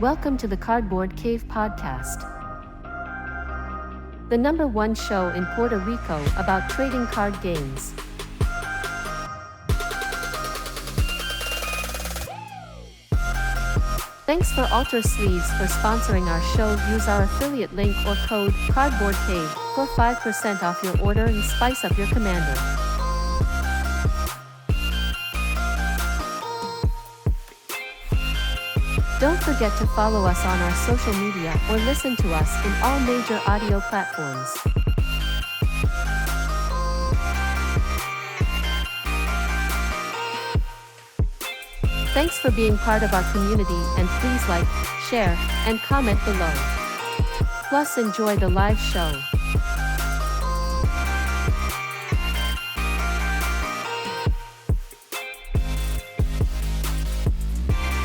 Welcome to the Cardboard Cave Podcast, the #1 show in Puerto Rico about trading card games. Thanks for Alter Sleeves for sponsoring our show. Use our affiliate link or code CardboardCave for 5% off your order and spice up your commander. Don't forget to follow us on our social media or listen to us in all major audio platforms. Thanks for being part of our community, and please like, share, and comment below. Plus enjoy the live show.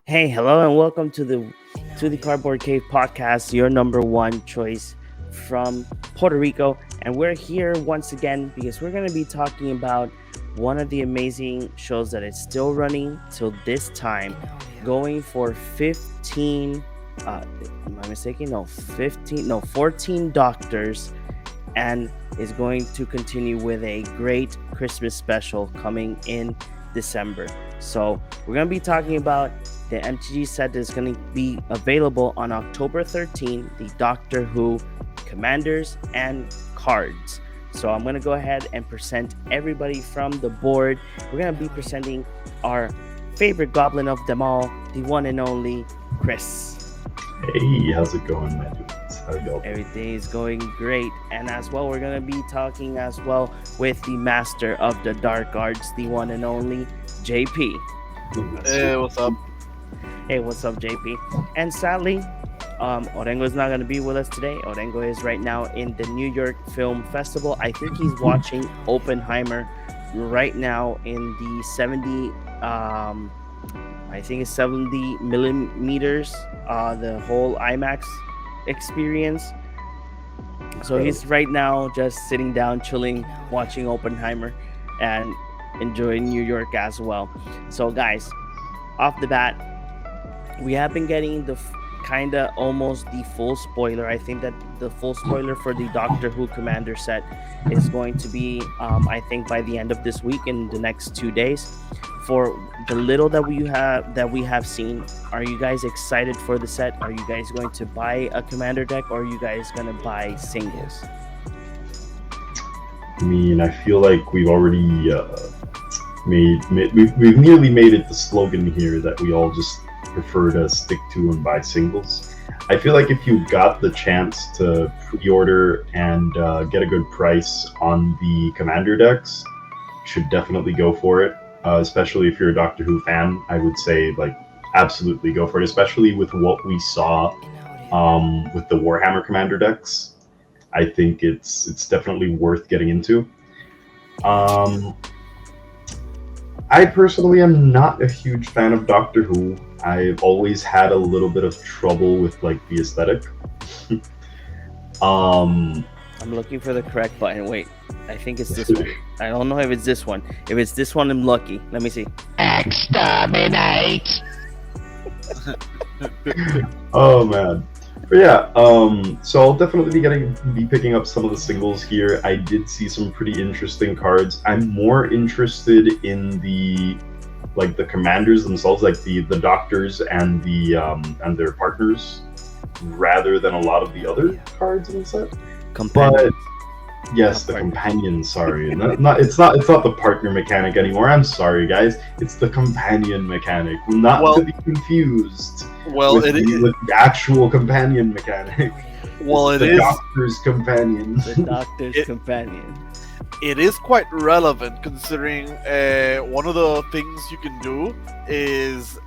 Hey, hello, and welcome to the Cardboard Cave Podcast, your #1 choice from Puerto Rico. And we're here once again because we're going to be talking about one of the amazing shows that is still running till this time, going for 14 doctors, and is going to continue with a great Christmas special coming in December. So we're going to be talking about the MTG set that is going to be available on October 13, the Doctor Who Commanders and cards. So I'm going to go ahead and present everybody from the board. We're going to be presenting our favorite goblin of them all, the one and only Chris. Hey, how's it going, my dudes? How you all? Everything is going great. And as well, we're going to be talking as well with the master of the dark arts, the one and only JP. Hey, what's up? Hey, what's up, JP? And sadly, Orengo is not going to be with us today. Orengo is right now in the New York Film Festival. I think he's watching Oppenheimer right now in the 70 millimeters, the whole IMAX experience. So he's right now just sitting down, chilling, watching Oppenheimer and enjoying New York as well. So guys, off the bat, we have been getting the almost the full spoiler. I think that the full spoiler for the Doctor Who Commander set is going to be, I think, by the end of this week, in the next 2 days. For the little that we have seen, are you guys excited for the set? Are you guys going to buy a Commander deck, or are you guys going to buy singles? I mean, I feel like we've already we've nearly made it the slogan here that we all just prefer to stick to and buy singles. I feel like if you got the chance to pre-order and get a good price on the Commander decks, you should definitely go for it. Especially if you're a Doctor Who fan, I would say absolutely go for it. Especially with what we saw with the Warhammer Commander decks, I think it's definitely worth getting into. I personally am not a huge fan of Doctor Who. I've always had a little bit of trouble with the aesthetic. I'm looking for the correct button. Wait, I think it's this one. I don't know if it's this one. If it's this one, I'm lucky. Let me see. Exterminate! Oh man. But yeah, so I'll definitely be picking up some of the singles here. I did see some pretty interesting cards. I'm more interested in the commanders themselves, the doctors and and their partners, rather than a lot of the other cards in the set. Companions. But yes, the companion. Sorry, it's not the partner mechanic anymore. I'm sorry, guys. It's the companion mechanic, not to be confused. Well, with the actual companion mechanic. Well, it's the doctor's companion. The doctor's companion. It is quite relevant, considering one of the things you can do is,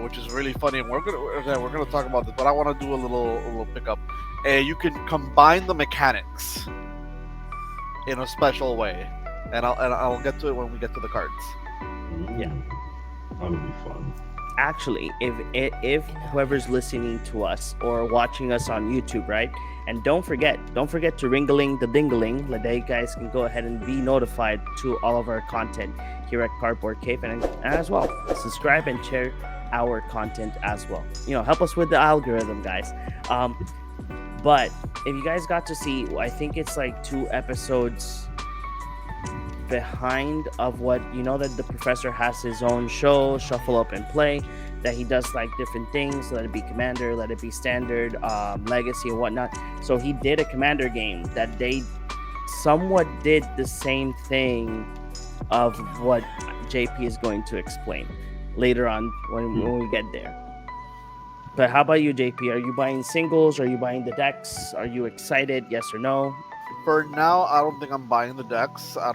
which is really funny, and we're gonna talk about this, but I want to do a little pickup. You can combine the mechanics in a special way, and I'll get to it when we get to the cards. Yeah, that'll be fun. Actually, if whoever's listening to us or watching us on YouTube, right? And don't forget to ring-a-ling the ding-a-ling, so that you guys can go ahead and be notified to all of our content here at Cardboard Cave, and as well subscribe and our content as well. Help us with the algorithm, guys. But if you guys got to see, I think it's like 2 episodes behind of what that the professor has his own show, Shuffle Up and Play, that he does like different things. Let it be Commander, let it be Standard, Legacy, and whatnot. So he did a Commander game that they somewhat did the same thing of what JP is going to explain later on when we get there. But how about you, JP? Are you buying singles? Are you buying the decks? Are you excited? Yes or no? For now, I don't think I'm buying the decks. I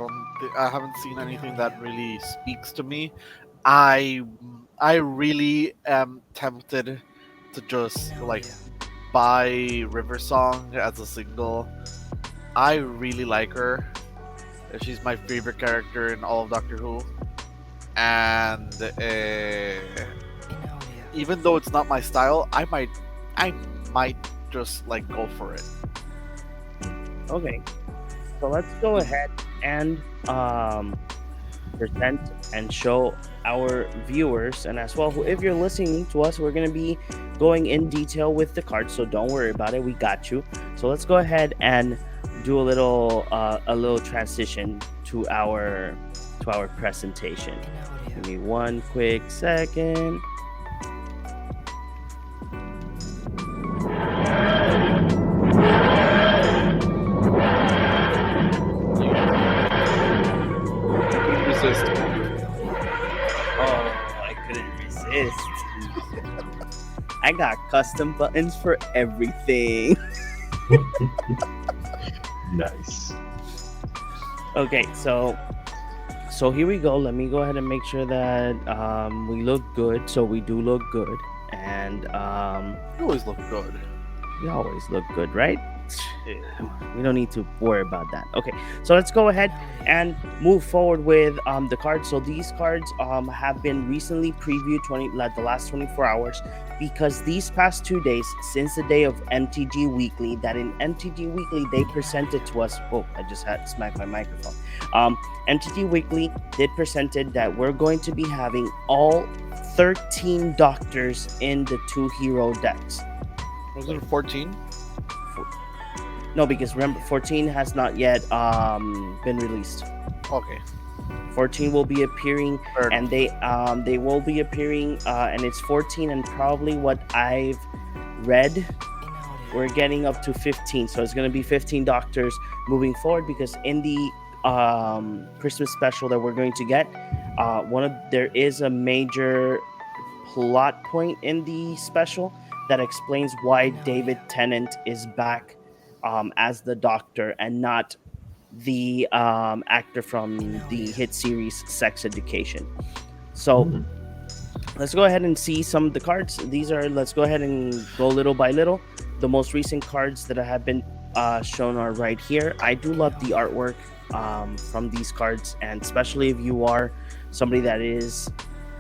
haven't seen anything that really speaks to me. I really am tempted to just like buy River Song as a single. I really like her. She's my favorite character in all of Doctor Who, and even though it's not my style, I might just like go for it. Okay, so let's go ahead and present and show our viewers, and as well, if you're listening to us, we're going to be going in detail with the cards, so don't worry about it. We got you. So let's go ahead and do a little transition to our presentation. Give me one quick second. I got custom buttons for everything. Nice. Okay, so here we go. Let me go ahead and make sure that we look good. So we do look good, and You always look good. we always look good, right? We don't need to worry about that. Okay, so let's go ahead and move forward with the cards. So these cards have been recently previewed the last 24 hours, because these past 2 days, since the day of MTG Weekly, that in MTG Weekly they presented to us. Oh, I just had to smack my microphone. MTG Weekly did presented that we're going to be having all 13 doctors in the 2 hero decks. Was it 14? No, because remember, 14 has not yet been released. Okay. 14 will be appearing, and they will be appearing, and it's 14, and probably what I've read, we're getting up to 15. So it's going to be 15 doctors moving forward, because in the Christmas special that we're going to get, there is a major plot point in the special that explains why David Tennant is back as the Doctor and not the actor from the hit series Sex Education. So let's go ahead and see some of the cards. Let's go ahead and go little by little. The most recent cards that have been shown are right here. I do love the artwork from these cards, and especially if you are somebody that is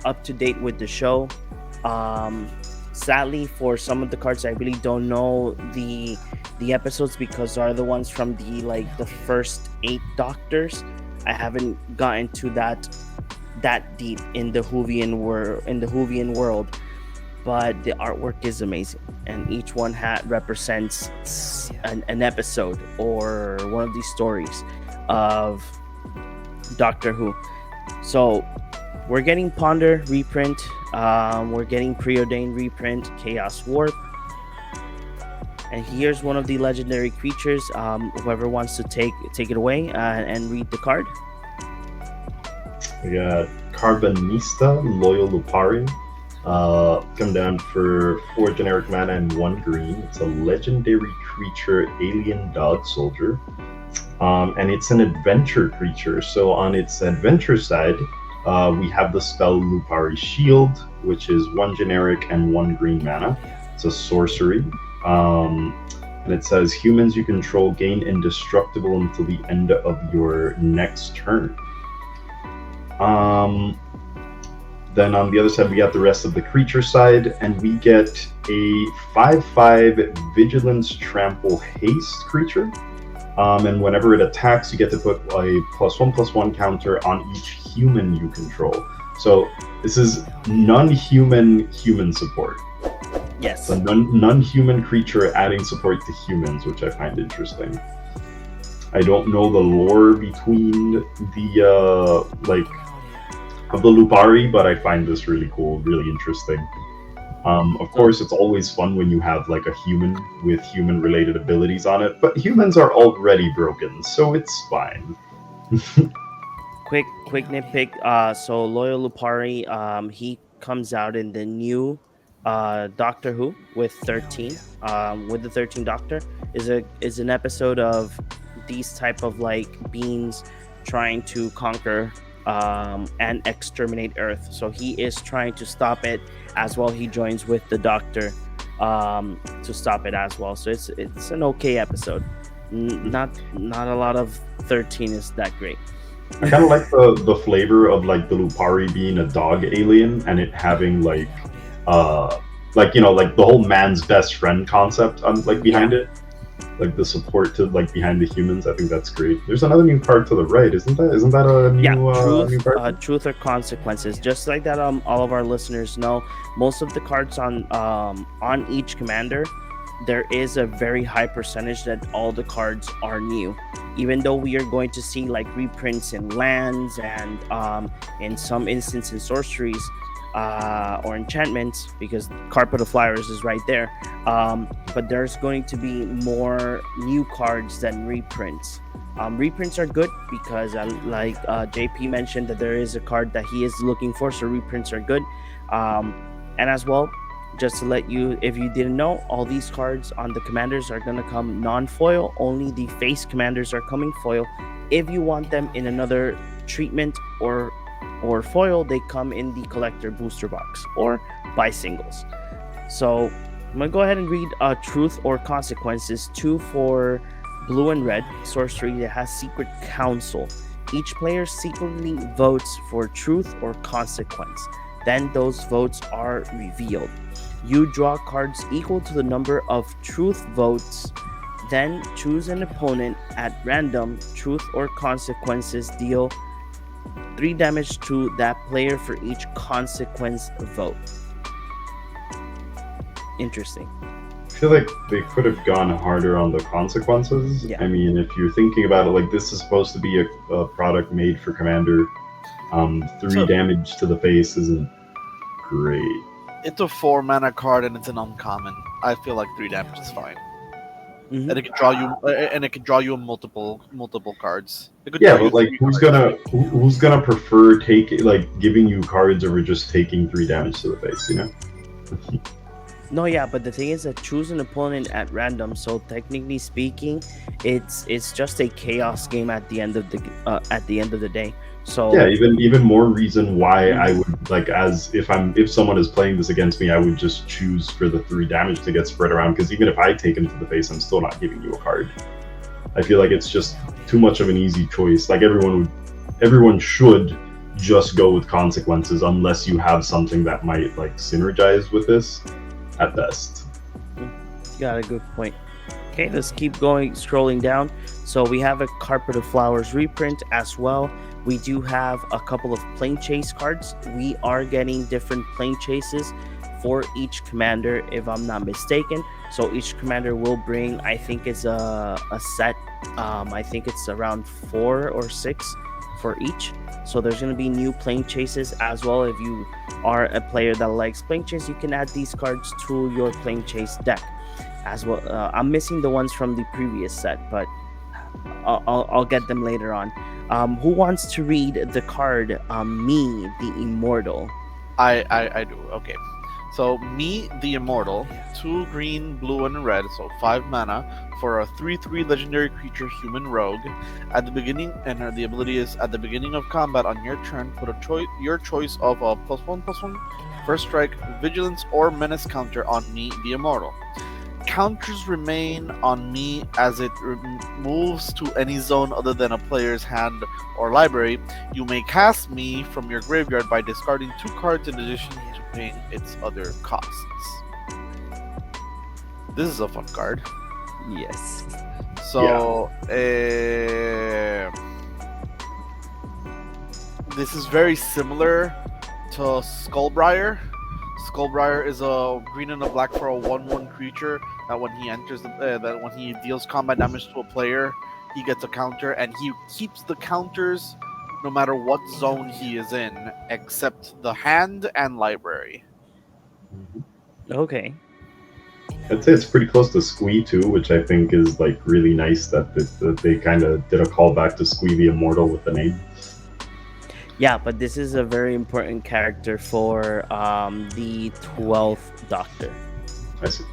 up to date with the show. Sadly, for some of the cards, I really don't know the episodes, because are the ones from the first 8 Doctors. I haven't gotten to that deep in the Whovian world, but the artwork is amazing, and each one represents an episode or one of these stories of Doctor Who. So we're getting Ponder reprint, we're getting Preordained reprint, Chaos Warp, and here's one of the legendary creatures. Whoever wants to take it away and read the card. We got Carbonista, Loyal Lupari. Come down for 4 generic mana and 1 green. It's a legendary creature, alien dog soldier. And it's an adventure creature. So on its adventure side, we have the spell Lupari Shield, which is 1 generic and 1 green mana. It's a sorcery. And it says humans you control gain indestructible until the end of your next turn. Then on the other side, we got the rest of the creature side, and we get a 5/5 Vigilance Trample Haste creature. And whenever it attacks, you get to put a +1/+1 counter on each human you control. So this is non-human human support. Yes. So non-human creature adding support to humans, which I find interesting. I don't know the lore between the of the Lupari, but I find this really cool, really interesting. Of course, it's always fun when you have like a human with human-related abilities on it, but humans are already broken, so it's fine. quick nitpick. So Loyal Lupari, he comes out in the new Doctor Who with 13. With the 13th Doctor is an episode of these type of like beings trying to conquer and exterminate Earth. So he is trying to stop it as well. He joins with the Doctor to stop it as well. So it's an okay episode. Not a lot of 13 is that great. I kind of like the flavor of like the Lupari being a dog alien and it having like the whole man's best friend concept like behind it, like the support to like behind the humans. I think that's great. There's another new card to the right, isn't that a new new card? Truth or consequences. Just like that, all of our listeners know, most of the cards on each commander, there is a very high percentage that all the cards are new, even though we are going to see like reprints in lands and in some instances in sorceries or enchantments, because Carpet of Flowers is right there, but there's going to be more new cards than reprints. Reprints are good because like JP mentioned that there is a card that he is looking for, so reprints are good. And as well, just to let you, if you didn't know, all these cards on the commanders are going to come non-foil. Only the face commanders are coming foil. If you want them in another treatment or foil, they come in the collector booster box or buy singles. So I'm going to go ahead and read Truth or Consequences. 2 for blue and red sorcery that has Secret Council. Each player secretly votes for truth or consequence. Then those votes are revealed. You draw cards equal to the number of truth votes. Then choose an opponent at random. Truth or consequences deal 3 damage to that player for each consequence vote. Interesting. I feel like they could have gone harder on the consequences. Yeah. I mean, if you're thinking about it, like this is supposed to be a product made for Commander. 3 damage to the face isn't great. It's a 4 mana card and it's an uncommon. I feel like 3 damage is fine. Mm-hmm. And it can draw you multiple cards. Yeah, but like who's gonna prefer giving you cards over just taking 3 damage to the face, you know? No, yeah, but the thing is that choose an opponent at random. So technically speaking, it's just a chaos game at the end of the day. So yeah, even more reason why I would like, as if someone is playing this against me, I would just choose for the 3 damage to get spread around, because even if I take him to the face, I'm still not giving you a card. I feel like it's just too much of an easy choice. Like everyone should just go with consequences unless you have something that might like synergize with this at best. Got a good point. Okay, let's keep scrolling down. So we have a Carpet of Flowers reprint as well. We do have a couple of Plane Chase cards. We are getting different Plane Chases for each commander, if I'm not mistaken. So each commander will bring, I think it's a set. I think it's around 4 or 6 for each. So there's going to be new Plane Chases as well. If you are a player that likes Plane Chase, you can add these cards to your Plane Chase deck as well. I'm missing the ones from the previous set, but I'll get them later on. Who wants to read the card Me, the Immortal? I do. Okay. So Me, the Immortal, 2 green, blue, and red, so 5 mana for a 3/3 legendary creature human rogue. At the beginning, and the ability is at the beginning of combat on your turn, put your choice of a +1/+1 first strike, vigilance, or menace counter on Me, the Immortal. Counters remain on Me as it moves to any zone other than a player's hand or library. You may cast Me from your graveyard by discarding 2 cards in addition to paying its other costs. This is a fun card. Yes. So, this is very similar into Skullbriar. Skullbriar is a green and a black for a 1/1 creature that when he enters that when he deals combat damage to a player, he gets a counter, and he keeps the counters no matter what zone he is in, except the hand and library. Okay. I'd say it's pretty close to Squee too, which I think is like really nice that they kind of did a callback to Squee the Immortal with the name. Yeah, but this is a very important character for the 12th Doctor. I see.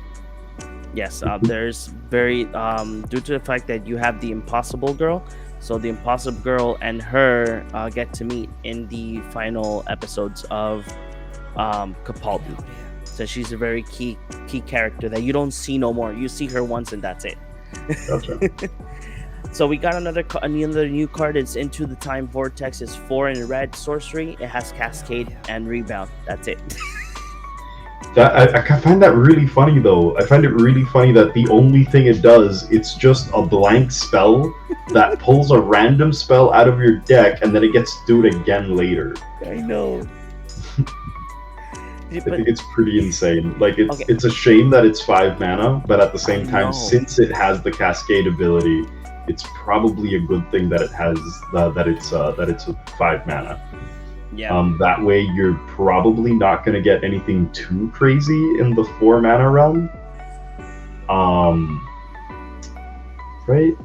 Yes, there's very due to the fact that you have the Impossible Girl, so the Impossible Girl and her get to meet in the final episodes of Capaldi. So she's a very key character that you don't see no more. You see her once and that's it. Gotcha. So we got another new card. It's Into the Time Vortex. It's 4 in red sorcery. It has Cascade and Rebound. That's it. I find that really funny though. I find it really funny that the only thing it does, it's just a blank spell that pulls a random spell out of your deck and then it gets to do it again later. I know. I think it's pretty insane. Like it's a shame that it's 5 mana, but at the same time, since it has the Cascade ability, it's probably a good thing that it has that it's 5 mana. Yeah. That way, you're probably not going to get anything too crazy in the 4 mana realm. Right.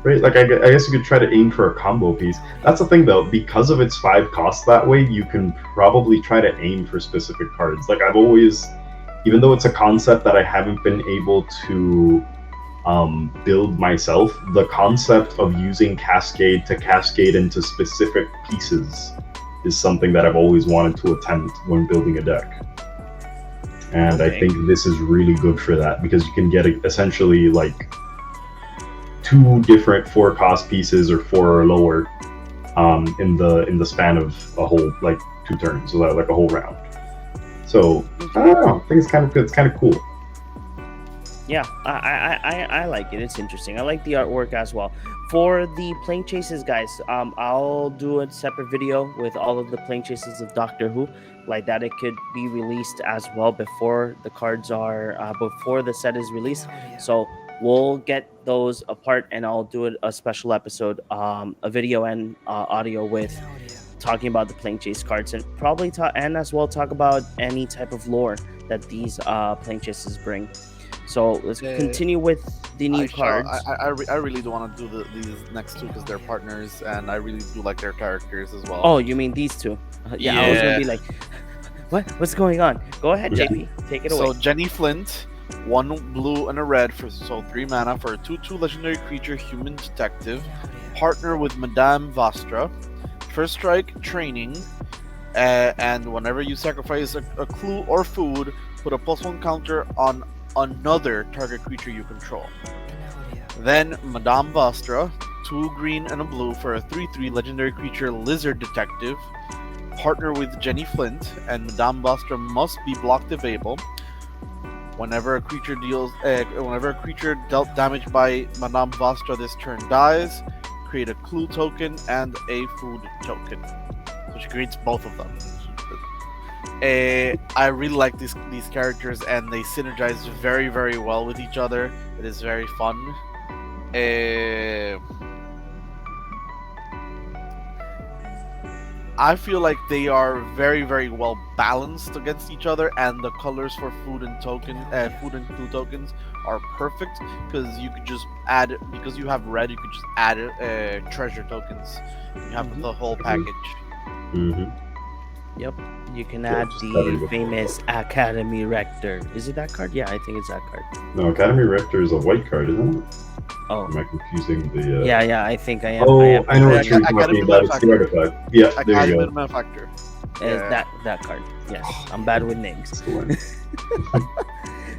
Like I guess you could try to aim for a combo piece. That's the thing though, because of its 5 costs that way, you can probably try to aim for specific cards. Like I've always, even though it's a concept that I haven't been able to build myself, the concept of using Cascade to cascade into specific pieces is something that I've always wanted to attempt when building a deck. And I think this is really good for that, because you can get essentially like 2 different 4 cost pieces or 4 or lower in the span of a whole like 2 turns, so like a whole round. So I don't know, I think it's kind of good. It's kind of cool. Yeah, I like it. It's interesting. I like the artwork as well. For the plane chases, guys, I'll do a separate video with all of the plane chases of Doctor Who, like that. It could be released as well before the cards are before the set is released. So we'll get those apart, and I'll do a special episode, a video and audio with talking about the plane chase cards, and probably and as well talk about any type of lore that these plane chases bring. So let's continue with the new cards. I really do want to do these next 2 because they're partners, and I really do like their characters as well. Oh, you mean these 2? Yeah, I was gonna be like, what's going on? Go ahead, JP, take it away. So Jenny Flint, 1 blue and a red for 3 mana for a 2/2 legendary creature, human detective, partner with Madame Vastra. First strike, training, and whenever you sacrifice a clue or food, put a +1 counter on another target creature you control. Then Madame Vastra, 2 green and a blue for a 3/3 legendary creature, lizard detective, partner with Jenny Flint, and Madame Vastra must be block evable. Whenever a creature dealt damage by Madame Vastra this turn dies, create a clue token and a food token. So she creates both of them. I really like these characters, and they synergize very, very well with each other. It is very fun. I feel like they are very, very well balanced against each other, and the colors for food and clue tokens are perfect, because you could just add, because you have red, you could just add treasure tokens. You have the whole package. Yep, you can add the famous Academy Rector. Is it that card? Yeah, I think it's that card. No, Academy Rector is a white card, isn't it? Oh. Am I confusing the... Yeah, I think I am. Oh, I know what you're talking about. It's the artifact. Yeah, there you go. Benefactor. That card. Yes, I'm bad with names.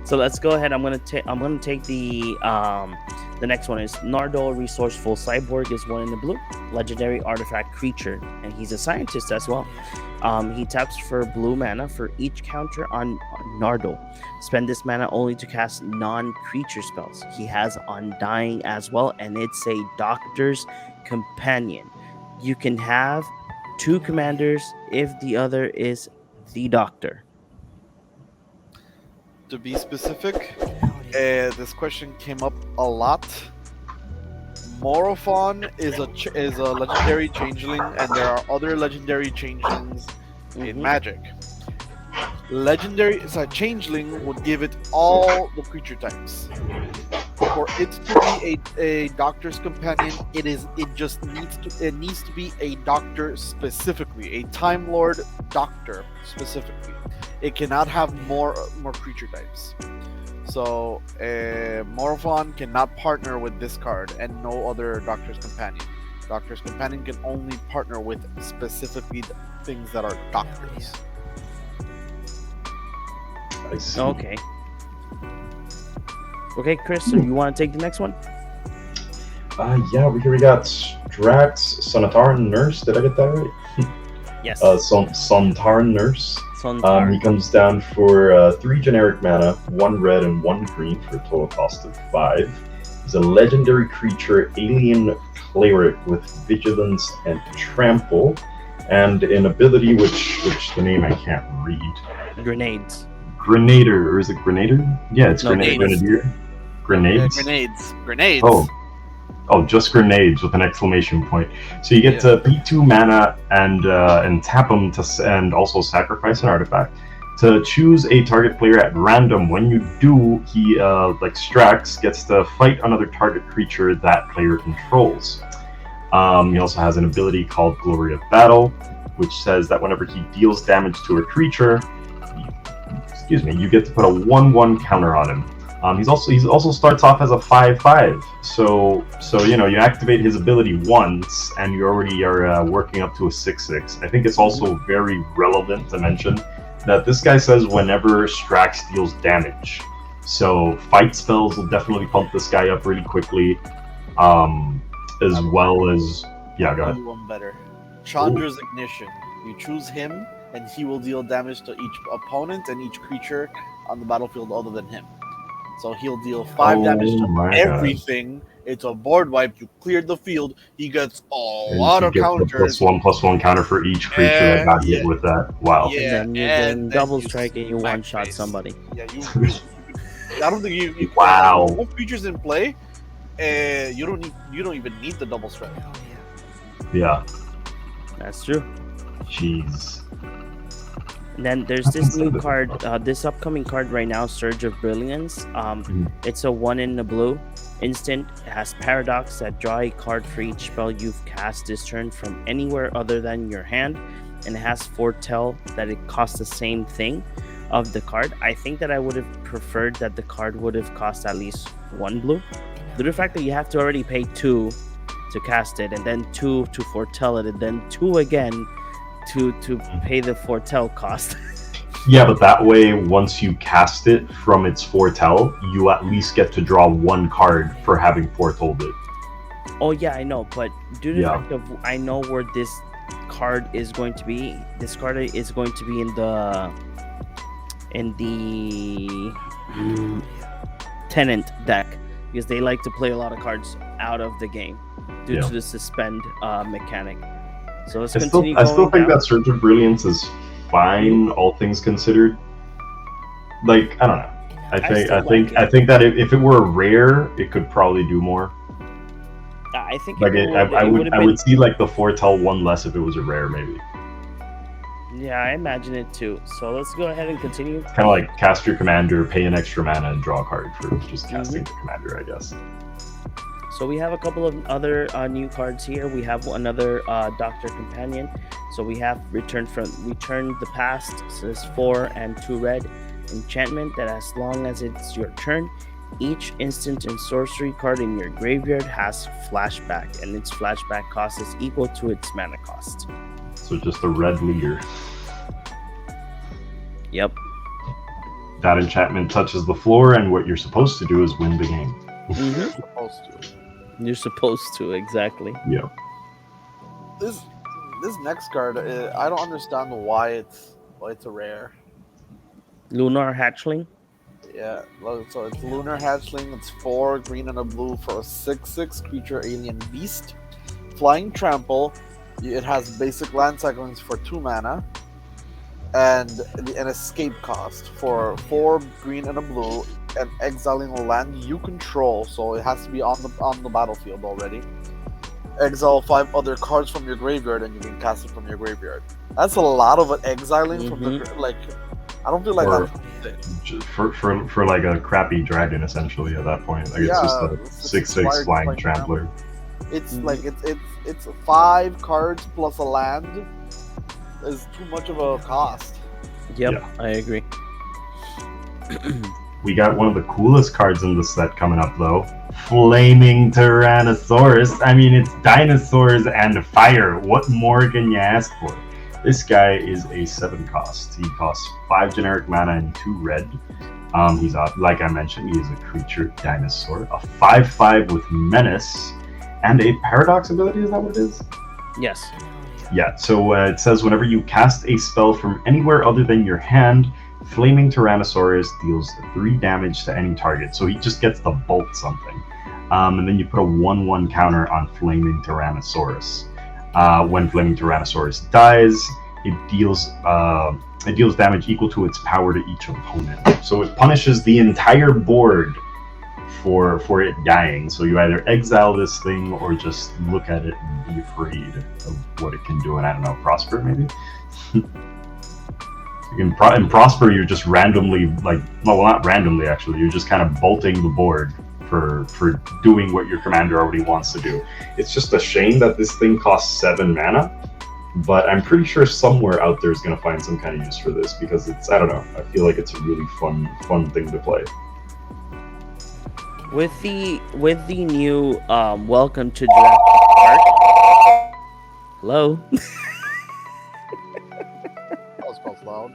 So let's go ahead. I'm gonna take the next one is Nardo, Resourceful Cyborg, is 1 in the blue, legendary artifact creature, and he's a scientist as well. He taps for blue mana for each counter on Nardo. Spend this mana only to cast non-creature spells. He has Undying as well, and it's a Doctor's Companion. You can have 2 commanders if the other is the doctor. To be specific, this question came up a lot. Morophon is a legendary changeling, and there are other legendary changelings in Mhm. Magic. Changeling would give it all the creature types. For it to be a doctor's companion, it needs to be a doctor specifically, a Time Lord doctor specifically. It cannot have more creature types. So Morophon cannot partner with this card and no other Doctor's Companion. Doctor's Companion can only partner with specifically the things that are doctors. I see. Okay. Okay, Chris, so you want to take the next one? Yeah, we got Strax, Sonataran Nurse. Did I get that right? Yes. Sontaran Nurse. Sontar. He comes down for 3 generic mana, 1 red and 1 green for a total cost of 5. He's a legendary creature, alien cleric with vigilance and trample, and an ability which the name I can't read. Grenades. Grenader, or is it Grenader? Yeah, it's No, Grenadier. Grenades? Grenades. Oh, just grenades with an exclamation point. So you get to pay 2 mana and tap them and also sacrifice an artifact to choose a target player at random. When you do, he like Strax gets to fight another target creature that player controls. He also has an ability called Glory of Battle, which says that whenever he deals damage to a creature, you get to put a 1/1 counter on him. He's also starts off as a 5/5, so you activate his ability once, and you already are working up to a 6/6. I think it's also very relevant to mention that this guy says whenever Strax deals damage, so fight spells will definitely pump this guy up really quickly, as well as go ahead. One better. Chandra's Ignition. You choose him, and he will deal damage to each opponent and each creature on the battlefield other than him. So he'll deal 5 damage to everything. It's a board wipe. You cleared the field. He gets a lot of counters. +1/+1 counter for each creature that got hit with that. Wow. Yeah, and then you then double strike and you one-shot somebody. Yeah, I don't think you Wow. With creatures in play, you don't even need the double strike. Yeah. That's true. Jeez. And then there's this new card, this upcoming card right now, Surge of Brilliance. It's a 1 in the blue instant. It has Paradox that draw a card for each spell you've cast this turn from anywhere other than your hand, and it has Foretell that it costs the same thing of the card. I think that I would have preferred that the card would have cost at least 1 blue. Due to the fact that you have to already pay 2 to cast it, and then 2 to foretell it, and then 2 again to pay the foretell cost. Yeah, but that way, once you cast it from its foretell, you at least get to draw 1 card for having foretold it. Oh yeah, I know, but due to the fact of I know where this card is going to be. This card is going to be in the Tenant deck, because they like to play a lot of cards out of the game due to the suspend mechanic. So let's continue. I still think that Surge of Brilliance is fine, all things considered. Like, I don't know. I think that if it were rare, it could probably do more. I think like I would see like the foretell 1 less if it was a rare, maybe. Yeah, I imagine it too. So let's go ahead and continue. Kind of like cast your commander, pay an extra mana, and draw a card for just casting the commander, I guess. So we have a couple of other new cards here. We have another Doctor Companion. So we have Return the Past. So it's 4 and 2 red enchantment that as long as it's your turn, each instant and sorcery card in your graveyard has flashback, and its flashback cost is equal to its mana cost. So just a red leader. Yep. That enchantment touches the floor, and what you're supposed to do is win the game. You're supposed to, exactly. Yeah. This next card, I don't understand why it's a rare. Lunar Hatchling. Yeah, so it's Lunar Hatchling. It's 4 green and a blue for a 6/6 creature alien beast. Flying Trample. It has basic land cyclings for 2 mana, and an escape cost for 4 green and a blue, and exiling a land you control, so it has to be on the battlefield already. Exile 5 other cards from your graveyard, and you can cast it from your graveyard. That's a lot of exiling from the like. I don't feel like Or- that's for like a crappy dragon, essentially. At that point, like it's just a it's 6/6 flying flying trampler. It's like it's 5 cards plus a land is too much of a cost. Yep, Yeah. I agree. We got one of the coolest cards in the set coming up, though. Flaming Tyrannosaurus. I mean, it's dinosaurs and fire. What more can you ask for? This guy is a 7 cost. He costs 5 generic mana and 2 red. He's like I mentioned, he is a creature dinosaur. A 5/5 with menace and a paradox ability. Is that what it is? Yes. Yeah, so it says whenever you cast a spell from anywhere other than your hand, Flaming Tyrannosaurus deals 3 damage to any target. So he just gets to bolt something. And then you put a 1/1 counter on Flaming Tyrannosaurus. When Flaming Tyrannosaurus dies, it deals damage equal to its power to each opponent. So it punishes the entire board for it dying. So you either exile this thing or just look at it and be afraid of what it can do. And I don't know, Prosper maybe? In Prosper, you're just randomly, not randomly actually, you're just kind of bolting the board for doing what your commander already wants to do. It's just a shame that this thing costs 7 mana, but I'm pretty sure somewhere out there is going to find some kind of use for this, because it's, I don't know, I feel like it's a really fun thing to play. With the new Welcome to Jurassic Park. Hello. That was loud.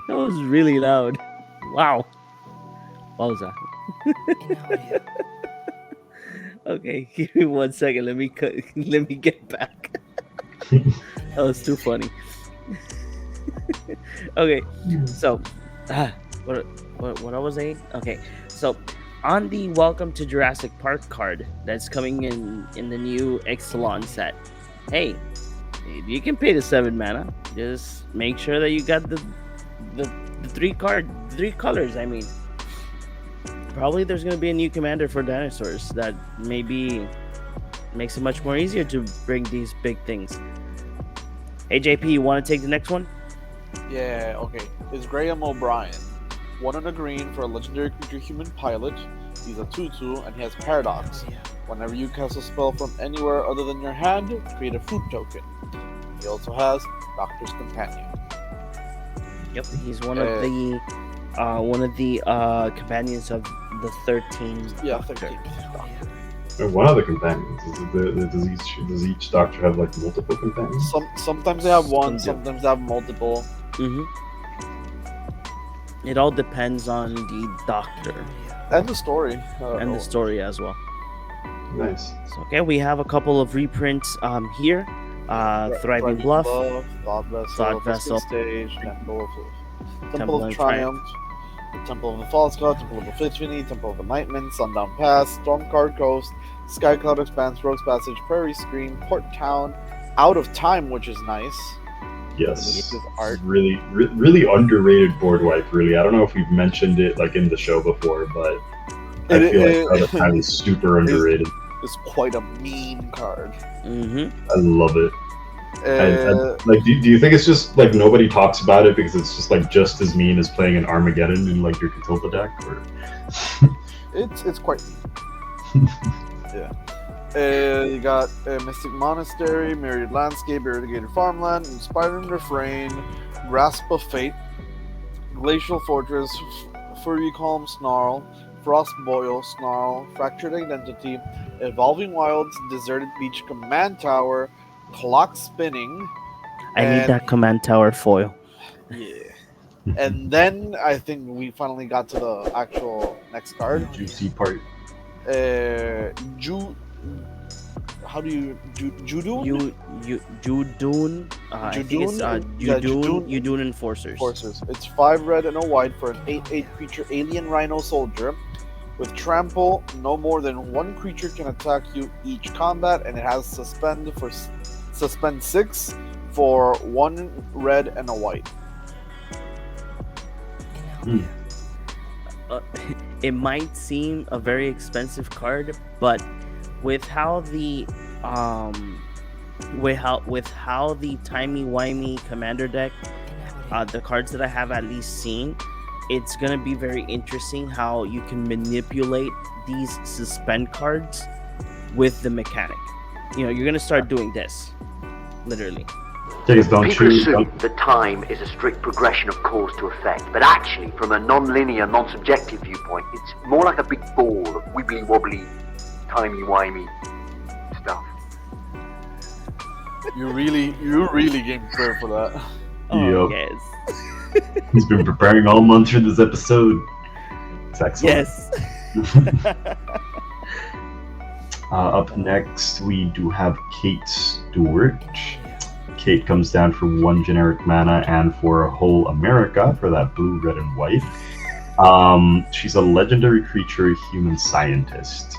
That was really loud. Wow. What was that? Okay, give me 1 second. Let me get back. That was too funny. Okay, so what I was saying? Okay, so on the Welcome to Jurassic Park card that's coming in the new Ixalan set, hey, you can pay the 7 mana. Just make sure that you got the 3 colors. I mean, probably there's going to be a new commander for dinosaurs that maybe makes it much more easier to bring these big things. Hey JP, you want to take the next one? Yeah, okay. It's Graham O'Brien. 1 and a green for a legendary creature human pilot. He's a 2/2 and he has Paradox. Whenever you cast a spell from anywhere other than your hand, create a food token. He also has Doctor's Companion. Yep, he's one of the companions of the 13. Yeah, 13. One of the companions. Does each doctor have like multiple companions? Sometimes they have one, Some do. sometimes they have multiple. Mm-hmm. It all depends on the doctor And the story. and the story as well. Nice. So, okay, we have a couple of reprints here. Thriving Bluff, Thought Thought Vessel, Stage, Temple Temple of of Triumph, the Temple of the False God, Temple of Epiphany, Temple of Enlightenment, Sundown Pass, Stormcard Coast, Sky Cloud Expanse, Rogue's Passage, Prairie Screen, Port Town, Out of Time, which is nice. Yes. This is art. Really underrated board wipe. Really, I don't know if we've mentioned it like in the show before, but I feel like Out of Time is super underrated. It's quite a mean card. Mm-hmm. I love it. Like, do you think it's just like nobody talks about it because it's just like just as mean as playing an Armageddon in like your Catilda deck? Or It's quite mean. Yeah. You got Mystic Monastery, Myriad Landscape, Irrigated Farmland, Inspiring Refrain, Grasp of Fate, Glacial Fortress, Furry Calm Snarl, Frost Boil Snarl, Fractured Identity, Evolving Wilds, Deserted Beach Command Tower, Clock Spinning. I need that command tower foil. Yeah. And then I think we finally got to the actual next card. juicy part. How do you Judoon? Judoon. I think it's Judoon Enforcers. Enforcers. It's 5 red and a white for an 8/8 creature alien rhino soldier. With trample, no more than 1 creature can attack you each combat, and it has suspend to spend 6 for 1 red and a white. It might seem a very expensive card, but with how the with how the timey-wimey commander deck, the cards that I have at least seen, it's gonna be very interesting how you can manipulate these suspend cards with the mechanic. You know, you're gonna start doing this, literally. Don't People you? assume that time is a strict progression of cause to effect, but actually, from a non-linear, non-subjective viewpoint, it's more like a big ball of wibbly-wobbly, timey-wimey stuff. You really came prepared for that. Oh, Yep. yes. He's been preparing all month for this episode. It's excellent. Yes. Up next, we do have Kate Stewart. Kate comes down for 1 generic mana and for a whole America for that blue, red, and white. She's a legendary creature, human scientist.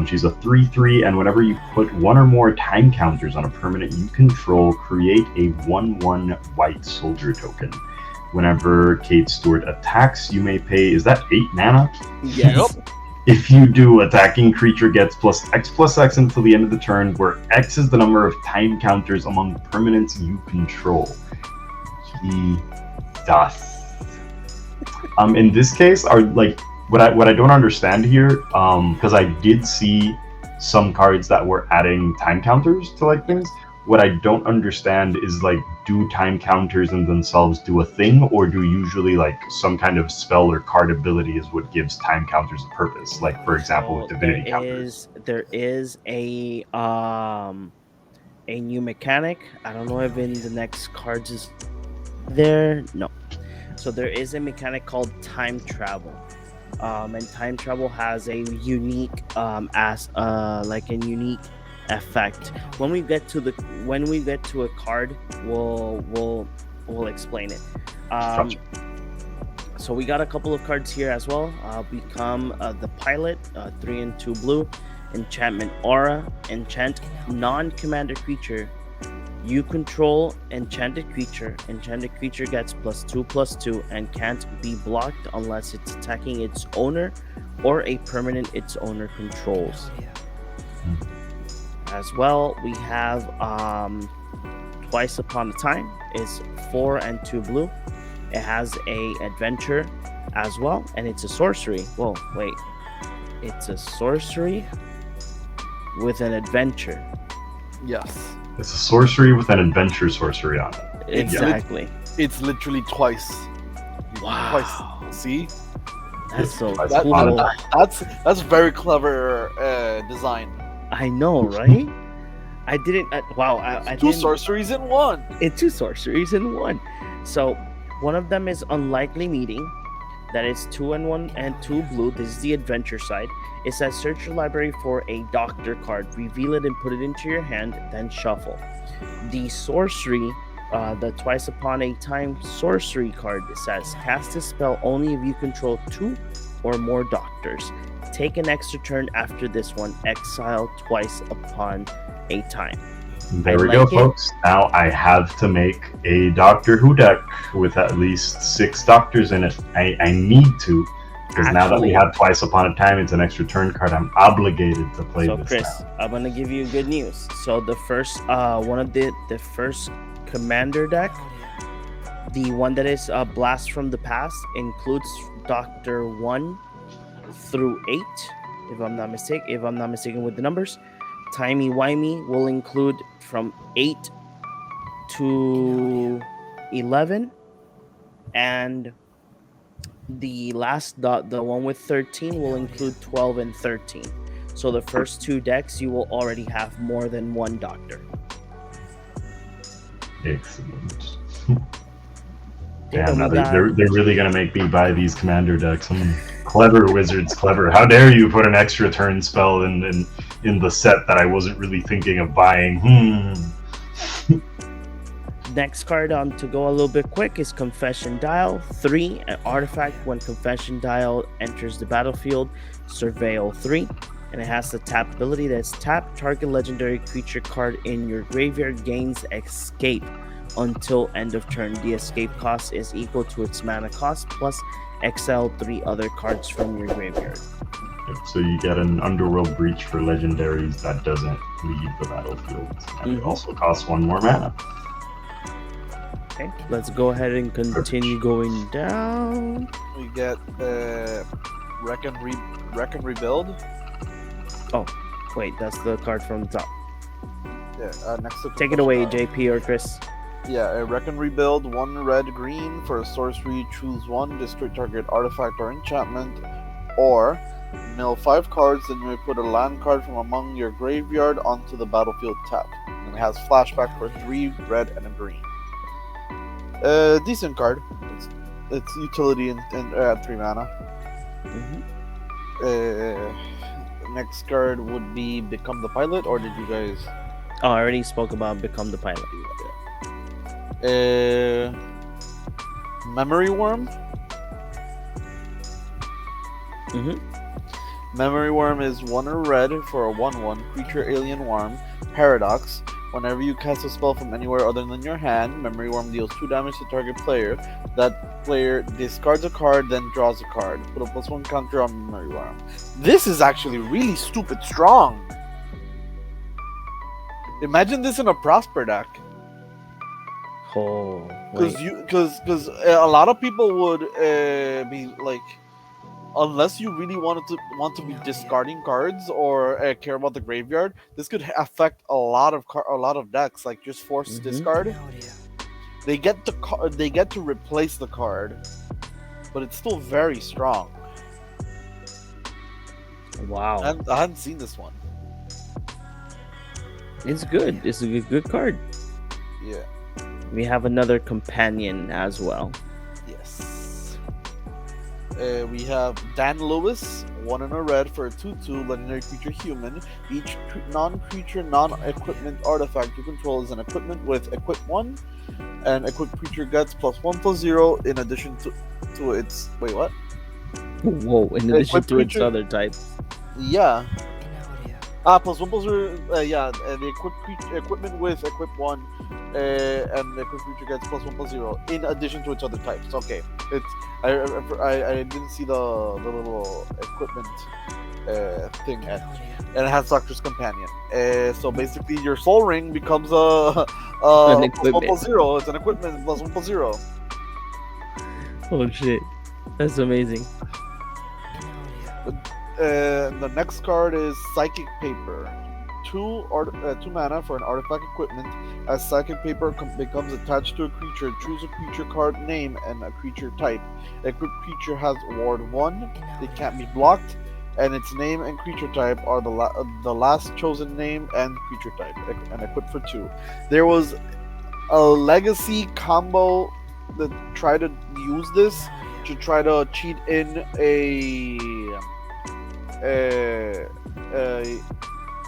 She's a 3/3, and whenever you put 1 or more time counters on a permanent you control, create a 1/1 white soldier token. Whenever Kate Stewart attacks, you may pay, is that 8 mana? Yes. If you do, attacking creature gets +X until the end of the turn, where X is the number of time counters among permanents you control. He does. In this case, what I don't understand here, because I did see some cards that were adding time counters to things. What I don't understand is do time counters in themselves do a thing, or do usually some kind of spell or card ability is what gives time counters a purpose? Like for example, with divinity counters. There is a new mechanic. I don't know if in the next cards is there. No. So there is a mechanic called time travel. And time travel has a unique unique effect. When we get to a card, we'll explain it. So we got a couple of cards here as well. Become the pilot, 3 and 2 blue, enchantment aura, enchant non-commander creature you control, enchanted creature gets +2/+2 and can't be blocked unless it's attacking its owner or a permanent its owner controls. As well, we have Twice Upon a Time. It's 4 and 2 blue. It has a adventure as well, and it's a sorcery. Whoa, wait. It's a sorcery with an adventure. Yes. It's a sorcery with an adventure sorcery on it. Exactly. It's literally twice. Wow. Twice. See? That's so That- cool. That's very clever design. I know, right? I didn't. Wow. I Two didn't. sorceries in one. It's 2 sorceries in 1. So one of them is Unlikely Meeting. That is 2 and 1 and 2 blue. This is the adventure side. It says search your library for a doctor card, reveal it and put it into your hand, then shuffle. The sorcery, the Twice Upon a Time sorcery card, says cast a spell only if you control 2 or more doctors. Take an extra turn after this one. Exile Twice Upon a Time. There we go, folks. Now I have to make a Doctor Who deck with at least 6 doctors in it. I need to, because now that we have Twice Upon a Time, it's an extra turn card. I'm obligated to play So this Chris, now. I'm gonna give you good news. So the first one of the first commander deck, the one that is Blast from the Past, includes Doctor 1 through 8, if I'm not mistaken with the numbers. Timey Wimey will include from 8 to 11, and the last the one with 13 will include 12 and 13. So the first 2 decks you will already have more than 1 doctor. Excellent. Yeah, Damn, now we got- they're really gonna make me buy these commander decks. Clever wizards, clever. How dare you put an extra turn spell in the set that I wasn't really thinking of buying? Next card to go a little bit quick is Confession Dial. 3, an artifact. When Confession Dial enters the battlefield, surveil 3. And it has the tap ability that's tap target legendary creature card in your graveyard gains escape until end of turn. The escape cost is equal to its mana cost plus exile 3 other cards from your graveyard. Yep, so you get an Underworld Breach for legendaries that doesn't leave the battlefield. And it also costs 1 more mana. Okay, let's go ahead and continue going down. We get Wreck and Rebuild. Oh, wait, that's the card from the top. Yeah, next to Take it away, JP or Chris. Yeah, Wreck and Rebuild, 1 red green for a sorcery, choose 1, destroy target artifact or enchantment, or mill 5 cards, then you may put a land card from among your graveyard onto the battlefield tap. And it has flashback for 3 red and a green. Decent card. It's utility and at 3 mana. Next card would be Become the Pilot, or did you guys? Oh, I already spoke about Become the Pilot. Memory Worm. Memory Worm is 1 red for a 1/1 creature alien worm. Paradox. Whenever you cast a spell from anywhere other than your hand, Memory Worm deals 2 damage to target player. That player discards a card, then draws a card. Put a +1 counter on Memory Worm. This is actually really stupid strong. Imagine this in a Prosper deck. Oh, wait. Because a lot of people would be like, unless you really want to be discarding cards or care about the graveyard, this could affect a lot of decks. Like just force discard. They get to replace the card, but it's still very strong. Wow, I hadn't seen this one. it's good. It's a good card. Yeah. We have another companion as well. Yes. We have Dan Lewis, 1 and a red for a 2/2 legendary creature human. Each non-creature, non-equipment artifact you control is an equipment with equip 1, and equipped creature gets +1/+0 in addition to its. Wait, what? Whoa! In addition to its creature- other types. Yeah. +1/+0. Yeah, and the equipment with equip 1, and the equipped creature gets +1/+0 in addition to its other types. Okay, it's I didn't see the little equipment thing yet. And it has Doctor's Companion. So basically, your Soul Ring becomes An equipment. +1/+0. It's an equipment +1/+0. Oh shit, that's amazing. The next card is Psychic Paper. 2 mana for an artifact equipment. As Psychic Paper becomes attached to a creature, choose a creature card name and a creature type. Equipped creature has Ward 1. It can't be blocked, and its name and creature type are the last chosen name and creature type, and equipped for 2. There was a legacy combo that tried to use this to try to cheat in a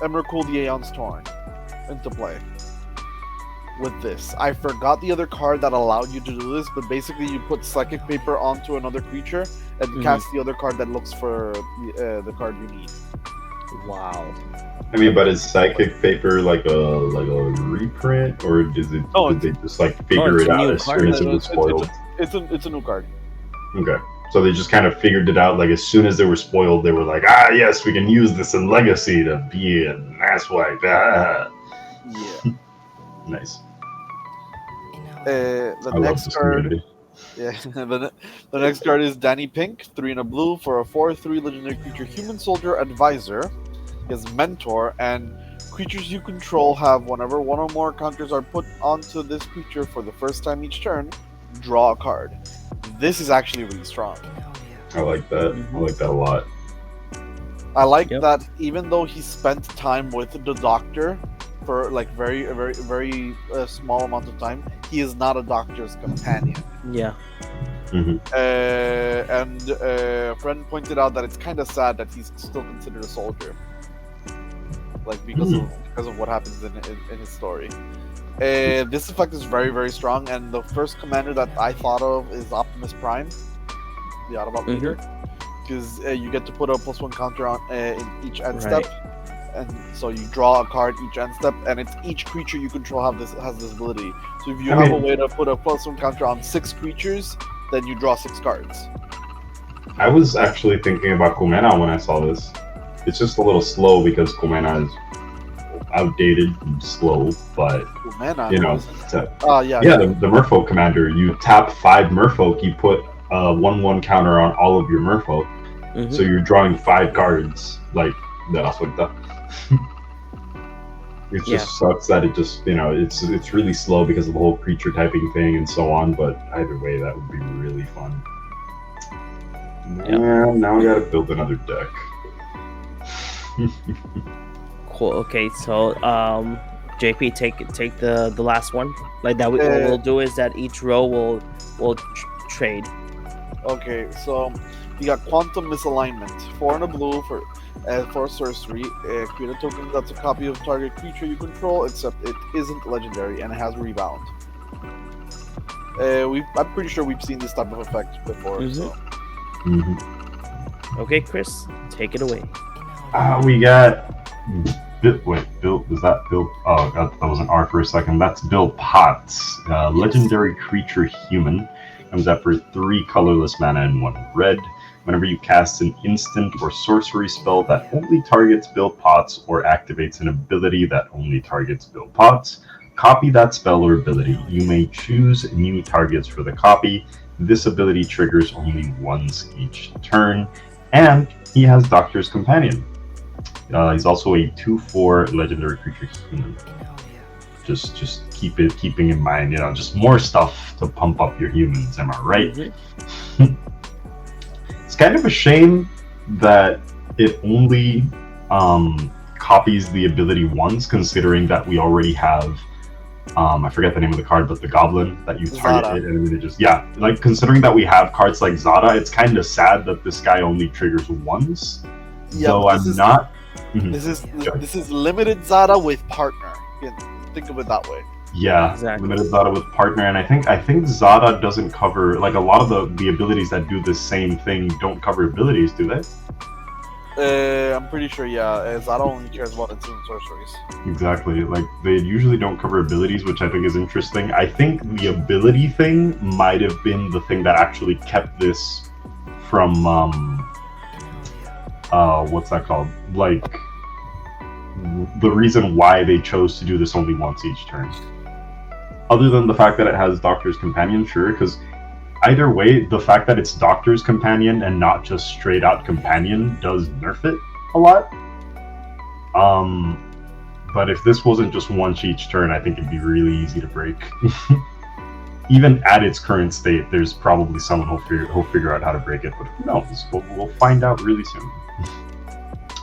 Emrakul the Aeon's Torn into play with this. I forgot the other card that allowed you to do this, but basically you put Psychic Paper onto another creature and cast the other card that looks for the card you need. Wow. I mean, but is Psychic Paper like a reprint, or did they just like figure it's it a out new as card. soon as it was spoiled? It's a new card. Okay. So they just kind of figured it out, like as soon as they were spoiled, they were like, yes, we can use this in Legacy to be an asswipe. Ah. Yeah. Nice. The I love next this card. community. Yeah. The next card is Danny Pink, 3 and a blue for a 4/3 legendary creature, Human Soldier Advisor. He has Mentor, and creatures you control have, whenever 1 or more counters are put onto this creature for the first time each turn, draw a card. This is actually really strong. I like that. I like that a lot. I like Yep. that even though he spent time with the doctor for like very small amount of time, he is not a doctor's companion. Yeah. And a friend pointed out that it's kind of sad that he's still considered a soldier, like because of what happens in his story. This effect is very strong, and the first commander that I thought of is Optimus Prime, the Autobot leader, because you get to put a +1 counter on in each end Right. step, and so you draw a card each end step, and it's each creature you control has this ability. So if you I have a mean- way to put a +1 counter on 6 creatures, then you draw 6 cards. I was actually thinking about Kumena when I saw this. It's just a little slow because Kumena is outdated and slow, but Ooh, mana. you know, Yeah. yeah, the Merfolk commander. You tap 5 Merfolk, you put a 1/1 counter on all of your Merfolk, Mhm. so you're drawing 5 cards. Like that's like that. It just sucks that it just it's really slow because of the whole creature typing thing and so on. But either way, that would be really fun. Yeah, now I gotta build another deck. Cool. Okay, so JP, take the last one. Like that, what we'll do is that each row will trade. Okay, so you got Quantum Misalignment. 4 and a blue for sorcery. Create a token that's a copy of target creature you control, except it isn't legendary and it has rebound. I'm pretty sure we've seen this type of effect before. So Okay, Chris, take it away. We got. Wait, Bill, was that Bill? Oh, God, that was an R for a second. That's Bill Potts, legendary creature human. Comes out for 3 colorless mana and 1 red. Whenever you cast an instant or sorcery spell that only targets Bill Potts or activates an ability that only targets Bill Potts, copy that spell or ability. You may choose new targets for the copy. This ability triggers only once each turn, and he has Doctor's Companion. He's also a 2/4 legendary creature human. Just keeping in mind, just more stuff to pump up your humans. Am I right? Mhm. It's kind of a shame that it only copies the ability once, considering that we already have. I forget the name of the card, but the goblin that you target it, and then it just considering that we have cards like Zada, it's kind of sad that this guy only triggers once. Yeah, Though but I'm not. This is limited Zada with partner. You can think of it that way. Yeah, Exactly. limited Zada with partner, and I think Zada doesn't cover a lot of the abilities that do the same thing don't cover abilities, do they? I'm pretty sure. Yeah, Zada only cares about instant sorceries. Exactly. They usually don't cover abilities, which I think is interesting. I think the ability thing might have been the thing that actually kept this from what's that called? The reason why they chose to do this only once each turn. Other than the fact that it has Doctor's Companion, sure, because either way, the fact that it's Doctor's Companion and not just straight out Companion does nerf it a lot. But if this wasn't just once each turn, I think it'd be really easy to break. Even at its current state, there's probably someone who'll figure out how to break it, but who knows? We'll find out really soon.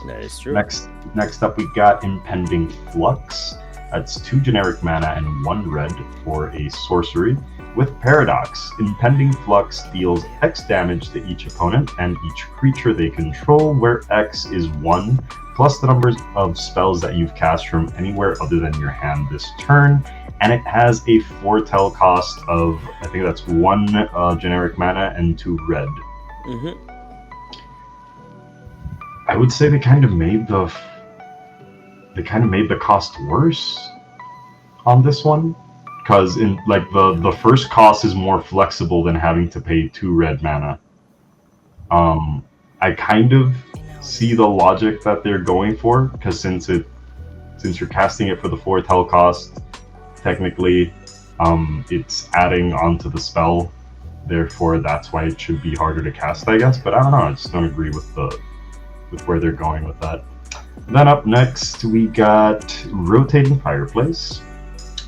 That is true. Next up, we got Impending Flux. That's 2 generic mana and 1 red for a sorcery. With Paradox, Impending Flux deals X damage to each opponent and each creature they control, where X is 1, plus the numbers of spells that you've cast from anywhere other than your hand this turn. And it has a foretell cost of, I think that's 1 generic mana and 2 red. Mm-hmm. I would say they kind of made the cost worse on this one, because in the first cost is more flexible than having to pay 2 red mana. I kind of see the logic that they're going for, because since you're casting it for the foretell cost, technically it's adding onto the spell, therefore that's why it should be harder to cast, I guess. But I don't know, I just don't agree with where they're going with that. Then up next we got Rotating Fireplace.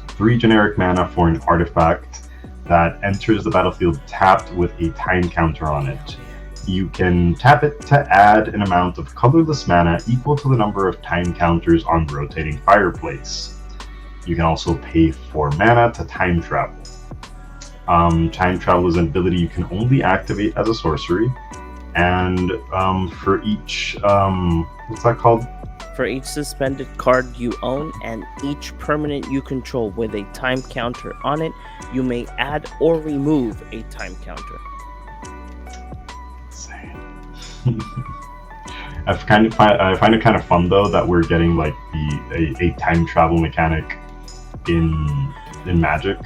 3 generic mana for an artifact that enters the battlefield tapped with a time counter on it. You can tap it to add an amount of colorless mana equal to the number of time counters on Rotating Fireplace. You can also pay 4 mana to time travel. Time travel is an ability you can only activate as a sorcery, and for each what's that called? For each suspended card you own and each permanent you control with a time counter on it, you may add or remove a time counter. I find it kind of fun though that we're getting like a time travel mechanic in Magic,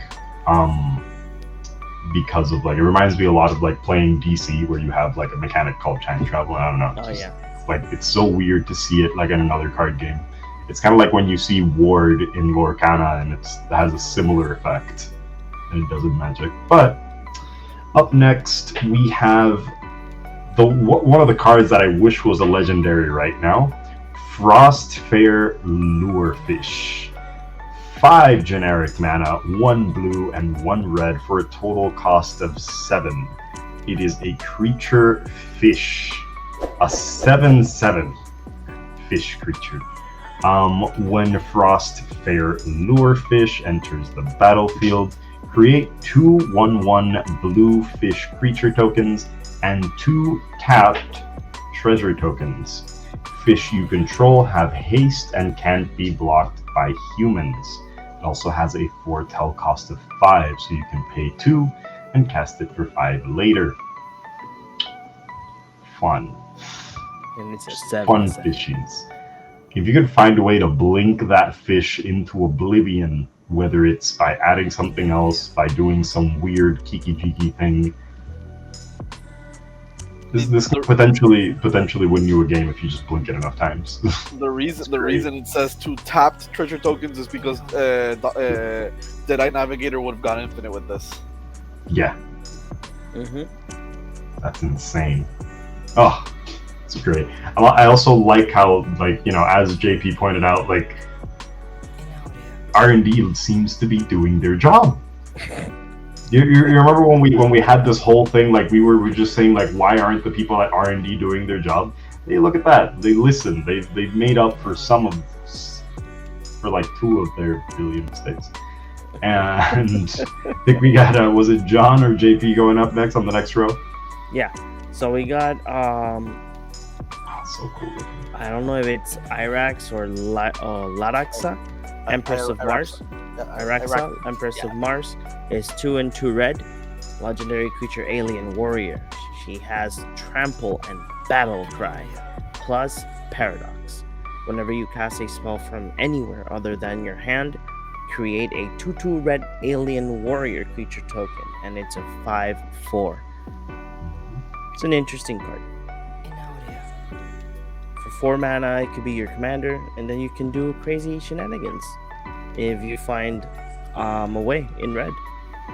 because of like it reminds me a lot of like playing DC where you have like a mechanic called time travel. I don't know. Oh yeah. Like it's so weird to see it like in another card game. It's kind of like when you see Ward in Lorcana and it has a similar effect, and it does in Magic. But up next we have one of the cards that I wish was a legendary right now, Frostfair Lurefish. 5 generic mana, 1 blue, and 1 red for a total cost of 7. It is a creature fish. A 7/7 fish creature. When Frostfair Lurefish enters the battlefield, create 2 1/1 blue fish creature tokens and 2 tapped treasure tokens. Fish you control have haste and can't be blocked by humans. It also has a foretell cost of 5, so you can pay 2 and cast it for 5 later. Fun. And it's a 7. Fun fishies. If you could find a way to blink that fish into oblivion, whether it's by adding something else, by doing some weird kiki-jiki thing, this could potentially win you a game if you just blink it enough times. The reason it says 2 tapped treasure tokens is because Deadeye Navigator would have gone infinite with this. Yeah. Mm-hmm. That's insane. Oh, it's great. I also like how, like, you know, as JP pointed out, like, R&D seems to be doing their job. You remember when we had this whole thing, like we were just saying, like, why aren't the people at R&D doing their job? Hey, look at that. They listen. They've made up for like 2 of their billion mistakes. And I think we got was it John or JP going up next on the next row? Yeah. So we got so cool. I don't know if it's Irax or Laraxa, Empress of Mars. Iraxa, Empress of Mars, is 2 and 2 red, legendary creature alien warrior. She has trample and battle cry, plus paradox. Whenever you cast a spell from anywhere other than your hand, create a 2/2 red alien warrior creature token, and it's a 5/4. It's an interesting card. For 4 mana, it could be your commander, and then you can do crazy shenanigans if you find a way in red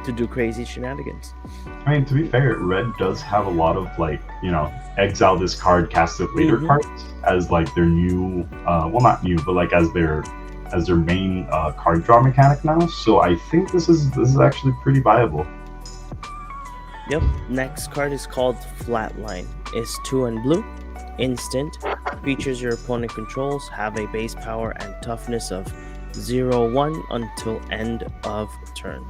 to do crazy shenanigans. I mean, to be fair, red does have a lot of, like, you know, exile this card, cast it later cards as like their new, well, not new, but like as their main card draw mechanic now. So I think this is actually pretty viable. Yep. Next card is called Flatline. It's 2 and blue. Instant. Creatures your opponent controls have a base power and toughness of 0/1 until end of turn.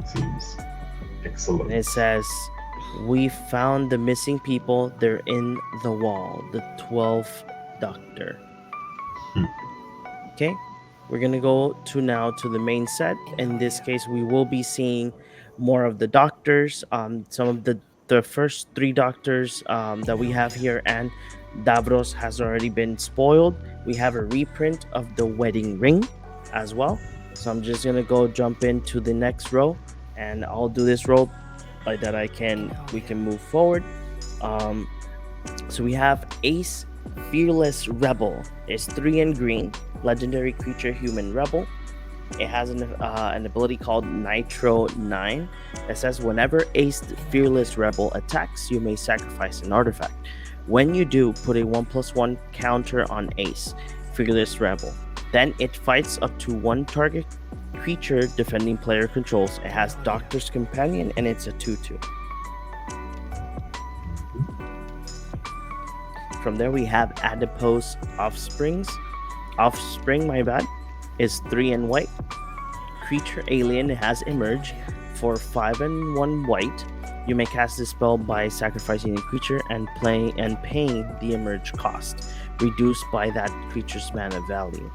Seems excellent. And it says, we found the missing people. They're in the wall. The 12th Doctor. Okay. We're going to go now to the main set. In this case, we will be seeing more of the Doctors. Some of the first 3 Doctors that we have here, and Davros has already been spoiled. We have a reprint of the Wedding Ring as well. So I'm just gonna jump into the next row, and I'll do this row like that. We can move forward. So we have Ace Fearless Rebel. It's 3 and green, legendary creature, human rebel. It has an ability called Nitro 9 that says whenever Ace Fearless Rebel attacks, you may sacrifice an artifact. When you do, put a 1/1 counter on Ace Fearless Rebel. Then it fights up to 1 target creature defending player controls. It has Doctor's Companion, and it's a 2/2. From there, we have Adipose Offspring, is 3 and white. Creature alien has Emerge for 5 and 1 white. You may cast this spell by sacrificing a creature and paying the Emerge cost, reduced by that creature's mana value.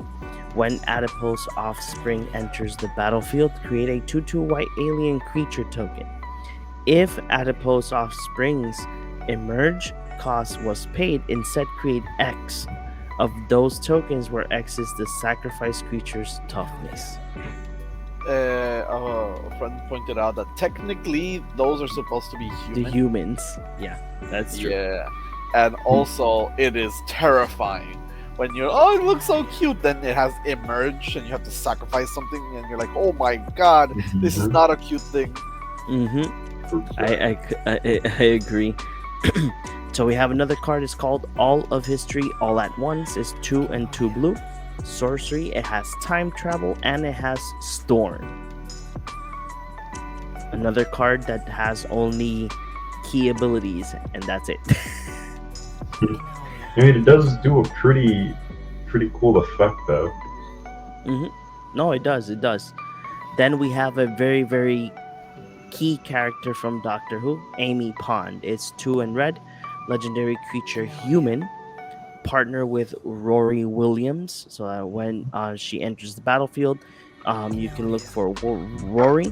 When Adipose Offspring enters the battlefield, create a 2/2 white alien creature token. If Adipose Offspring emerge cost was paid, instead create X of those tokens, where X is the sacrifice creature's toughness. A friend pointed out that technically those are supposed to be human. The humans. Yeah, that's true. Yeah, and also it is terrifying when you're, oh, it looks so cute, then it has emerged and you have to sacrifice something and you're like, oh my god, this is not a cute thing. I agree. So we have another card. It's called All of History All at Once. It's 2 and 2 blue. Sorcery. It has time travel and it has storm. Another card that has only key abilities, and that's it. I mean, it does do a pretty cool effect, though. No, it does. It does. Then we have a very, very key character from Doctor Who, Amy Pond. It's 2 and red. Legendary creature, human. Partner with Rory Williams. So that when she enters the battlefield, you can look for Rory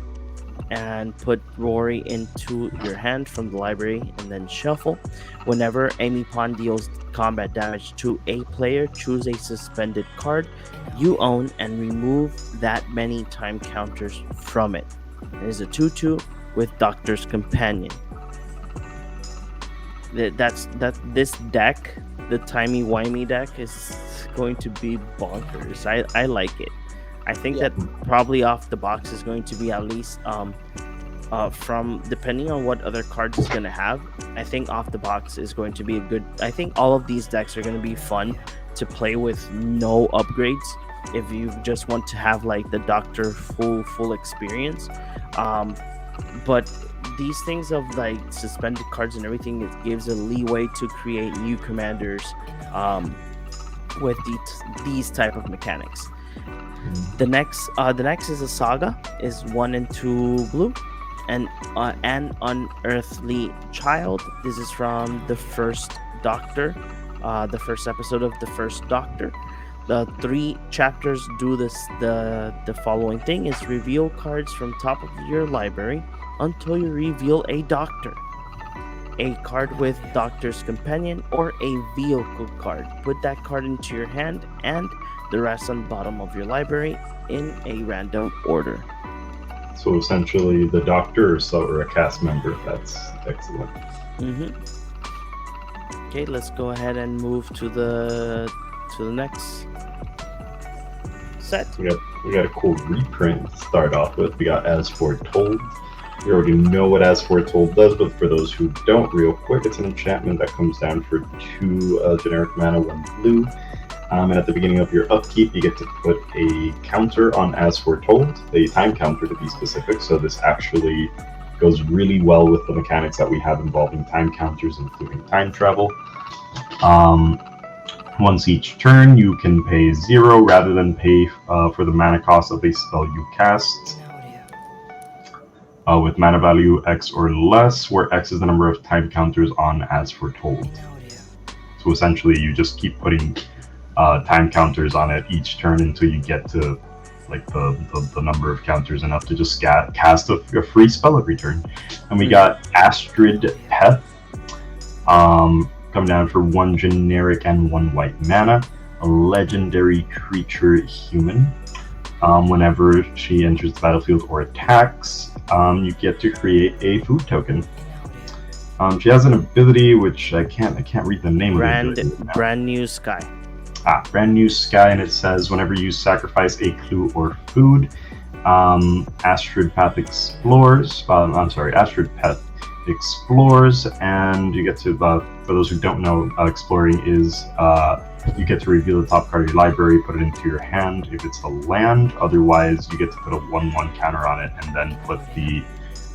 and put Rory into your hand from the library and then shuffle. Whenever Amy Pond deals combat damage to a player, choose a suspended card you own and remove that many time counters from it. It is a 2/2 with Doctor's Companion. This deck, the timey-wimey deck, is going to be bonkers. I like it. I think that probably off the box is going to be at least from, depending on what other cards it's going to have, I think off the box is going to be a good. I think all of these decks are going to be fun to play with no upgrades if you just want to have like the Doctor full experience. But these things of like suspended cards and everything, it gives a leeway to create new commanders with these type of mechanics. The next is a saga, is 1 and 2 blue, and an unearthly child. This is from the first Doctor, the first episode of the first Doctor. The 3 chapters do this. The following thing is reveal cards from top of your library until you reveal a Doctor, a card with Doctor's Companion, or a vehicle card. Put that card into your hand and the rest on the bottom of your library in a random order. So essentially, the Doctor or a cast member. That's excellent. Okay, let's go ahead and move to the next set. We got a cool reprint to start off with. We got As Foretold. You already know what As Foretold does, but for those who don't, real quick, it's an enchantment that comes down for 2 generic mana, 1 blue. And at the beginning of your upkeep, you get to put a counter on As Foretold, a time counter to be specific. So this actually goes really well with the mechanics that we have involving time counters, including time travel. Once each turn, you can pay 0 rather than pay for the mana cost of a spell you cast. With mana value X or less, where X is the number of time counters on As Foretold. So essentially, you just keep putting time counters on it each turn until you get to like the number of counters enough to just cast a free spell every turn. And we got Astrid Peth, come down for 1 generic and 1 white mana, a legendary creature human. Whenever she enters the battlefield or attacks, you get to create a food token. She has an ability which I can't read the name of it. Brand New Sky. Brand New Sky, and it says whenever you sacrifice a clue or food, Astrid Peth explores. Astrid Peth explores, and you get to, for those who don't know, exploring is you get to reveal the top card of your library, put it into your hand if it's a land. Otherwise, you get to put a 1/1 counter on it and then put the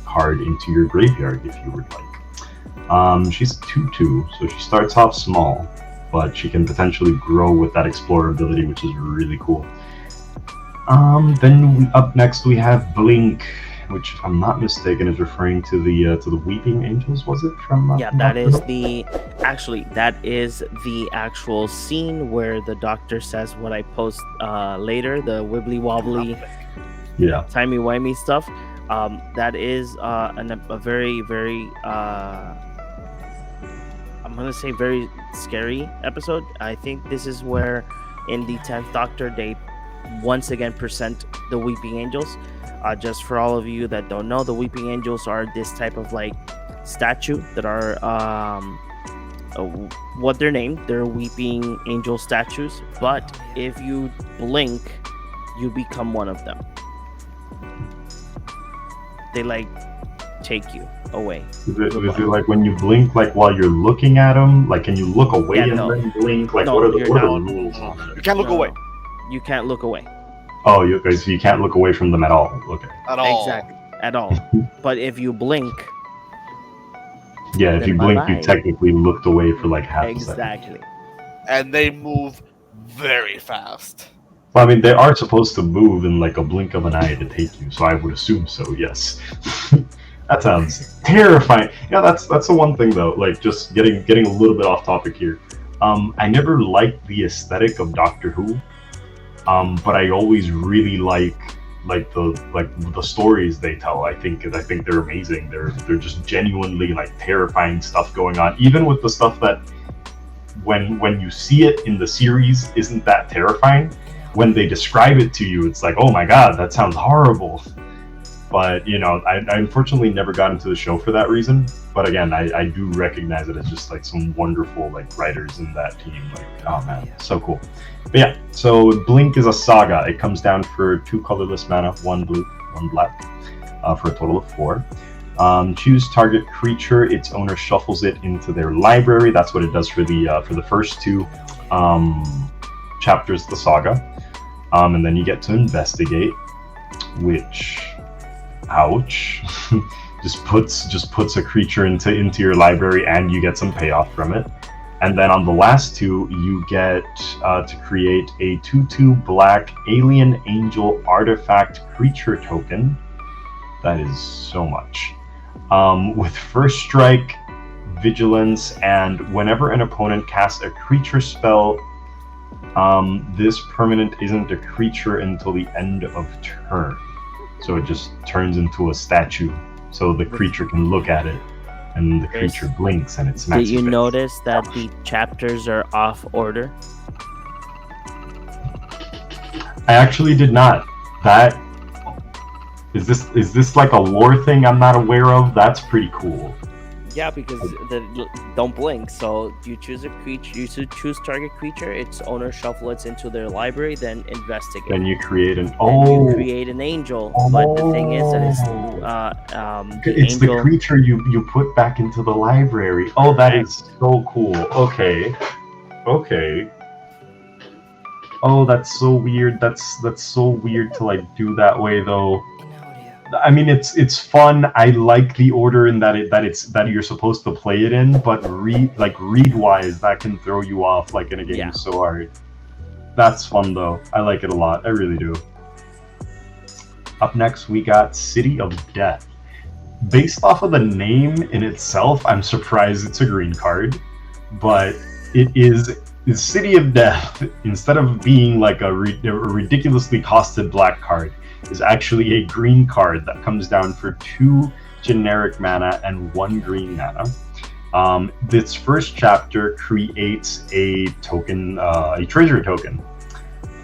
card into your graveyard if you would like. She's a 2/2, so she starts off small, but she can potentially grow with that explorer ability, which is really cool. Then up next we have Blink, which, if I'm not mistaken, is referring to the Weeping Angels. Was it from? That is the actual scene where the Doctor says what I post later, the wibbly wobbly, timey wimey stuff. That is a very very gonna say very scary episode. I think this is where in the 10th Doctor they once again present the Weeping Angels. Just for all of you that don't know, the Weeping Angels are this type of like statue that are what they're named. They're Weeping Angel statues, but if you blink, you become one of them. They like take you away. Is it like when you blink, like while you're looking at them? Like, can you look away Yeah, and no. then blink? Like, No, what are the you're rules on that? You can't look No. away You can't look away. Oh, you guys, you can't look away from them at all. Okay. at all. Exactly. At all. But if you blink, Yeah, if Then you blink, bye-bye. you technically looked away for like half a second. exactly. And they move very fast. Well, I mean, they are supposed to move in like a blink of an eye to take you, so I would assume so. Yes. That sounds terrifying. Yeah, that's the one thing though. Like, just getting a little bit off topic here. I never liked the aesthetic of Doctor Who, but I always really like the stories they tell. I think they're amazing. They're just genuinely like terrifying stuff going on. Even with the stuff that when you see it in the series isn't that terrifying. When they describe it to you, it's like, oh my god, that sounds horrible. But I unfortunately never got into the show for that reason. But again, I do recognize it as just like some wonderful like writers in that team. Like, oh man, so cool. But yeah, so Blink is a saga. It comes down for 2 colorless mana, 1 blue, 1 black, for a total of 4. Choose target creature. Its owner shuffles it into their library. That's what it does for the first 2 chapters of the saga. And then you get to investigate, which, ouch, just puts a creature into your library, and you get some payoff from it. And then on the last 2, you get to create a 2/2 black alien angel artifact creature token. That is so much. With first strike, vigilance, and whenever an opponent casts a creature spell, this permanent isn't a creature until the end of turn. So it just turns into a statue, so the creature can look at it, and the creature blinks, and it smacks. Did you your face. notice that the chapters are off order? I actually did not. That is this like a lore thing I'm not aware of? That's pretty cool. Yeah, because don't blink. So you choose a creature. You choose target creature. Its owner shuffle it into their library. Then investigate. Then you create an You create an angel. But the thing is that it's the creature you put back into the library. Oh, that is so cool. Okay. Oh, that's so weird. That's so weird to like do that way though. I mean, it's fun. I like the order in that you're supposed to play it in, but read wise, that can throw you off like in a game so hard. That's fun though. I like it a lot. I really do. Up next, we got City of Death. Based off of the name in itself, I'm surprised it's a green card, but it is City of Death. Instead of being like a ridiculously costed black card, is actually a green card that comes down for 2 generic mana and 1 green mana. This first chapter creates a token, a treasure token.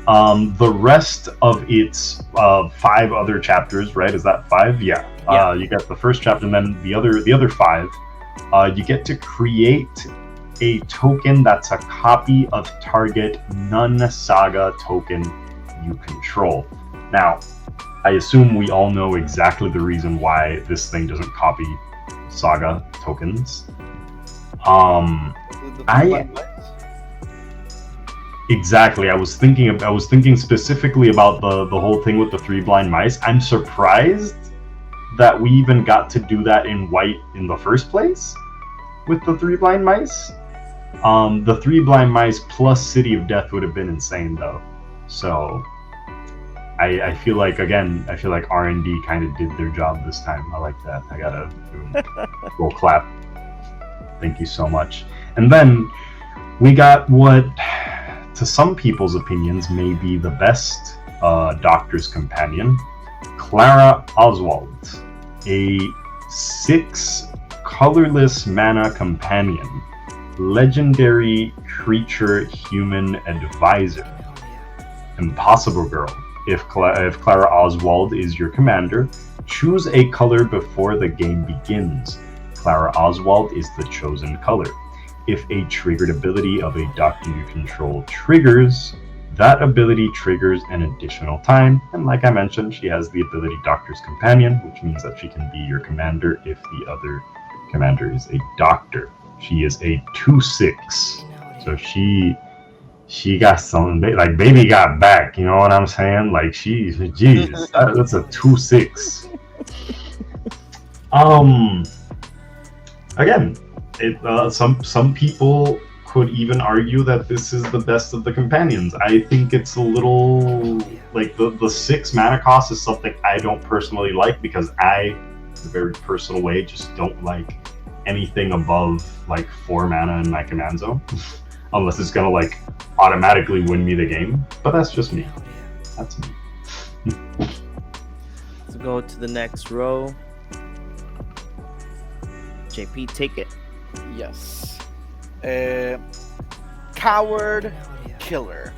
The rest of its 5 other chapters, right? Is that 5? Yeah. You get the first chapter, and then the other 5. You get to create a token that's a copy of target non-saga token you control. Now, I assume we all know exactly the reason why this thing doesn't copy saga tokens. Exactly. I was thinking specifically about the whole thing with the 3 blind mice. I'm surprised that we even got to do that in white in the first place with the 3 blind mice. The 3 blind mice plus City of Death would have been insane though. So I feel like R&D kind of did their job this time. I like that. I gotta go clap. Thank you so much. And then we got what, to some people's opinions, may be the best Doctor's Companion, Clara Oswald, a 6 colorless mana companion. Legendary Creature Human Advisor. Impossible Girl. If Clara Oswald is your commander, choose a color before the game begins. Clara Oswald is the chosen color. If a triggered ability of a doctor you control triggers, that ability triggers an additional time, and like I mentioned, she has the ability Doctor's Companion, which means that she can be your commander if the other commander is a doctor. She is a 2/6, so she got something, like baby got back, you know what I'm saying? Like Jesus, that's a 2/6. Again, some people could even argue that this is the best of the companions. I think it's a little like the 6 mana cost is something I don't personally like, because I, in a very personal way, just don't like anything above like 4 mana in my command zone, unless it's gonna like automatically win me the game. But that's just me. That's me. Let's go to the next row. JP, take it. Yes. Coward Killer.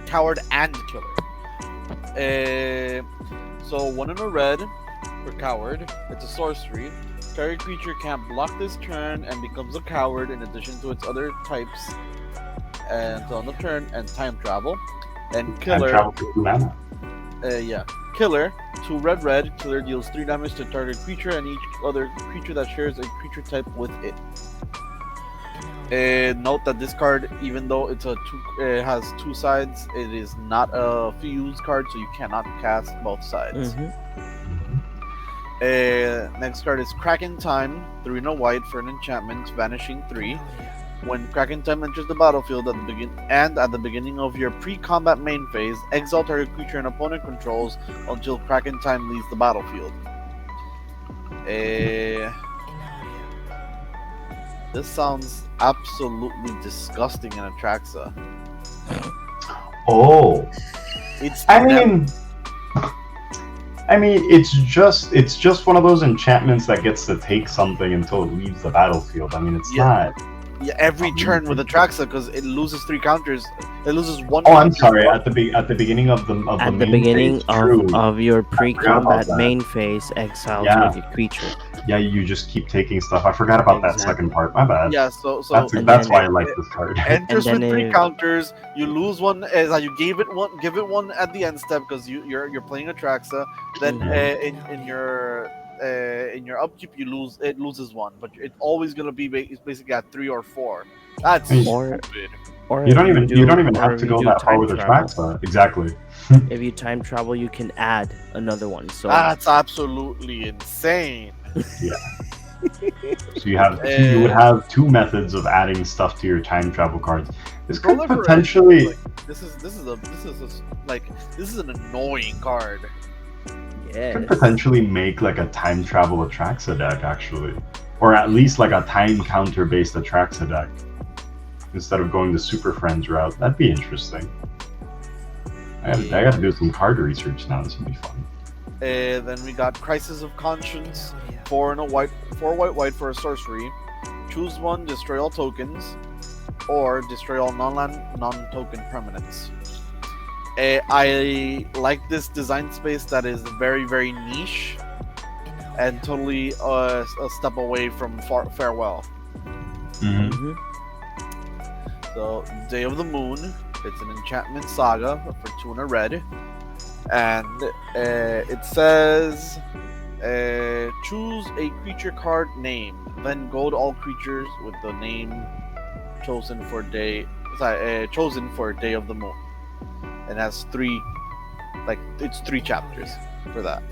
Coward and Killer. So 1 in a red for Coward. It's a sorcery. Target creature can't block this turn and becomes a coward in addition to its other types. And on the turn, and time travel. And Killer. Time travel for 2 mana. Killer, 2 red. Killer deals 3 damage to target creature and each other creature that shares a creature type with it. Note that this card, even though it has 2 sides, it is not a fuse card, so you cannot cast both sides. Next card is Kraken Time, 3 in a white for an enchantment, vanishing 3. When Kraken Time enters the battlefield at the beginning of your pre-combat main phase, exile target creature an opponent controls until Kraken Time leaves the battlefield. This sounds absolutely disgusting in Atraxa. Oh, I mean, it's just one of those enchantments that gets to take something until it leaves the battlefield. I mean, it's not. Yeah, every turn with Atraxa, because it loses 3 counters. It loses 1. Oh, I'm sorry. At the beginning of the At the main beginning phase, of your pre-combat that. main phase, exile Yeah. your creature. Yeah, you just keep taking stuff. I forgot about that second part. My bad. Yeah, so That's why I like this card. enters And with then 3 counters. You lose 1 as you give it 1 at the end step because you're playing Atraxa. Then in your upkeep it loses 1, but it's always gonna be basically at 3 or 4. That's Or stupid. Or You don't if even have if to you go do that far time with the travel. Atraxa. Exactly. If you time travel, you can add another one. So That's absolutely insane. So you would have 2 methods of adding stuff to your time travel cards. This could potentially. This is an annoying card. Could potentially make like a time travel Atraxa deck, actually, or at least like a time counter based Atraxa deck instead of going the Super Friends route. That'd be interesting. I gotta do some card research now. This would be fun. Then we got Crisis of Conscience, 4 white for a sorcery. Choose 1, destroy all tokens, or destroy all non-token permanents. I like this design space that is very, very niche and totally a step away from Farewell. So, Day of the Moon, it's an enchantment saga for 2 in a red. And it says, choose a creature card name, then gold all creatures with the name chosen for Day of the Moon. And has 3 chapters for that.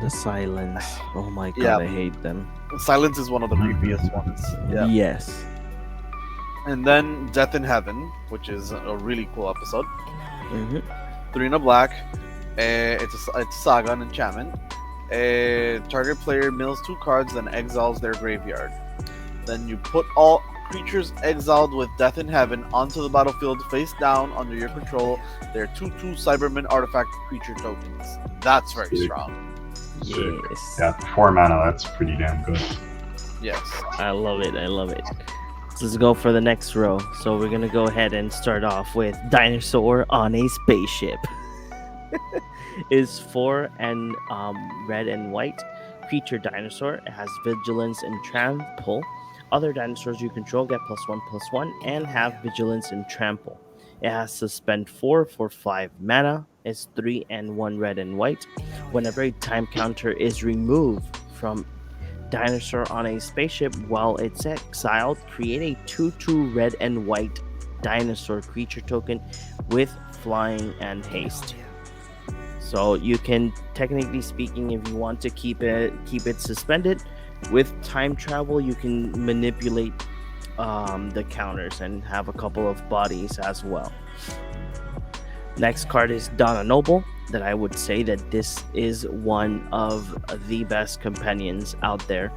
the silence. Oh my god, Yeah. I hate them. Silence is one of the creepiest ones. Yeah. Yes. And then Death in Heaven, which is a really cool episode. 3 in a black. It's a saga, an enchantment. Target player mills 2 cards, then exiles their graveyard. Then you put all creatures exiled with Death in Heaven onto the battlefield face down under your control. They're 2/2 Cybermen artifact creature tokens. That's very strong. Yes. Yeah, 4 mana. That's pretty damn good. Yes. I love it. I love it. Let's go for the next row. So we're gonna go ahead and start off with Dinosaur on a Spaceship. Is 4 and red and white. Creature dinosaur. It has vigilance and trample. Other dinosaurs you control get +1/+1 and have vigilance and trample. It has suspend 4 for 5 mana. It's 3 and 1 red and white. Whenever a time counter is removed from dinosaur on a spaceship while it's exiled, create a 2/2 red and white dinosaur creature token with flying and haste. So you can, technically speaking, if you want to keep it suspended, with time travel you can manipulate the counters and have a couple of bodies as well. Next card is Donna Noble. That I would say that this is one of the best companions out there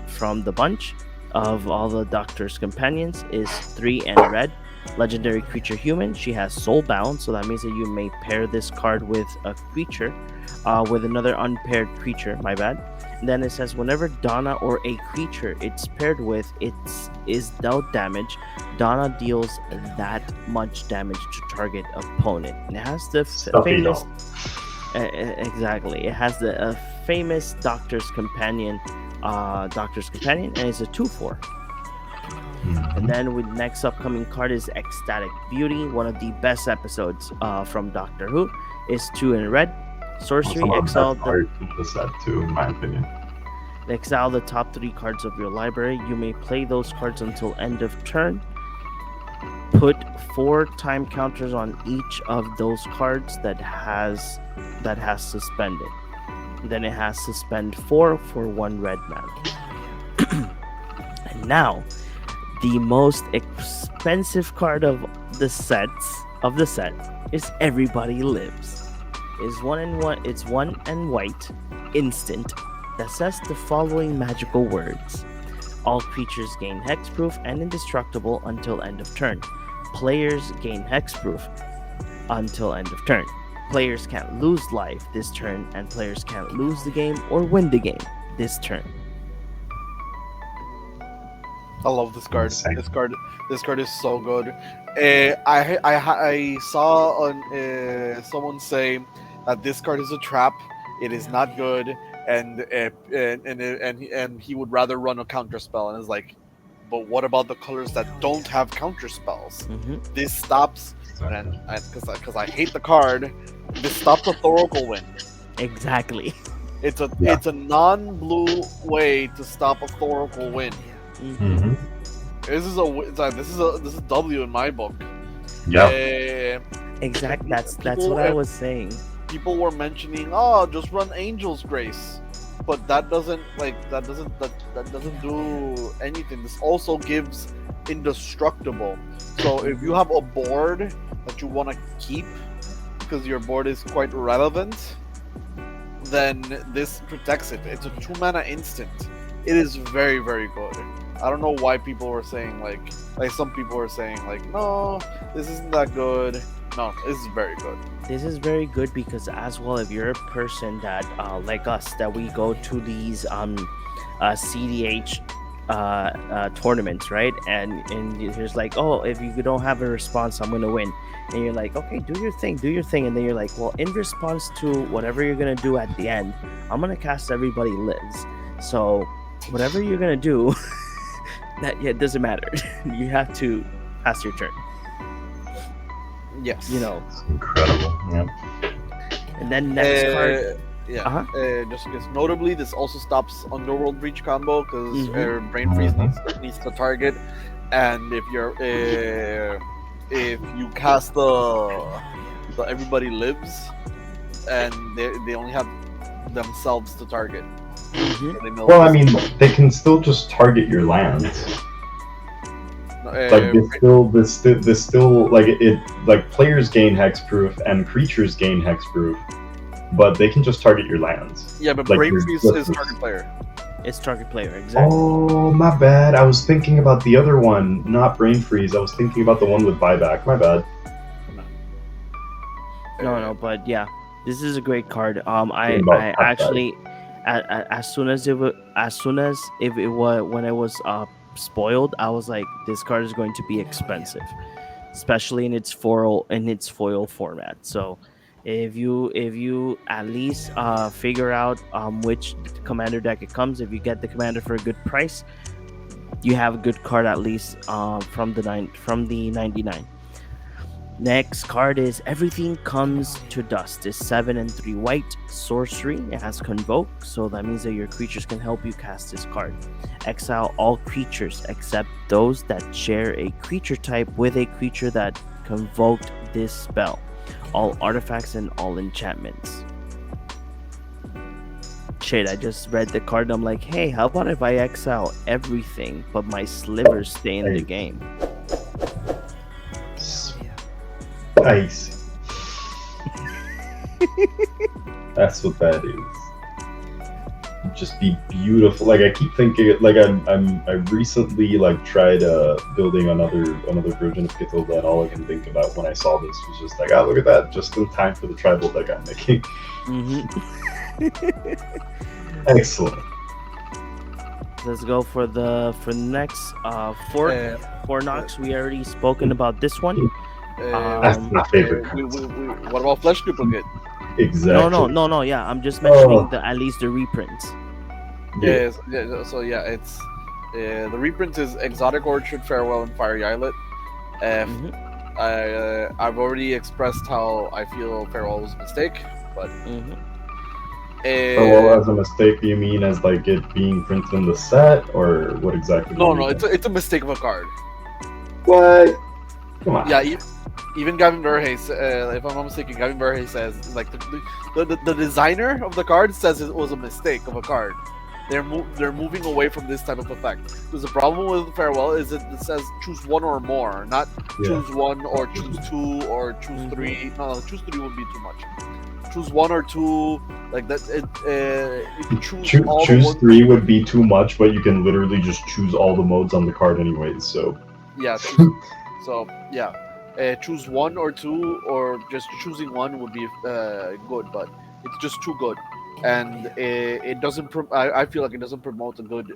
from the bunch of all the Doctor's companions. Is 3 and red. Legendary creature human. She has soulbound, so that means that you may pair this card with a creature, with another unpaired creature. My bad. And then it says whenever Donna or a creature it's paired with is dealt damage, Donna deals that much damage to target opponent. And it has the famous, exactly. It has the famous Doctor's Companion, and it's a 2/4. And then with next upcoming card is Ecstatic Beauty, one of the best episodes from Doctor Who. Is 2 in red. Sorcery, exile the set too, in my opinion. Exile the top 3 cards of your library. You may play those cards until end of turn. Put 4 time counters on each of those cards that has suspended. Then it has suspend 4 for 1 red mana. And now, the most expensive card of the set is Everybody Lives. Is 1 and 1. It's 1 and white, instant, that says the following magical words: all creatures gain hexproof and indestructible until end of turn. Players gain hexproof until end of turn. Players can't lose life this turn, and players can't lose the game or win the game this turn. I love this card. Insane. This card is so good. I saw someone say that this card is a trap. It is not good, and he would rather run a counter spell. And it's like, but what about the colors that don't have counter spells? This stops, and because I hate the card, this stops a Thoracle win. Exactly. It's a non-blue way to stop a Thoracle win. This is a W in my book. Yeah. Exactly. That's what I was saying. People were mentioning, oh, just run Angel's Grace, but that doesn't do anything. This also gives indestructible. So if you have a board that you want to keep because your board is quite relevant, then this protects it. It's a 2 mana instant. It is very, very good. I don't know why people were saying like some people were saying like, no, this isn't that good. No, this is very good. This is very good because as well, if you're a person that like us, that we go to these CDH tournaments, right? And there's like, oh, if you don't have a response, I'm gonna win. And you're like, okay, do your thing. And then you're like, well, in response to whatever you're gonna do at the end, I'm gonna cast Everybody Lives. So whatever you're gonna do, it doesn't matter. You have to pass your turn. Yes. It's incredible. Yeah. And then next card. Yeah. Just because notably, this also stops Underworld Breach combo because Brain Freeze needs to target, and if you cast the Everybody Lives, and they only have themselves to target. Well, I mean, they can still just target your lands. Like this still like it like players gain hexproof and creatures gain hexproof, but they can just target your lands. Yeah, but like, Brain Freeze is target player. It's target player, exactly. Oh, my bad. I was thinking about the other one, not Brain Freeze. I was thinking about the one with buyback. My bad. No, but yeah, this is a great card. I actually, as soon as it was when it was spoiled, I was like, this card is going to be expensive, especially in its foil format. So if you at least figure out which commander deck it comes, if you get the commander for a good price, you have a good card at least from the 99. Next card is Everything Comes to Dust. It's 7 and 3 white sorcery. It has Convoke, so that means that your creatures can help you cast this card. Exile all creatures except those that share a creature type with a creature that convoked this spell. All artifacts and all enchantments. Shit, I just read the card and I'm like, hey, how about if I exile everything but my slivers stay in the game? Nice. That's what that is. Just be beautiful. Like I keep thinking, like I recently like tried building another version of Cthulhu, and all I can think about when I saw this was just like, oh, look at that, just in time for the tribal deck I'm making. Excellent. Let's go for the next four knocks. We already spoken about this one. That's my favorite card. What about Flesh Duplicate? Exactly. No. Yeah, I'm just mentioning at least the reprints. Yeah. So yeah, it's the reprint is Exotic Orchard, Farewell, and Fiery Islet. I've already expressed how I feel Farewell was a mistake, but Farewell as a mistake, you mean as like it being printed in the set, or what exactly? No, it's a mistake of a card. What? Come on. Yeah, even Gavin Verhey, if I'm not mistaken, Gavin Verhey says like the designer of the card says it was a mistake of a card. They're moving away from this type of effect. Because the problem with Farewell is it says choose one or more, not choose one or choose two or choose three. No, choose three would be too much. Choose one or two, like that. You can choose three would be too much, but you can literally just choose all the modes on the card anyways. So yeah, choose one or two, or just choosing one would be good, but it's just too good, and it doesn't. I feel like it doesn't promote a good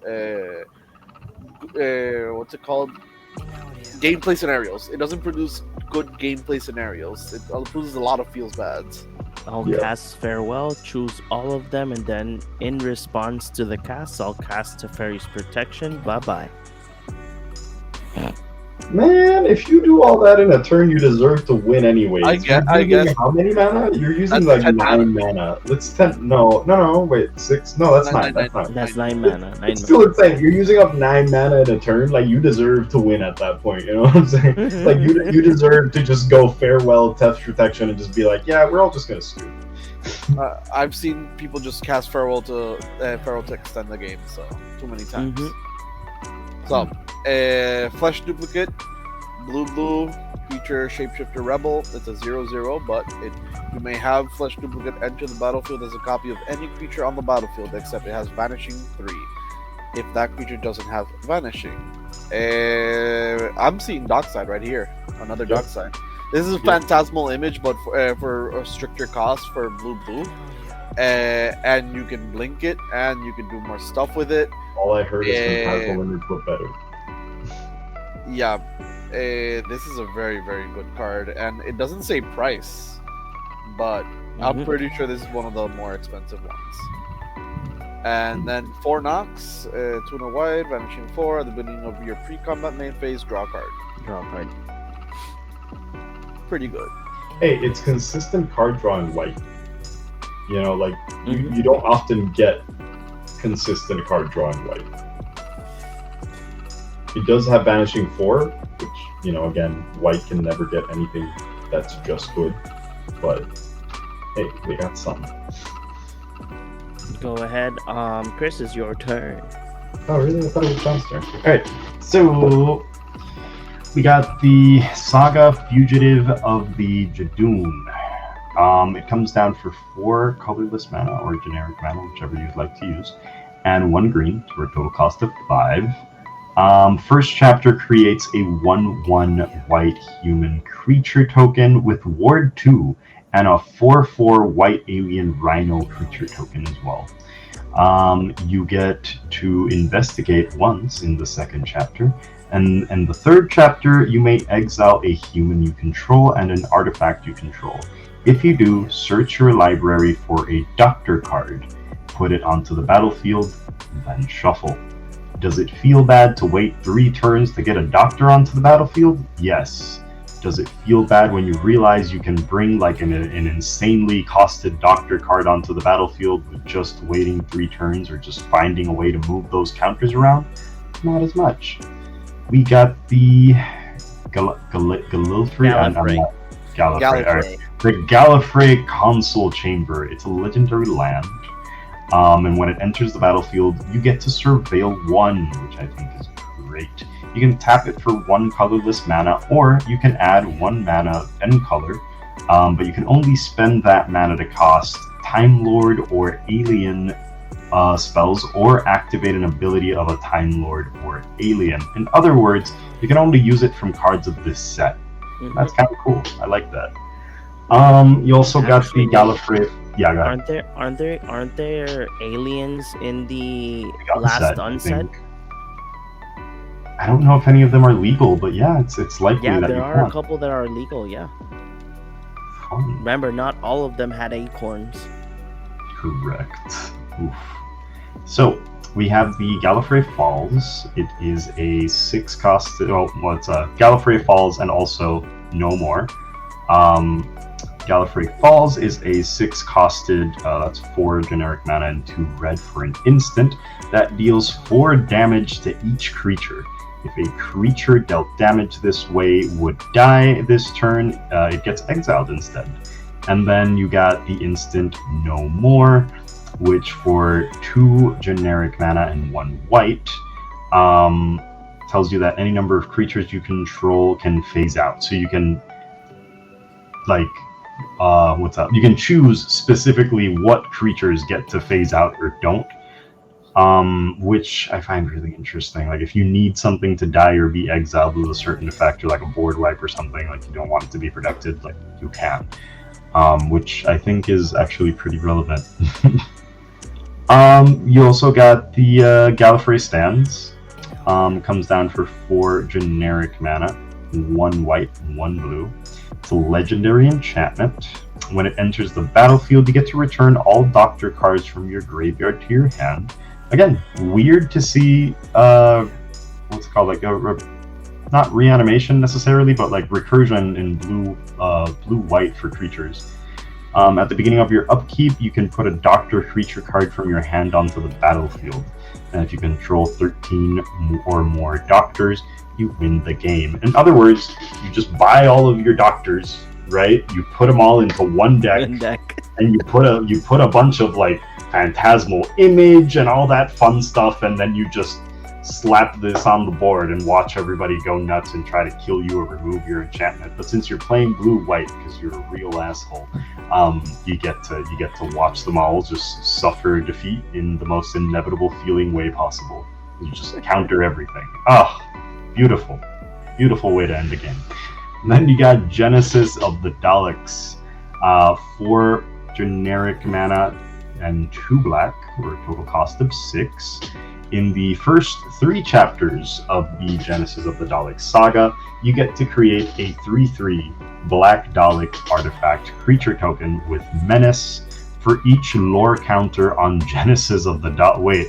what's it called? Gameplay scenarios. It doesn't produce good gameplay scenarios. It produces a lot of feels bads. I'll cast Farewell, choose all of them, and then in response to the cast, I'll cast Teferi's Protection. Bye-bye. Man, if you do all that in a turn, you deserve to win anyways. I guess. How many mana? You're using like 9 mana. That's 10. No. Wait, 6. No, that's 9. That's 9 mana. It's still insane. You're using up 9 mana in a turn. Like you deserve to win at that point. You know what I'm saying? Like you deserve to just go Farewell, Tef's Protection, and just be like, yeah, we're all just gonna scoop. I've seen people just cast Farewell to extend the game. So too many times. So. Flesh Duplicate, blue, creature, shapeshifter, rebel. It's a 0/0, but you may have Flesh Duplicate enter the battlefield as a copy of any creature on the battlefield, except it has Vanishing 3. If that creature doesn't have Vanishing, I'm seeing Dockside right here. Another Dockside. This is a phantasmal image, but for a stricter cost for blue. And you can blink it, and you can do more stuff with it. All I heard is phantasmal image, but better. Yeah, this is a very, very good card, and it doesn't say price, but I'm pretty sure this is one of the more expensive ones. And then 4 knocks, 2 and a white, Vanishing 4, at the beginning of your pre-combat main phase, draw a card. Pretty good. Hey, it's consistent card drawing white. You know, like, you don't often get consistent card drawing white. It does have Vanishing 4, which, you know, again, white can never get anything that's just good. But, hey, we got something. Go ahead. Chris, it's your turn. Oh, really? I thought it was John's turn. Alright, so we got the Saga Fugitive of the Jadoon. It comes down for 4 colorless mana, or generic mana, whichever you'd like to use, and 1 green, for a total cost of 5. First chapter creates a 1/1 white human creature token with Ward 2 and a 4/4 white alien rhino creature token as well. You get to investigate once in the second chapter. And the third chapter, you may exile a human you control and an artifact you control. If you do, search your library for a doctor card, put it onto the battlefield, then shuffle. Does it feel bad to wait 3 turns to get a doctor onto the battlefield? Yes. Does it feel bad when you realize you can bring like an insanely costed doctor card onto the battlefield with just waiting 3 turns or just finding a way to move those counters around? Not as much. We got the Gallifrey. Gallifrey. The Gallifrey Console Chamber. It's a legendary land. And when it enters the battlefield, you get to surveil 1, which I think is great. You can tap it for 1 colorless mana, or you can add 1 mana of any color, but you can only spend that mana to cast Time Lord or Alien spells, or activate an ability of a Time Lord or Alien. In other words, you can only use it from cards of this set. Mhm. That's kind of cool. I like that. You also got the Gallifrey. Yeah, go ahead. Aren't there aliens in the Got last set, I unset? think. I don't know if any of them are legal, but yeah, it's likely Yeah, that there you are a can. couple that are legal. Yeah. Fun. Remember, not all of them had acorns. Correct. Oof. So we have the Gallifrey Falls. It is a 6 cost. It's Gallifrey Falls and also No More. Gallifrey Falls is a 6 costed. That's 4 generic mana and 2 red for an instant that deals 4 damage to each creature. If a creature dealt damage this way would die this turn, it gets exiled instead. And then you got the instant No More, which for 2 generic mana and 1 white, tells you that any number of creatures you control can phase out. So you can, you can choose specifically what creatures get to phase out or don't. Which I find really interesting. Like, if you need something to die or be exiled with a certain effect, or like a board wipe or something, like you don't want it to be protected, like you can. Which I think is actually pretty relevant. You also got the Gallifrey Stands. Comes down for 4 generic mana, 1 white, 1 blue. It's a legendary enchantment. When it enters the battlefield, you get to return all doctor cards from your graveyard to your hand. Again, weird to see, what's it called, like not reanimation necessarily, but like recursion in blue-white for creatures. At the beginning of your upkeep, you can put a doctor creature card from your hand onto the battlefield. And if you control 13 or more doctors, you win the game. In other words, you just buy all of your doctors, right? You put them all into one deck. And you put a bunch of like phantasmal image and all that fun stuff, and then you just slap this on the board and watch everybody go nuts and try to kill you or remove your enchantment. But since you're playing blue-white because you're a real asshole, you get to watch them all just suffer defeat in the most inevitable feeling way possible. You just counter everything. Oh, beautiful, beautiful way to end the game. And then you got Genesis of the Daleks, 4 generic mana and 2 black, for a total cost of 6. In the first 3 chapters of the Genesis of the Daleks saga, you get to create a 3/3 black Dalek artifact creature token with Menace for each lore counter on Genesis of the Daleks. Wait,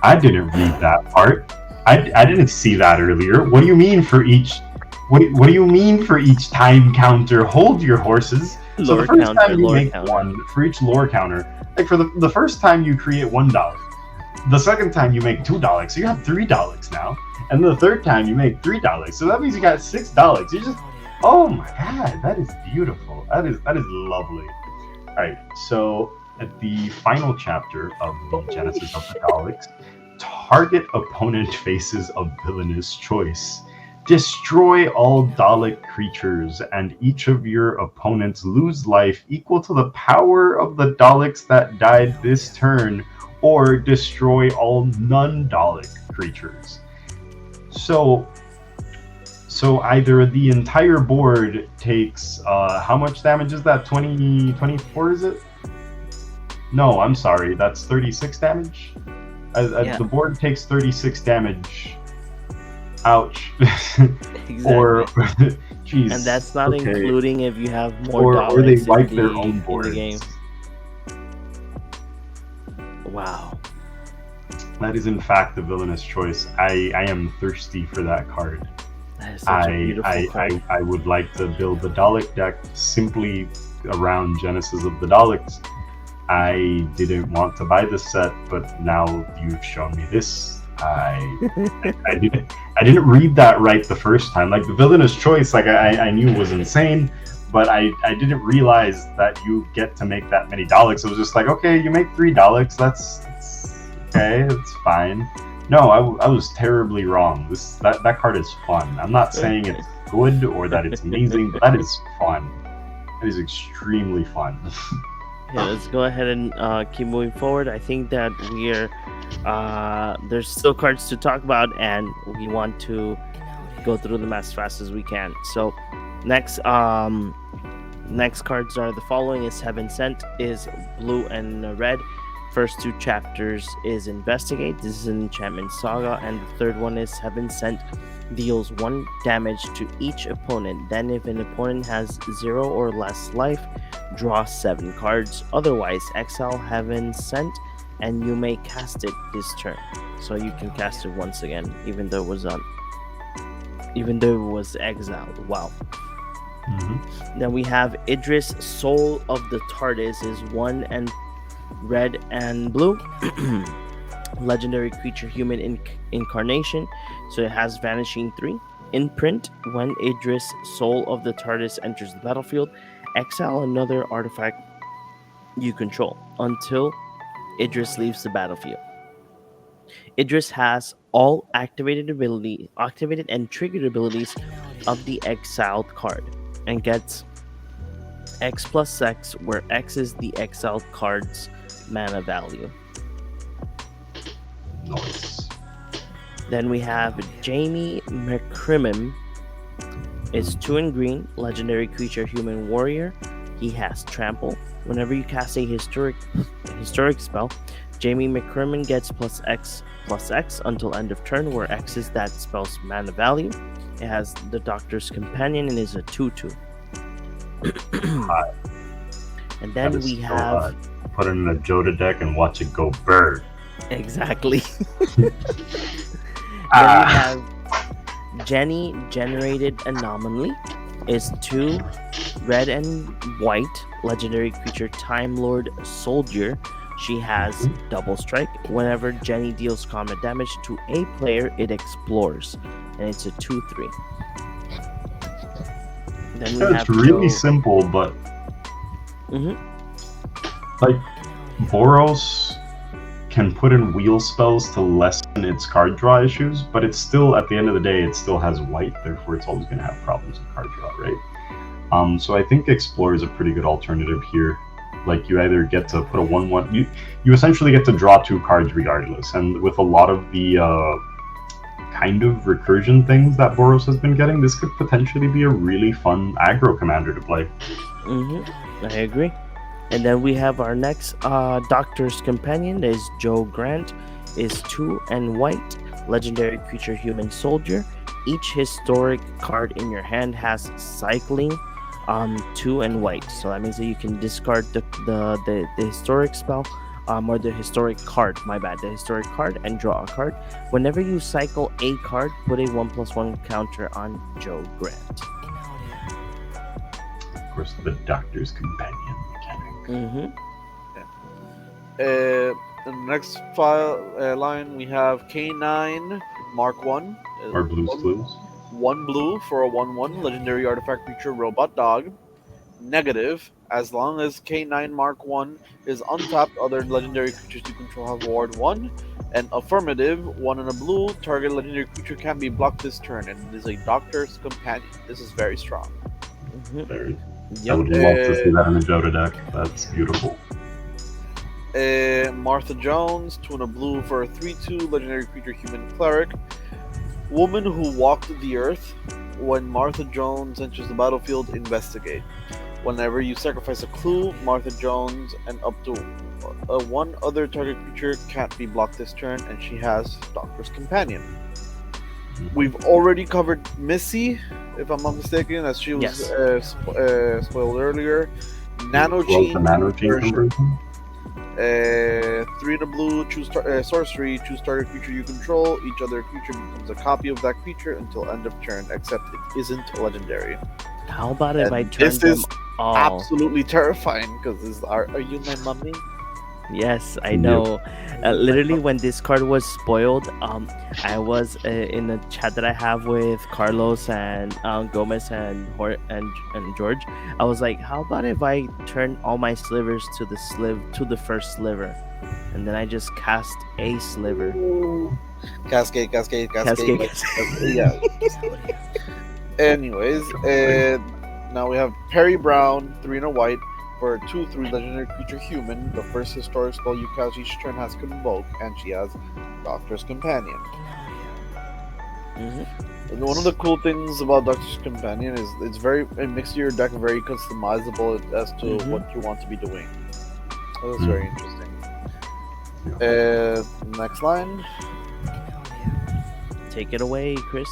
I didn't read that part. I didn't see that earlier. What do you mean for each? What do you mean for each time counter? Hold your horses. So the first time you make 1 for each lore counter. Like for the first time you create 1 Dalek. The second time you make 2 Daleks, so you have 3 Daleks now. And the third time you make 3 Daleks, so that means you got 6 Daleks. You just, oh my god, that is beautiful. That is lovely. All right, so at the final chapter of the Genesis of the Daleks, target opponent faces a villainous choice. Destroy all Dalek creatures, and each of your opponents lose life equal to the power of the Daleks that died this turn, or destroy all non-Dalek creatures. So either the entire board takes, how much damage is that? 24, is it? No, I'm sorry. That's 36 damage. Yeah. The board takes 36 damage. Ouch. Exactly. Or, jeez. And that's not okay. including if you have more Or they Daleks wipe in their the own in boards. the game. Wow. That is in fact a villainous choice. I am thirsty for that card. That is such a beautiful card. I would like to build the Dalek deck simply around Genesis of the Daleks. I didn't want to buy this set, but now you've shown me this. I didn't read that right the first time. Like the villainous choice, like I knew was insane, but I didn't realize that you get to make that many Daleks. It was just like, okay, you make 3 Daleks. That's okay. It's fine. No, I was terribly wrong. That card is fun. I'm not saying it's good or that it's amazing, but that is fun. It is extremely fun. Yeah, let's go ahead and keep moving forward. I think that we're there's still cards to talk about, and we want to go through them as fast as we can. So next cards are the following: is Heaven Sent, is blue and red. First 2 chapters is Investigate. This is an enchantment saga, and the third one is Heaven Sent. Deals 1 damage to each opponent. Then if an opponent has 0 or less life, draw 7 cards. Otherwise, exile Heaven Sent, and you may cast it this turn. So you can cast it once again, even though it was exiled. Wow. Mm-hmm. Then we have Idris, Soul of the Tardis, is 1 and red and blue. Legendary creature, human incarnation, so it has Vanishing 3. Imprint: when Idris, Soul of the Tardis, enters the battlefield, exile another artifact you control until Idris leaves the battlefield. Idris has all activated and triggered abilities of the exiled card, and gets X plus X, where X is the exiled card's mana value. Nice. Then we have Jamie McCrimmon. It's 2 in green, legendary creature, human warrior. He has trample. Whenever you cast a historic spell, Jamie McCrimmon gets plus X until end of turn, where X is that spell's mana value. It has the Doctor's Companion and is a 2/2. Hot. And then That is we so have hot. Put it in a Joda deck and watch it go bird. exactly. Then we have Jenny Generated Anomaly. Is 2 red and white, legendary creature, Time Lord Soldier. She has double strike. Whenever Jenny deals combat damage to a player, it explores, and it's a 2/3. Then we It's have really Joe. simple, but like Boros can put in wheel spells to lessen its card draw issues, but it's still, at the end of the day, it still has white, therefore it's always going to have problems with card draw, right? So I think Explore is a pretty good alternative here. Like, you either get to put a 1/1, you essentially get to draw 2 cards regardless, and with a lot of the kind of recursion things that Boros has been getting, this could potentially be a really fun aggro commander to play. I agree. And then we have our next Doctor's Companion. Is Joe Grant. Is 2 and white, legendary creature, human soldier. Each historic card in your hand has cycling 2 and white. So that means that you can discard the historic spell, or the historic card, the historic card, and draw a card. Whenever you cycle a card, put a 1/1 counter on Joe Grant. Of course, the Doctor's Companion mechanic. In the next line, we have K9 Mark 1. Or Blues. 1 blue for a 1/1 legendary artifact creature, robot dog. Negative: as long as K9 Mark 1 is untapped, other legendary creatures you control have ward 1. And affirmative: 1 and a blue, target legendary creature can be blocked this turn, and it is a Doctor's Companion. This is very strong. Very. Yep. I would love to see that in the Joda deck. That's beautiful. Martha Jones, 2 and a blue for a 3/2 legendary creature, human cleric. Woman who walked the earth. When Martha Jones enters the battlefield, investigate. Whenever you sacrifice a clue, Martha Jones and up to one other target creature can't be blocked this turn, and she has Doctor's Companion. We've already covered Missy, if I'm not mistaken, as she was Yes. spoiled earlier. Nano What was the Nano Gene version. conversion? 3 in a blue, choose sorcery, choose target creature you control. Each other creature becomes a copy of that creature until end of turn, except it isn't legendary. How about if And I turn this them is all? absolutely terrifying, because are you my mummy? Yes, I know. Literally, when this card was spoiled, I was in a chat that I have with Carlos and Gomez and George. I was like, "How about if I turn all my slivers to the first sliver, and then I just cast a sliver." Cascade. Cascade. Yeah. Anyways, now we have Perry Brown, 3 and a white, for a 2/3 legendary creature human. The first historic spell you cast each turn has Convoke, and she has Doctor's Companion. And one of the cool things about Doctor's Companion is it makes your deck very customizable as to what you want to be doing. That was very interesting. Next line. Take it away, Chris.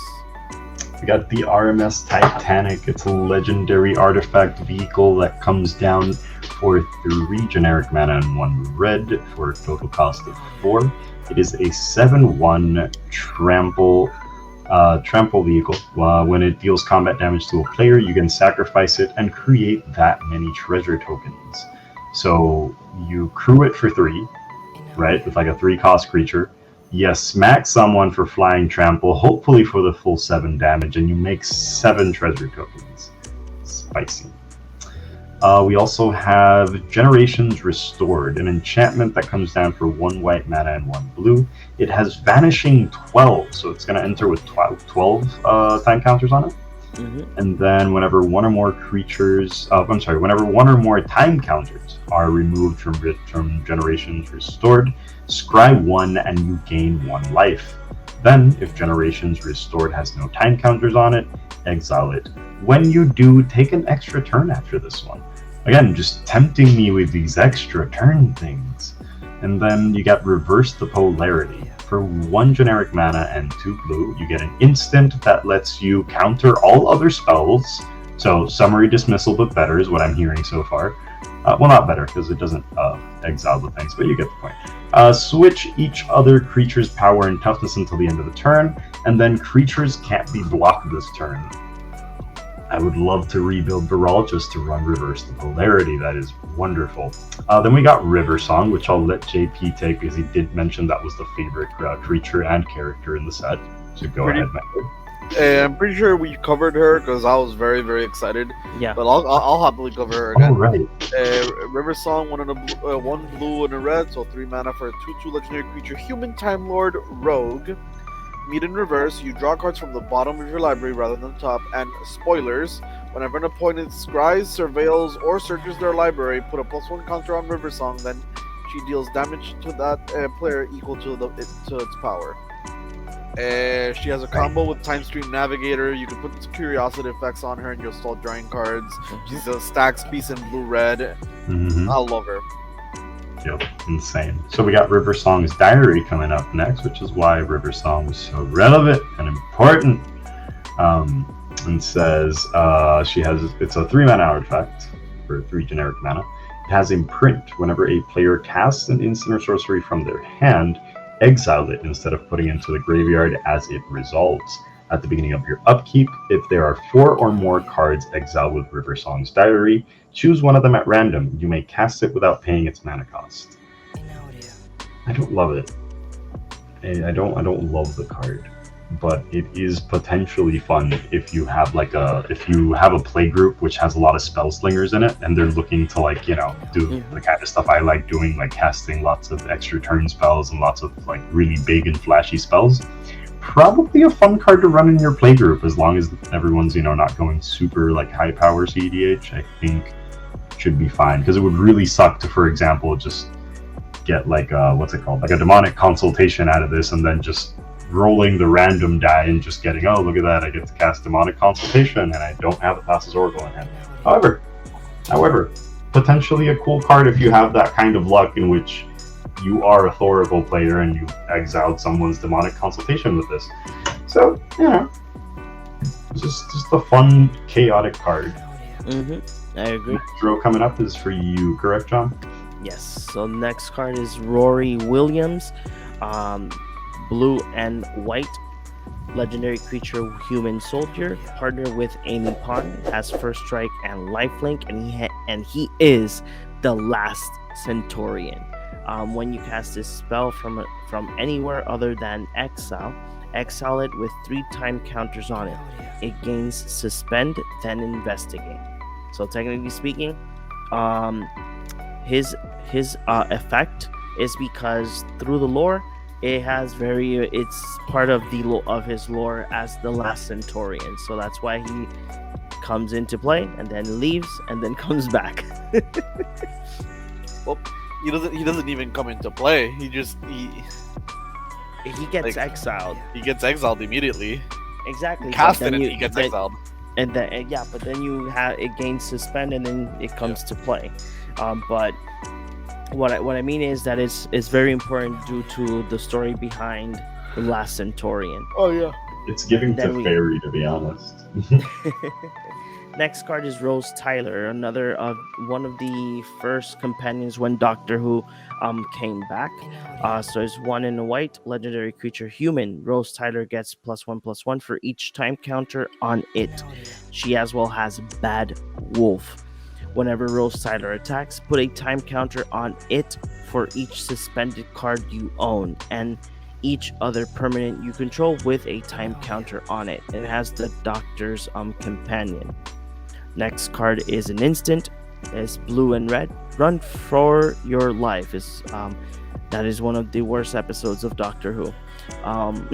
We got the RMS Titanic. It's a legendary artifact vehicle that comes down for 3 generic mana and 1 red for a total cost of 4. It is a 7/1 trample vehicle. When it deals combat damage to a player, you can sacrifice it and create that many treasure tokens. So you crew it for 3, right? With like a 3-cost creature. You smack someone for flying trample, hopefully for the full 7 damage, and you make 7 treasure tokens. Spicy. We also have Generations Restored, an enchantment that comes down for 1 white mana and 1 blue. It has Vanishing 12, so it's going to enter with 12 time counters on it. And then whenever one or more time counters are removed from Generations Restored, scry 1 and you gain 1 life. Then, if Generations Restored has no time counters on it, exile it. When you do, take an extra turn after this one. Again, just tempting me with these extra turn things. And then you got Reverse the Polarity. For 1 generic mana and 2 blue, you get an instant that lets you counter all other spells. So, Summary Dismissal, but better is what I'm hearing so far. Well, not better, because it doesn't exile the things, but you get the point. Switch each other creature's power and toughness until the end of the turn, and then creatures can't be blocked this turn. I would love to rebuild Baral just to run Reverse the Polarity. That is wonderful. Then we got River Song, which I'll let JP take, because he did mention that was the favorite creature and character in the set. So go ahead, Matt. I'm pretty sure we covered her, because I was very, very excited. Yeah. But I'll happily cover her again. All right. River Song, 1 blue and a red, so 3 mana for a 2/2 legendary creature, Human Time Lord Rogue. Meet in reverse, you draw cards from the bottom of your library rather than the top, and spoilers, whenever an opponent scries, surveils, or searches their library, put a +1 counter on River Song, then she deals damage to that player equal to its power. She has a combo with Time Stream Navigator. You can put Curiosity effects on her and you'll start drawing cards. She's a stacks piece in blue-red. I love her. Yep, insane. So we got River Song's Diary coming up next, which is why River Song was so relevant and important. And says it's a 3 mana artifact for 3 generic mana. It has Imprint. Whenever a player casts an instant or sorcery from their hand, exile it instead of putting it into the graveyard as it resolves. At the beginning of your upkeep, if there are 4 or more cards exiled with River Song's Diary, choose one of them at random. You may cast it without paying its mana cost. I don't love it. I don't love the card, but it is potentially fun if you have a play group which has a lot of spell slingers in it, and they're looking to do the kind of stuff I like doing, like casting lots of extra turn spells and lots of really big and flashy spells. Probably a fun card to run in your playgroup, as long as everyone's not going super high power CEDH. I think should be fine, because it would really suck to, for example, just get a demonic consultation out of this, and then just rolling the random die and just getting, oh, look at that, I get to cast demonic consultation and I don't have a Thassa's Oracle in hand. However, However, potentially a cool card if you have that kind of luck in which you are a Thorival player and you exiled someone's demonic consultation with this. So, just a fun, chaotic card. I agree. Next row coming up is for you, correct, John? Yes. So next card is Rory Williams, blue and white, legendary creature, human soldier, partner with Amy Pond, has first strike and lifelink, and he is the last Centaurian. When you cast this spell from anywhere other than exile it with 3 time counters on it. It gains suspend, then investigate. So technically speaking, his effect is because through the lore, it's part of his lore as the last Centaurian. So that's why he comes into play and then leaves and then comes back. Well, he doesn't even come into play. He gets exiled. He gets exiled immediately. Exactly. Cast it and he gets exiled. And then but then it gains suspend and then it comes to play. But what I mean is that it's very important due to the story behind the last Centaurian. Oh yeah. It's giving to Fairy, to be honest. Next card is Rose Tyler, another one of the first companions when Doctor Who came back. So it's 1 in a white, legendary creature, human. Rose Tyler gets +1/+1 for each time counter on it. She as well has Bad Wolf. Whenever Rose Tyler attacks, put a time counter on it for each suspended card you own, and each other permanent you control with a time counter on it. It has the Doctor's companion. Next card is an instant. It's blue and red. Run for your life. That is one of the worst episodes of Doctor Who. And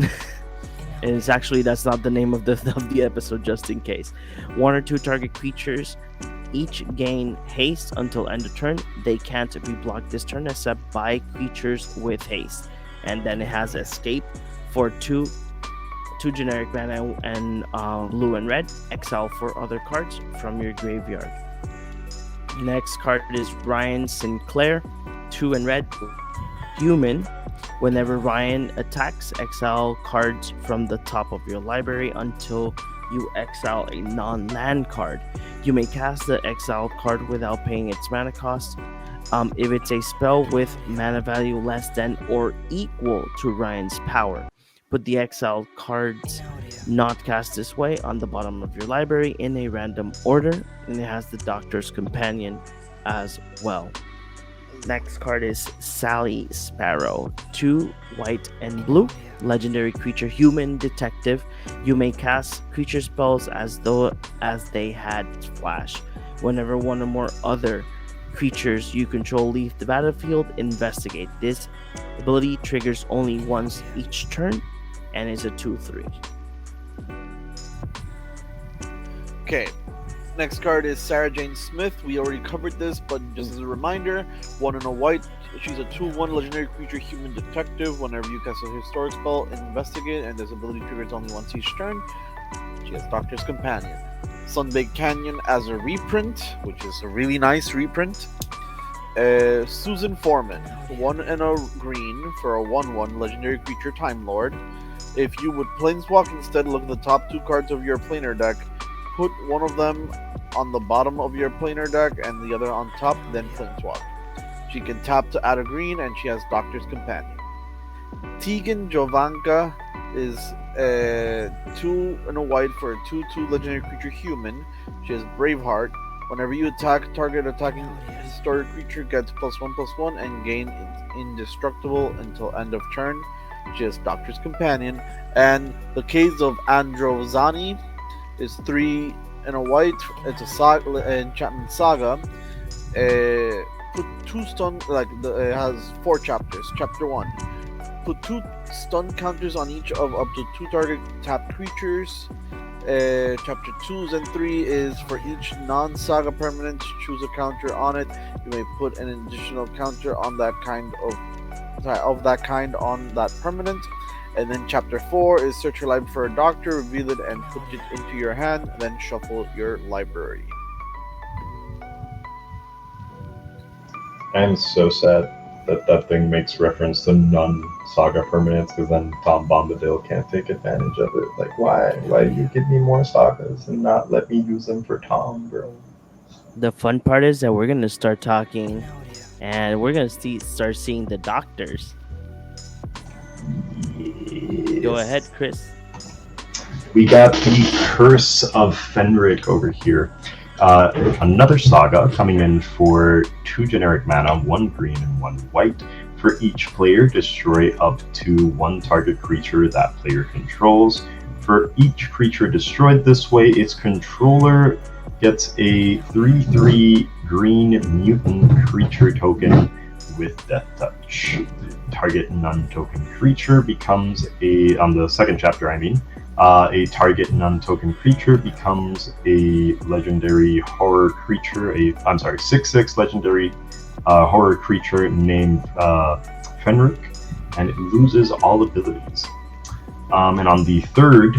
it's actually, that's not the name of the episode, just in case. 1 or 2 target creatures each gain haste until end of turn. They can't be blocked this turn except by creatures with haste. And then it has escape for 2 generic mana and blue and red. Exile 4 other cards from your graveyard. Next card is Ryan Sinclair, 2 in red, human. Whenever Ryan attacks, exile cards from the top of your library until you exile a non-land card. You may cast the exiled card without paying its mana cost. If it's a spell with mana value less than or equal to Ryan's power, put the exiled cards not cast this way on the bottom of your library in a random order, and it has the Doctor's Companion as well. Next card is Sally Sparrow, 2 white and blue, legendary creature, human detective. You may cast creature spells as they had flash. Whenever 1 or more other creatures you control leave the battlefield, investigate. This ability triggers only once each turn and is a 2/3. Okay. Next card is Sarah Jane Smith. We already covered this, but just as a reminder, 1 in a white. She's a 2/1 legendary creature, human detective. Whenever you cast a historic spell, investigate, and this ability triggers only once each turn. She has Doctor's Companion. Sunbaked Canyon as a reprint, which is a really nice reprint. Susan Foreman, 1 in a green for a 1/1 legendary creature, Time Lord. If you would planeswalk instead, look at the top 2 cards of your planar deck. Put one of them on the bottom of your planar deck and the other on top, then planeswalk. She can tap to add a green, and she has Doctor's Companion. Tegan Jovanka is 2 in a white for a 2/2 legendary creature, human. She has Braveheart. Whenever you attack, target attacking historic creature gets +1/+1 and gain indestructible until end of turn. She has Doctor's Companion. And the Caves of Androzani is 3 in a white. It's a enchantment saga. Put 2 stun, it has 4 chapters. Chapter 1. Put 2 stun counters on each of up to 2 target tapped creatures. Chapter 2 and 3 is for each non-saga permanent, choose a counter on it. You may put an additional counter on that kind on that permanent. And then chapter 4 is search your library for a doctor, reveal it and put it into your hand, then shuffle your library. I'm so sad that that thing makes reference to non-saga permanents, because then Tom Bombadil can't take advantage of it. Like, why? Why do you give me more sagas and not let me use them for Tom, bro? The fun part is that we're gonna start talking, and we're gonna start seeing the doctors. Go ahead, Yes. Chris. We got the Curse of Fenric over here. Another saga coming in for 2 generic mana, 1 green and 1 white. For each player, destroy up to 1 target creature that player controls. For each creature destroyed this way, its controller gets a 3/3 green mutant creature token with Death Touch. Target non-token creature becomes on the second chapter, I mean, a target non-token creature becomes a legendary horror creature. 6/6 legendary horror creature named Fenric, and it loses all abilities. And on the third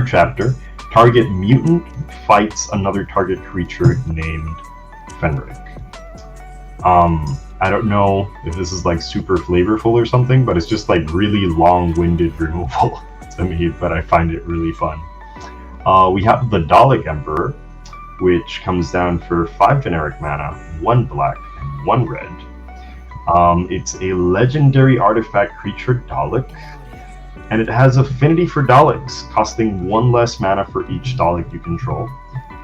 chapter, target mutant fights another target creature named Fenric. I don't know if this is like super flavorful or something, but it's just like really long-winded removal to me, but I find it really fun. We have the Dalek Emperor, which comes down for 5 generic mana, 1 black and 1 red. It's a legendary artifact creature Dalek, and it has affinity for Daleks, costing 1 less mana for each Dalek you control.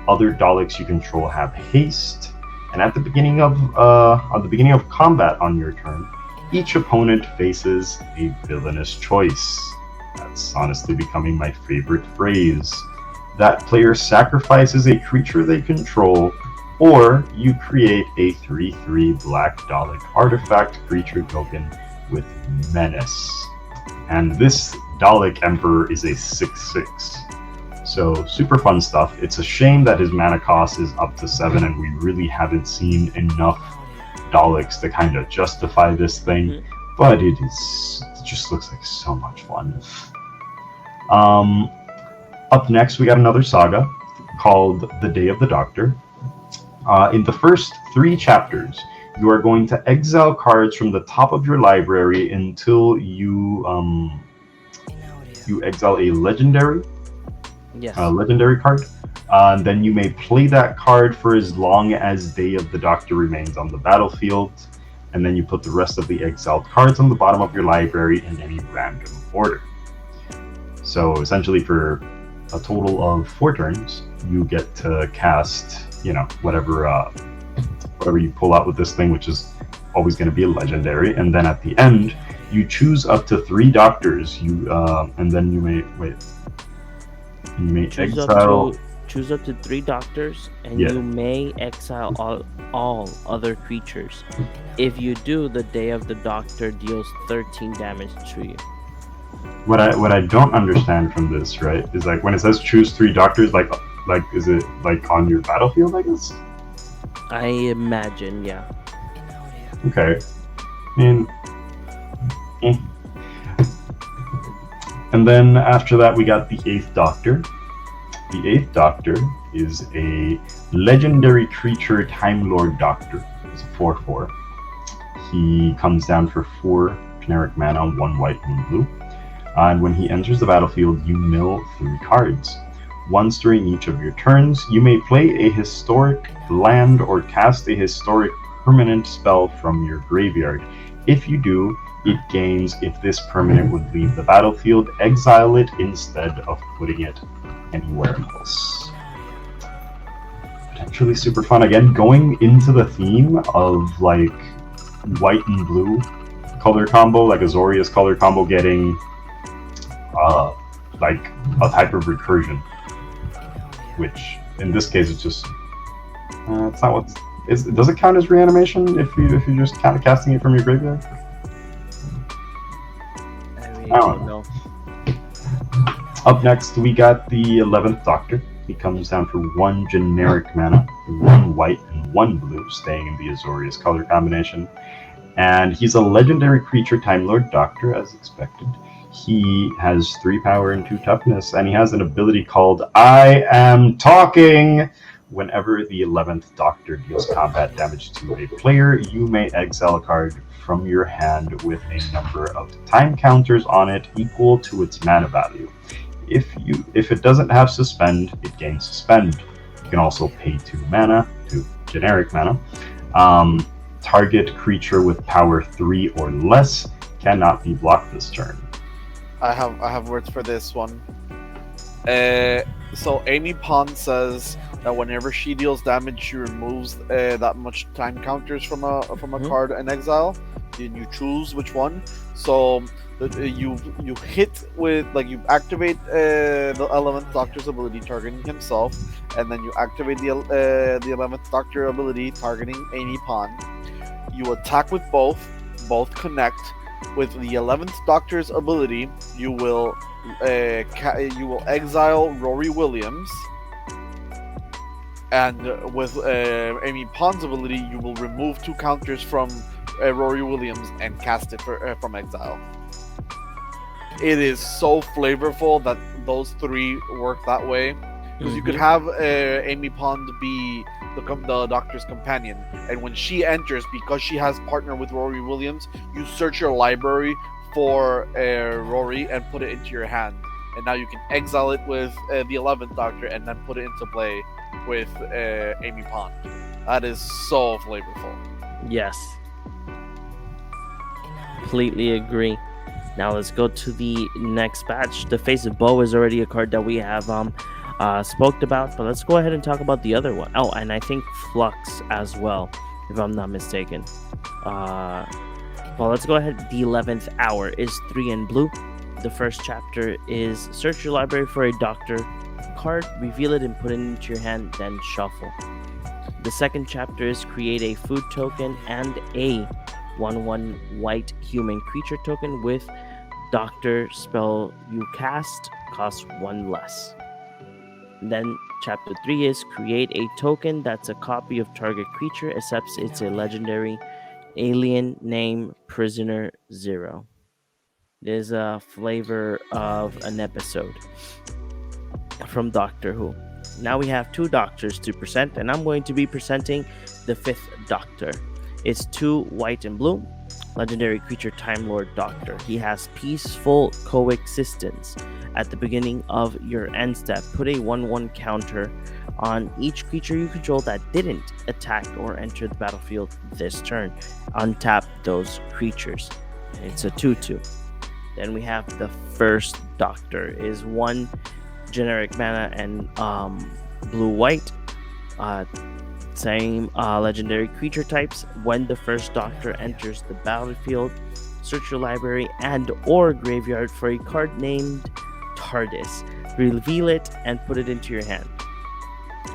Other Daleks you control have haste. And at the beginning of combat on your turn, each opponent faces a villainous choice. That's honestly becoming my favorite phrase. That player sacrifices a creature they control, or you create a 3/3 black Dalek artifact creature token with Menace. And this Dalek Emperor is a 6/6. So super fun stuff. It's a shame that his mana cost is up to 7, and we really haven't seen enough Daleks to kind of justify this thing. But it just looks like so much fun. Up next, we got another saga called The Day of the Doctor. In the first 3 chapters, you are going to exile cards from the top of your library until you exile a legendary. Yes. Legendary card. Then you may play that card for as long as Day of the Doctor remains on the battlefield, and then you put the rest of the exiled cards on the bottom of your library in any random order. So essentially, for a total of 4 turns, you get to cast, whatever you pull out with this thing, which is always going to be a legendary, and then at the end, you choose up to 3 doctors. And then you may choose up to 3 doctors, and you may exile all other creatures. If you do, the Day of the Doctor deals 13 damage to you. What I don't understand from this, right, is like when it says choose 3 doctors, like is it like on your battlefield, I guess? I imagine, yeah. Okay. I mean, And then after that, we got the 8th Doctor. The 8th Doctor is a legendary creature Time Lord Doctor. It's a 4/4. He comes down for 4 generic mana, 1 white, 1 blue. And when he enters the battlefield, you mill 3 cards. Once during each of your turns, you may play a historic land or cast a historic permanent spell from your graveyard. If you do, it gains if this permanent would leave the battlefield. Exile it instead of putting it anywhere else. Potentially super fun. Again, going into the theme of like white and blue color combo, like Azorius color combo getting like a type of recursion, which in this case it's just it's not what does it count as reanimation if you're just kind of casting it from your graveyard? I don't know. Up next, we got the 11th Doctor. He comes down for 1 generic mana, 1 white and 1 blue, staying in the Azorius color combination. And he's a legendary creature, Time Lord Doctor, as expected. He has 3 power and 2 toughness, and he has an ability called I Am Talking, whenever the 11th Doctor deals combat damage to a player, you may exile a card from your hand with a number of time counters on it equal to its mana value. If it doesn't have suspend, it gains suspend. You can also pay 2 mana, 2 generic mana. Target creature with power 3 or less cannot be blocked this turn. I have words for this one. So Amy Pond says that whenever she deals damage, she removes that much time counters from a card in exile. Then you choose which one. So you hit with, like, you activate the 11th Doctor's ability targeting himself, and then you activate the 11th Doctor ability targeting Amy Pond. You attack with both connect. With the 11th Doctor's ability, you will exile Rory Williams, and with Amy Pond's ability, you will remove 2 counters from Rory Williams and cast it from exile. It is so flavorful that those 3 work that way, because you could have Amy Pond be the Doctor's companion, and when she enters, because she has partner with Rory Williams, you search your library for Rory and put it into your hand, and now you can exile it with the 11th Doctor and then put it into play with Amy Pond. That is so flavorful. Yes. Completely agree. Now let's go to the next batch. The Face of Bo is already a card that we have spoke about, but let's go ahead and talk about the other one. Oh, and I think Flux as well, if I'm not mistaken. Well, let's go ahead. The 11th Hour is 3 in blue. The first chapter is search your library for a Doctor card, reveal it and put it into your hand, then shuffle. The second chapter is create a food token and a 1/1 white human creature token with Doctor spell you cast costs 1 less. Then chapter 3 is create a token that's a copy of target creature, except it's a legendary alien name Prisoner 0. There's a flavor of an episode from Doctor Who. Now we have 2 Doctors to present, and I'm going to be presenting the 5th Doctor. It's 2 white and blue. Legendary creature Time Lord Doctor. He has peaceful coexistence. At the beginning of your end step, put a 1/1 counter on each creature you control that didn't attack or enter the battlefield this turn. Untap those creatures. It's a 2/2. Then we have the first Doctor. Is 1 generic mana and blue-white. Same legendary creature types. When the first Doctor enters the battlefield, search your library and or graveyard for a card named Tardis. Reveal it and put it into your hand.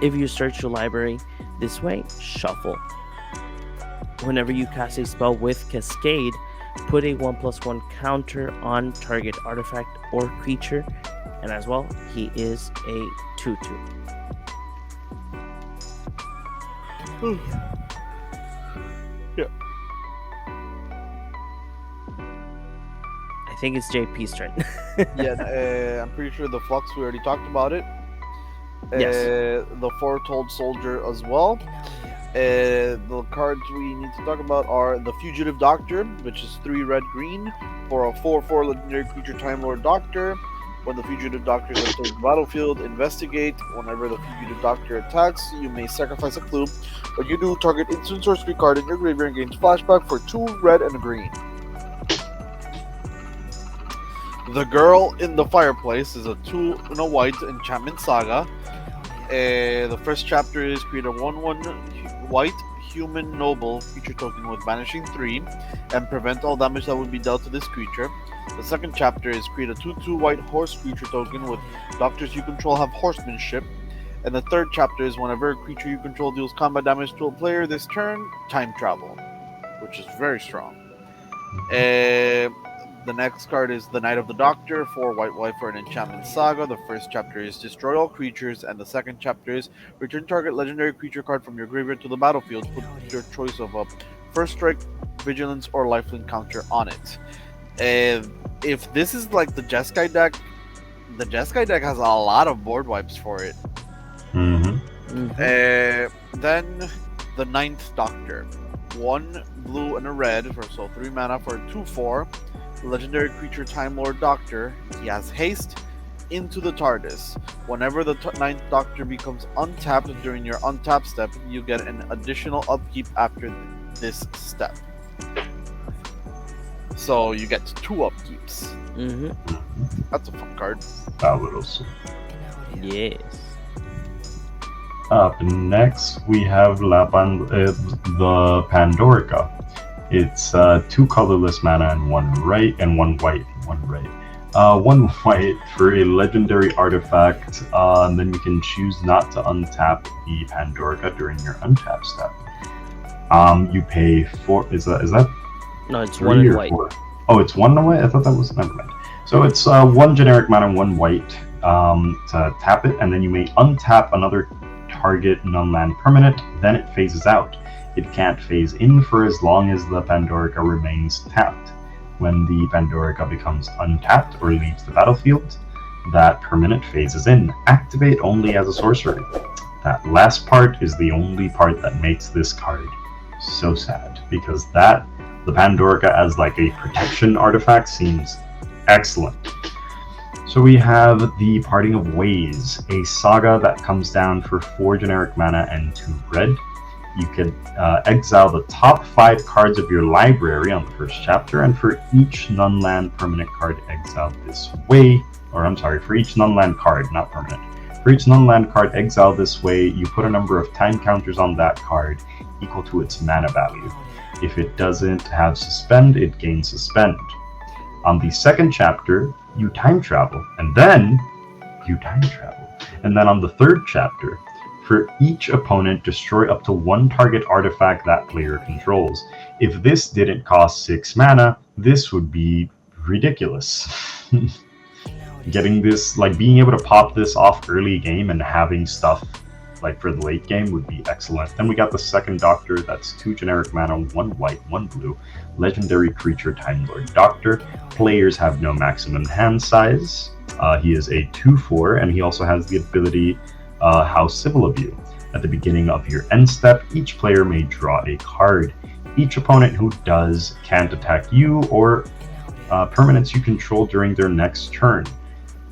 If you search your library this way, shuffle. Whenever you cast a spell with Cascade, put a 1/1 counter on target artifact or creature. And as well, he is a 2/2. Yeah. I think it's JP's turn. Yeah, I'm pretty sure the Flux, we already talked about it. Yes. The Foretold Soldier as well. The cards we need to talk about are the Fugitive Doctor, which is 3 red-green for a 4/4 legendary creature Time Lord Doctor. When the Fugitive Doctor enters the battlefield, investigate. Whenever the Fugitive Doctor attacks, you may sacrifice a clue. When you do, target instant sorcery card in your graveyard and gains flashback for 2 red and a green. The Girl in the Fireplace is a 2 and a white enchantment saga. The first chapter is create a 1/1 white human noble creature token with banishing 3 and prevent all damage that would be dealt to this creature. The second chapter is create a 2/2 white horse creature token with Doctors you control have horsemanship. And the third chapter is whenever a creature you control deals combat damage to a player this turn, time travel, which is very strong. The next card is the Knight of the Doctor, 4 white for an enchantment saga. The first chapter is destroy all creatures, and the second chapter is return target legendary creature card from your graveyard to the battlefield. Put your choice of a first strike, vigilance, or lifelink counter on it. If this is like the Jeskai deck, the Jeskai deck has a lot of board wipes for it. Mm-hmm. Then the ninth Doctor. 1 blue and a red, so 3 mana for a 2/4. Legendary creature Time Lord Doctor. He has haste into the Tardis. Whenever the ninth Doctor becomes untapped during your untap step, you get an additional upkeep after this step. So you get 2 upkeeps. That's a fun card. That little sweet. Yes. Up next, we have the Pandorica. It's 2 colorless mana and 1 white. 1 white for a legendary artifact, and then you can choose not to untap the Pandorica during your untap step. You pay 4. Is that? No, it's 1 and white. 4? Oh, it's 1 and white. I thought that was never mind. So it's 1 generic mana and 1 white to tap it, and then you may untap another target non-land permanent. Then it phases out. It can't phase in for as long as the Pandorica remains tapped. When the Pandorica becomes untapped or leaves the battlefield, that permanent phases in. Activate only as a sorcery. That last part is the only part that makes this card so sad, because the Pandorica as like a protection artifact seems excellent. So we have the Parting of Ways, a saga that comes down for 4 generic mana and 2 red. You can exile the top 5 cards of your library on the first chapter, and for each non-land permanent card exiled this way, for each non-land card, not permanent. For each non-land card exiled this way, you put a number of time counters on that card equal to its mana value. If it doesn't have Suspend, it gains Suspend. On the second chapter, you time travel, and then you time travel. And then on the third chapter, for each opponent, destroy up to 1 target artifact that player controls. If this didn't cost 6 mana, this would be ridiculous. Getting this, being able to pop this off early game and having stuff for the late game would be excellent. Then we got the second Doctor, that's 2 generic mana, 1 white, 1 blue. Legendary creature Time Lord Doctor. Players have no maximum hand size. He is a 2/4, and he also has the ability How Civil of You. At the beginning of your end step, each player may draw a card. Each opponent who does can't attack you or permanents you control during their next turn.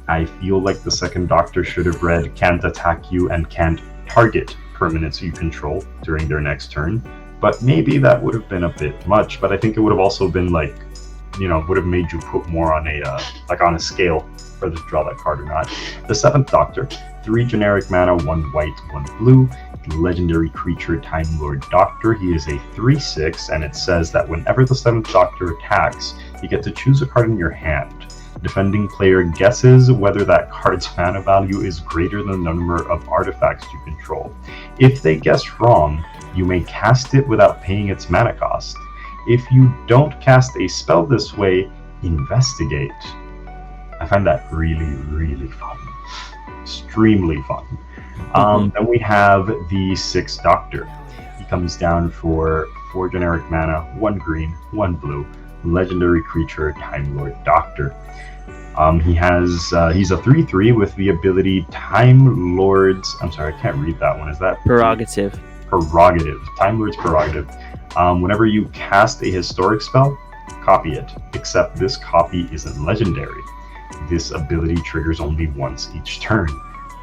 I feel like the second Doctor should have read can't attack you and can't target permanents you control during their next turn, but maybe that would have been a bit much. But I think it would have also been would have made you put more on a on a scale whether to draw that card or not. The seventh Doctor, 3 generic mana, 1 white, 1 blue. Legendary creature Time Lord Doctor. He is a 3/6, and it says that whenever the 7th Doctor attacks, you get to choose a card in your hand. Defending player guesses whether that card's mana value is greater than the number of artifacts you control. If they guess wrong, you may cast it without paying its mana cost. If you don't cast a spell this way, investigate. I find that really, really fun. Extremely fun. Then we have the 6th Doctor. He comes down for 4 generic mana, 1 green, 1 blue. Legendary creature Time Lord Doctor. He's a 3/3 with the ability Time Lord's. I'm sorry, I can't read that one. Is that Prerogative? Time Lord's Prerogative. Whenever you cast a historic spell, copy it. Except this copy isn't legendary. This ability triggers only once each turn.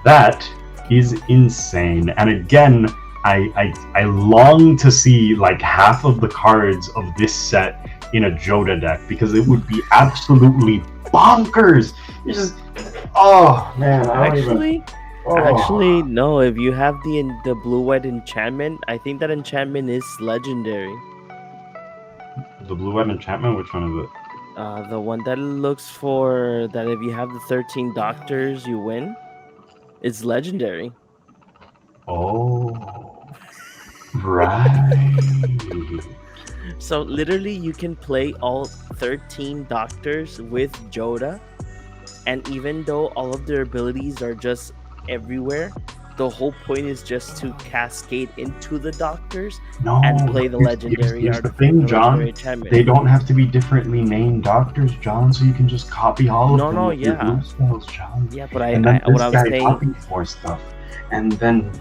That is insane. And again, I long to see half of the cards of this set in a Joda deck, because it would be absolutely bonkers. It's just, oh man, Actually, no. If you have the blue-white enchantment, I think that enchantment is legendary. The blue-white enchantment, which one is it? The one that looks for that if you have the 13 Doctors, you win. It's legendary. Oh, right. So literally, you can play all 13 Doctors with Joda, and even though all of their abilities are just everywhere, the whole point is just to cascade into the Doctors and play the legendary here's the thing, John. enchantment. They don't have to be differently named Doctors, John, so you can just copy all of them. No, with your yeah. blue spells, John. Yeah, but and then what I was saying. copies more stuff, and then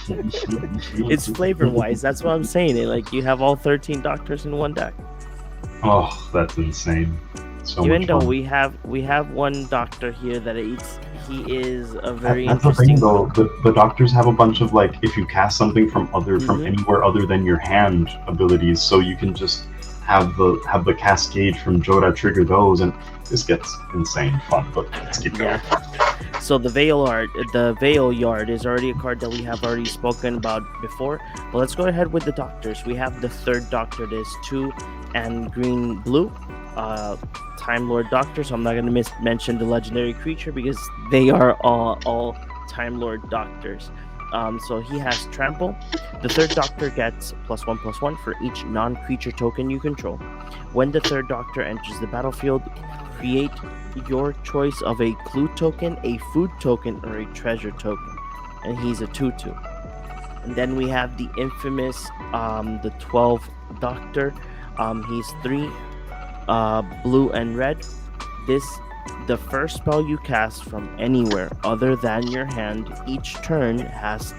It's flavor wise. That's what I'm saying. It like you have all 13 doctors in one deck. Oh, that's insane. So Even much though fun. we have one doctor here that he is a very That's the interesting. thing, though. The doctors have a bunch of like, if you cast something from Mhm. anywhere other than your hand abilities, so you can just have the cascade from Joda trigger those, and this gets insane fun. But let's keep going. Yeah. So the Veil Yard is already a card that we have already spoken about before. But let's go ahead with the doctors. We have the third doctor. It is 2 and green blue. Time Lord Doctor, so I'm not going to mention the legendary creature because they are all Time Lord Doctors. So he has Trample. The third Doctor gets +1/+1 for each non-creature token you control. When the third Doctor enters the battlefield, create your choice of a clue token, a food token, or a treasure token. And he's a 2/2. And then we have the infamous the 12th Doctor. He's 3 blue and red. The first spell you cast from anywhere other than your hand each turn has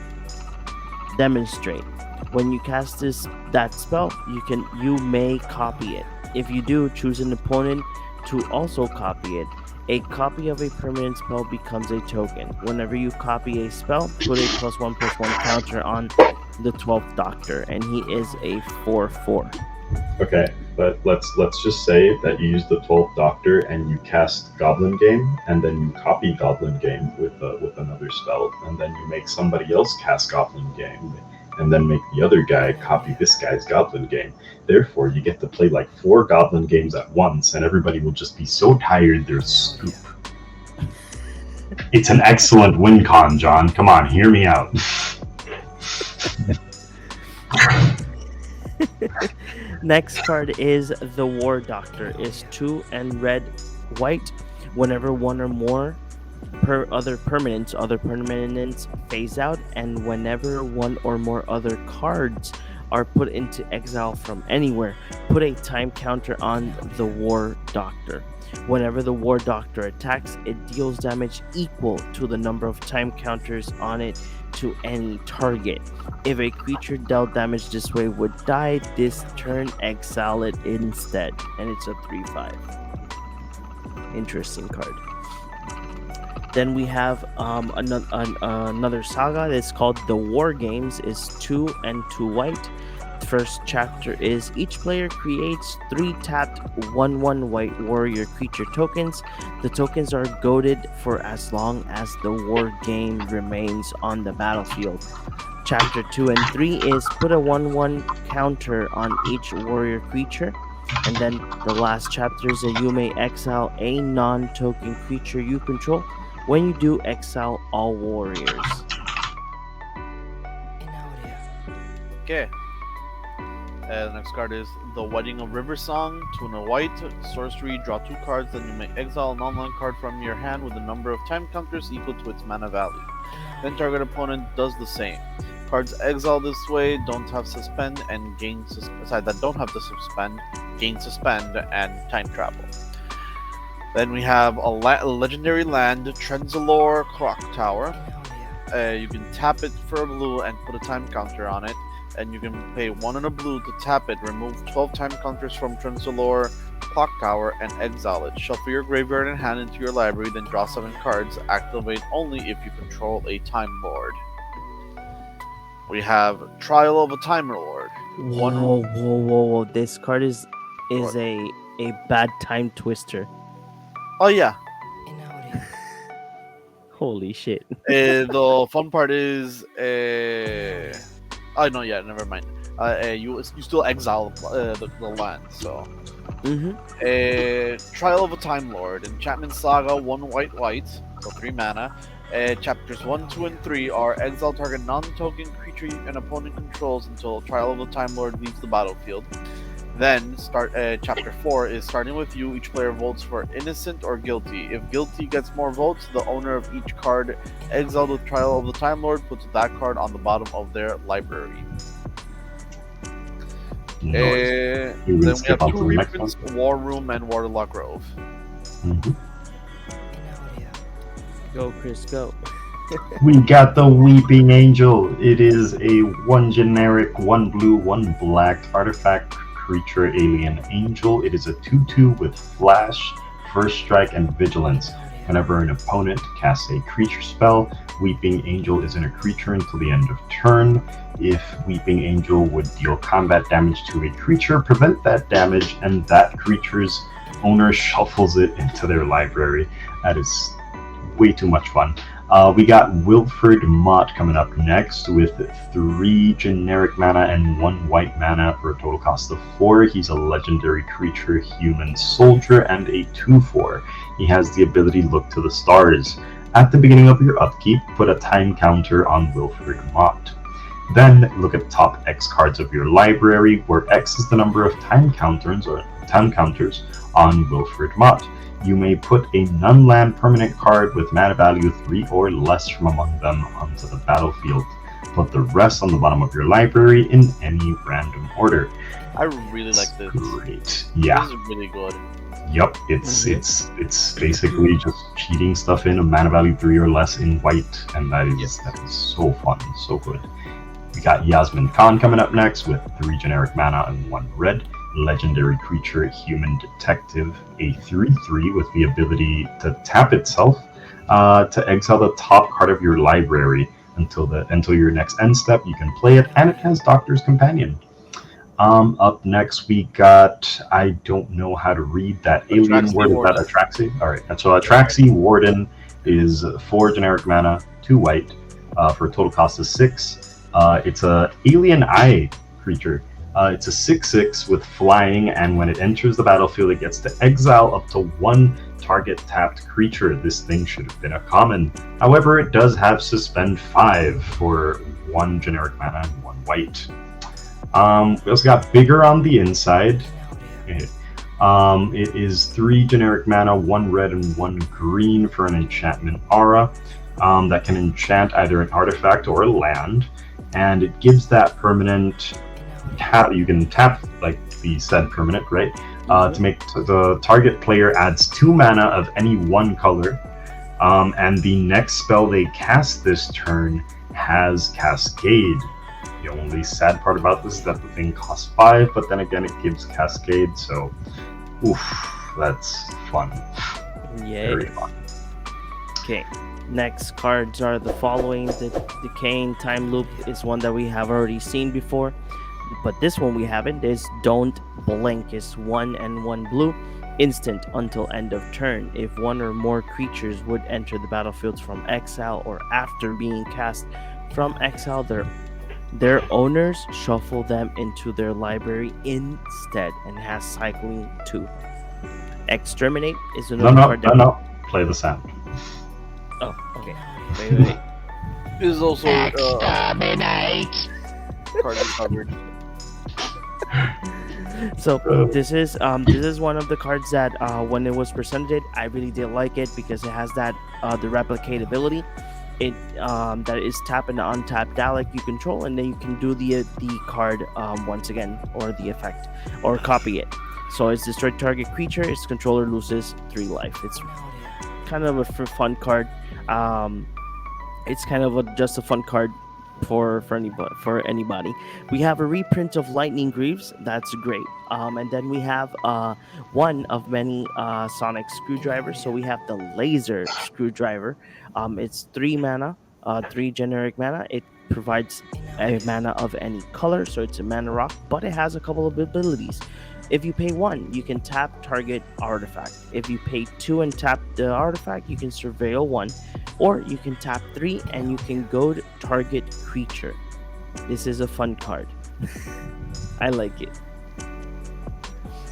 demonstrate. When you cast that spell, you may copy it. If you do, choose an opponent to also copy it. A copy of a permanent spell becomes a token. Whenever you copy a spell, put a +1/+1 counter on the 12th Doctor, and he is a 4/4. Okay, but let's just say that you use the 12th Doctor and you cast Goblin Game, and then you copy Goblin Game with another spell, and then you make somebody else cast Goblin Game, and then make the other guy copy this guy's Goblin Game. Therefore, you get to play like 4 Goblin Games at once, and everybody will just be so tired they'll scoop. It's an excellent win con, John. Come on, hear me out. Next card is the War Doctor. Is 2 and red white. Whenever one or more other permanents phase out, and whenever one or more other cards are put into exile from anywhere, put a time counter on the War Doctor. Whenever the War Doctor attacks, it deals damage equal to the number of time counters on it to any target. If a creature dealt damage this way would die this turn, exile it instead. And it's a 3/5. Interesting card. Then we have another saga that's called The War Games. Is 2 and 2 white. First chapter is each player creates 3 tapped 1/1 white warrior creature tokens. The tokens are goaded for as long as the war game remains on the battlefield. Chapter 2 and 3 is put a 1/1 counter on each warrior creature. And then the last chapter is that you may exile a non-token creature you control. When you do, exile all warriors. Okay. The next card is the Wedding of River Song. 2 and a white. Sorcery, draw 2 cards, then you may exile an online card from your hand with a number of time counters equal to its mana value. Then target opponent does the same. Cards exiled this way don't have suspend and gain gain suspend and time travel. Then we have a legendary land, Trenzalore Clock Tower. You can tap it for a blue and put a time counter on it. And you can pay 1 and a blue to tap it, remove 12 time counters from Trenzalore Clock Tower, and exile it. Shuffle your graveyard and hand into your library, then draw 7 cards. Activate only if you control a Time Lord. We have Trial of a Time Lord. Whoa. This card is a bad time twister. Oh yeah. Holy shit. The fun part is oh no, yeah, never mind. You still exile the land, so. Trial of a Time Lord. Enchantment Saga, 1 white, so 3 mana. Chapters 1, 2, and 3 are exile target non-token creature an opponent controls until Trial of the Time Lord leaves the battlefield. Then chapter 4 is starting with you. Each player votes for innocent or guilty. If guilty gets more votes, the owner of each card exiled with Trial of the Time Lord puts that card on the bottom of their library. Then we have 2 reprints, War Room and Waterlock Grove. Mm-hmm. Go, Chris, go. We got the Weeping Angel. It is a one generic, one blue, one black artifact creature alien angel. It is a 2/2 with flash, first strike, and vigilance. Whenever an opponent casts a creature spell, Weeping Angel isn't a creature until the end of turn. If Weeping Angel would deal combat damage to a creature, prevent that damage, and that creature's owner shuffles it into their library. That is way too much fun. We got Wilfred Mott coming up next with 3 generic mana and 1 white mana for a total cost of 4. He's a legendary creature, human soldier, and a 2/4. He has the ability Look to the Stars. At the beginning of your upkeep, put a time counter on Wilfred Mott. Then look at the top X cards of your library, where X is the number of time counters on Wilfred Mott. You may put a non-land permanent card with mana value 3 or less from among them onto the battlefield. Put the rest on the bottom of your library in any random order. I really like this. Great. Yeah. This is really good. Yep. It's basically just cheating stuff in a mana value 3 or less in white, and that is so fun, so good. We got Yasmin Khan coming up next with 3 generic mana and 1 red. Legendary creature, human detective, a 3/3 with the ability to tap itself to exile the top card of your library until your next end step. You can play it, and it has Doctor's Companion. Up next, we got, I don't know how to read that alien Atraxi word. Is that Atraxi? All right. So Atraxi Warden is 4 generic mana, 2 white, for a total cost of 6. It's a alien eye creature. It's a 6/6 with flying, and when it enters the battlefield, it gets to exile up to 1 target tapped creature. This thing should have been a common. However, it does have Suspend 5 for 1 generic mana and 1 white. We also got Bigger on the inside. It is 3 generic mana, 1 red, and 1 green for an enchantment aura that can enchant either an artifact or a land, and it gives that permanent. You can tap like the said permanent, right? To make the target player adds 2 mana of any one color, and the next spell they cast this turn has Cascade. The only sad part about this is that the thing costs 5, but then again it gives Cascade, so that's fun. Yay. Very fun. Okay. Next cards are the following. The Decaying Time Loop is one that we have already seen before, but this one we haven't. Is Don't Blink. Is 1 and 1 blue, instant until end of turn. If 1 or more creatures would enter the battlefield from exile or after being cast from exile, their owners shuffle them into their library instead, and has cycling 2. Exterminate is another card. No. Play the sound. Oh, okay. Wait. This is also Exterminate! card covered. So this is one of the cards that when it was presented, I really did like it because it has that the replicatability. It that is tap and untap Dalek you control, and then you can do the card once again, or the effect, or copy it. So it's destroy target creature. Its controller loses 3 life. It's kind of a fun card. It's kind of just a fun card for anybody. We have a reprint of Lightning Greaves. That's great. And then we have one of many Sonic Screwdrivers. So we have the Laser Screwdriver. It's 3 mana, 3 generic mana. It provides a mana of any color, so it's a mana rock, but it has a couple of abilities. If you pay 1, you can tap target artifact. If you pay 2 and tap the artifact, you can surveil 1. Or you can tap 3 and you can go to target creature. This is a fun card. I like it.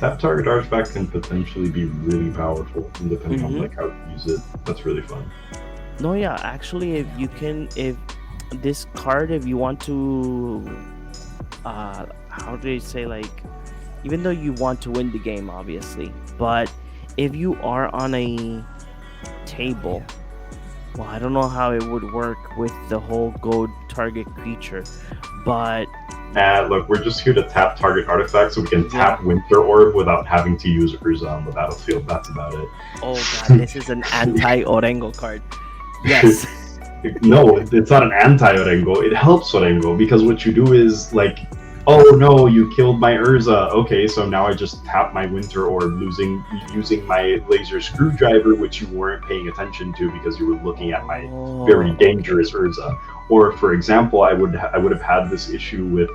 Tap target artifact can potentially be really powerful, depending on like how to use it. That's really fun. No, yeah, actually, if this card, if you want to, how do you say, like, even though you want to win the game, obviously, but if you are on a table, well, I don't know how it would work with the whole go target creature, but Look, we're just here to tap target artifacts so we can tap Winter Orb without having to use Urza on the battlefield. That's about it. Oh god, this is an anti-Orengo card. Yes. No, it's not an anti-Orengo. It helps Orengo because what you do is like, oh no, you killed my Urza. Okay, so now I just tap my Winter Orb, using my laser screwdriver, which you weren't paying attention to because you were looking at my very dangerous Urza. Or for example, I would have had this issue with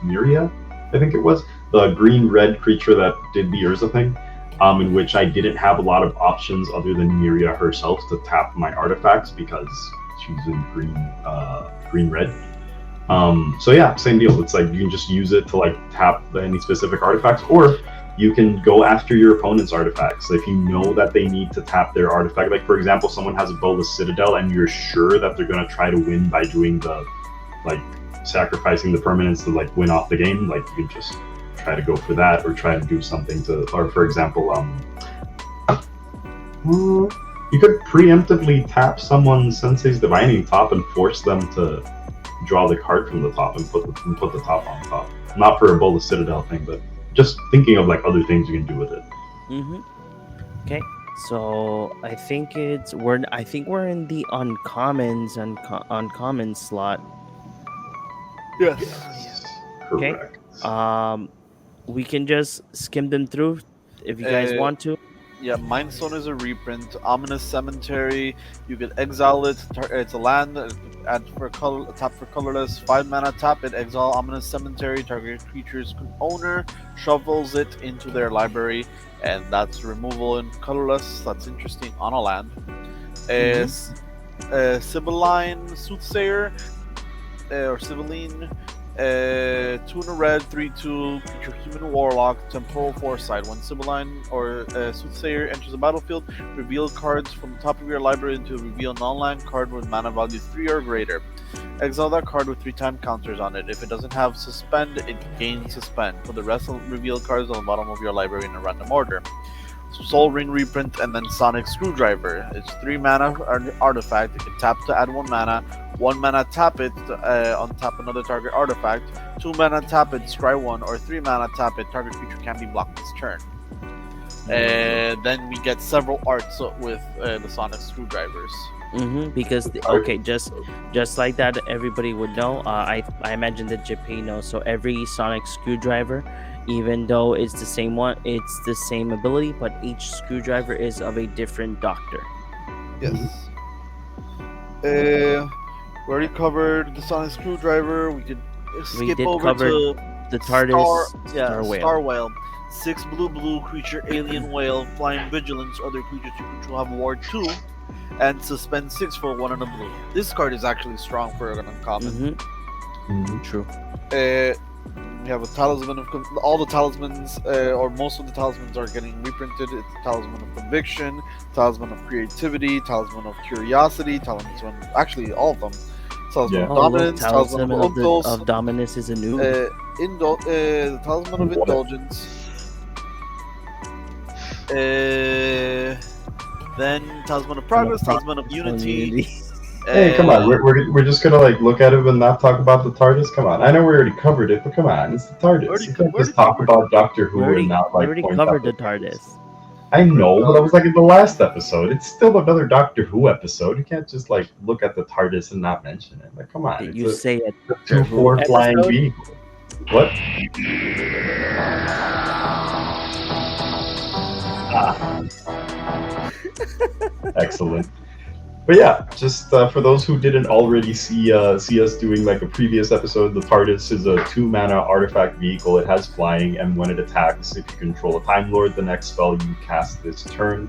Miria, I think it was the green-red creature that did the Urza thing. In which I didn't have a lot of options other than Miria herself to tap my artifacts because she's in green-red. So yeah, same deal. It's like you can just use it to like tap any specific artifacts, or you can go after your opponent's artifacts. If you know that they need to tap their artifact, like for example, someone has a Bolas Citadel and you're sure that they're going to try to win by doing the, like, sacrificing the permanents to like win off the game, like you can just try to go for that, or try to do something to, or for example, you could preemptively tap someone's Sensei's Divining top and force them to draw the card from the top and put the top on top. Not for a Bolas Citadel thing, but just thinking of like other things you can do with it. Okay, so I think we're in the uncommon slot. Yes. Correct. Okay. We can just skim them through if you guys want to. Yeah, Mindstone is a reprint. Ominous Cemetery, you can exile it. It's a land. Tap for colorless. 5 mana, tap it. Exile Ominous Cemetery. Target creature's owner shovels it into their library, and that's removal in colorless. That's interesting on a land. Sibylline Soothsayer, or Sibylline. 2 in a red, 3/2, creature human warlock, temporal foresight. When Sibylline or Soothsayer enters the battlefield, reveal cards from the top of your library into a reveal non-land card with mana value 3 or greater. Exile that card with 3-time counters on it. If it doesn't have suspend, it gains suspend. Put the rest of the revealed cards on the bottom of your library in a random order. Soul Ring reprint, and then Sonic Screwdriver. It's 3 mana artifact. You can tap to add 1 mana. 1 mana, tap it, untap another target artifact. 2 mana, tap it, scry 1, or 3 mana, tap it, target creature can't be blocked this turn. Then we get several arts with the Sonic Screwdrivers. Because just like that, everybody would know. I imagine that JP knows. So every Sonic Screwdriver, even though it's the same one, it's the same ability, but each screwdriver is of a different doctor. Yes. We already covered the Sonic Screwdriver. We could skip over to the Tardis Star Whale. 6 blue creature, alien whale, flying vigilance. Other creatures you control have ward 2, and suspend 6 for 1 and a blue. This card is actually strong for an uncommon. True. We have a talisman of all the talismans, or most of the talismans are getting reprinted. It's Talisman of Conviction, Talisman of Creativity, Talisman of Curiosity, Talisman, actually all of them. Talisman of Dominance, Talisman of Impulse. Of Dominance is a new. The Talisman of Indulgence. Then Talisman of Progress, Talisman of Unity. Hey, come on, we're just gonna like look at it and not talk about the Tardis? Come on, I know we already covered it, but come on, it's the Tardis. You can't just talk about Doctor Who and not like we already point covered out the TARDIS. I know, but I was like in the last episode. It's still another Doctor Who episode. You can't just like look at the TARDIS and not mention it. Like, come on. Did you say it? 2/4 flying vehicle. What? Excellent. But yeah, just for those who didn't already see us doing like a previous episode, the TARDIS is a 2 mana artifact vehicle. It has flying, and when it attacks, if you control a Time Lord, the next spell you cast this turn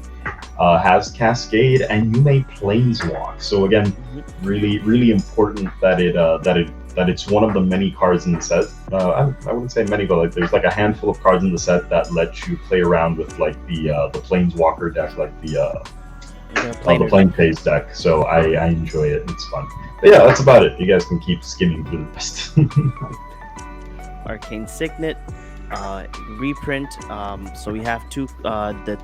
has Cascade, and you may Planeswalk. So again, really important that it's one of the many cards in the set. I wouldn't say many, but like there's like a handful of cards in the set that let you play around with like the Planeswalker deck, like the Plane Phase deck. So I enjoy it. It's fun. But yeah, that's about it. You guys can keep skimming through the rest. Arcane Signet, reprint. So we have 2, the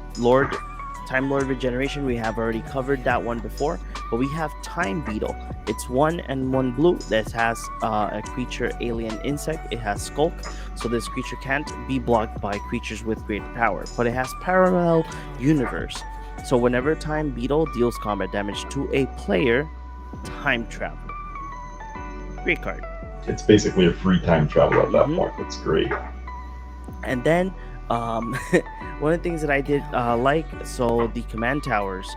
Time Lord Regeneration. We have already covered that one before, but we have Time Beetle. It's 1 and 1 blue that has a creature, alien insect. It has Skulk, so this creature can't be blocked by creatures with great power, but it has Parallel Universe. So whenever Time Beetle deals combat damage to a player, time travel. Great card. It's basically a free time travel at that Mhm. point. That's great. And then one of the things that I did like, so the command towers,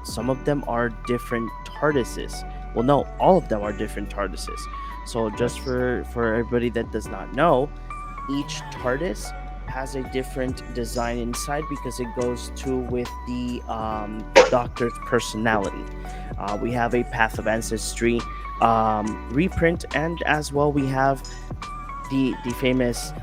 some of them are different Tardises. Well, no, all of them are different Tardises. So just for everybody that does not know, each Tardis has a different design inside because it goes to with the Doctor's personality. We have a Path of Ancestry reprint, and as well we have the famous.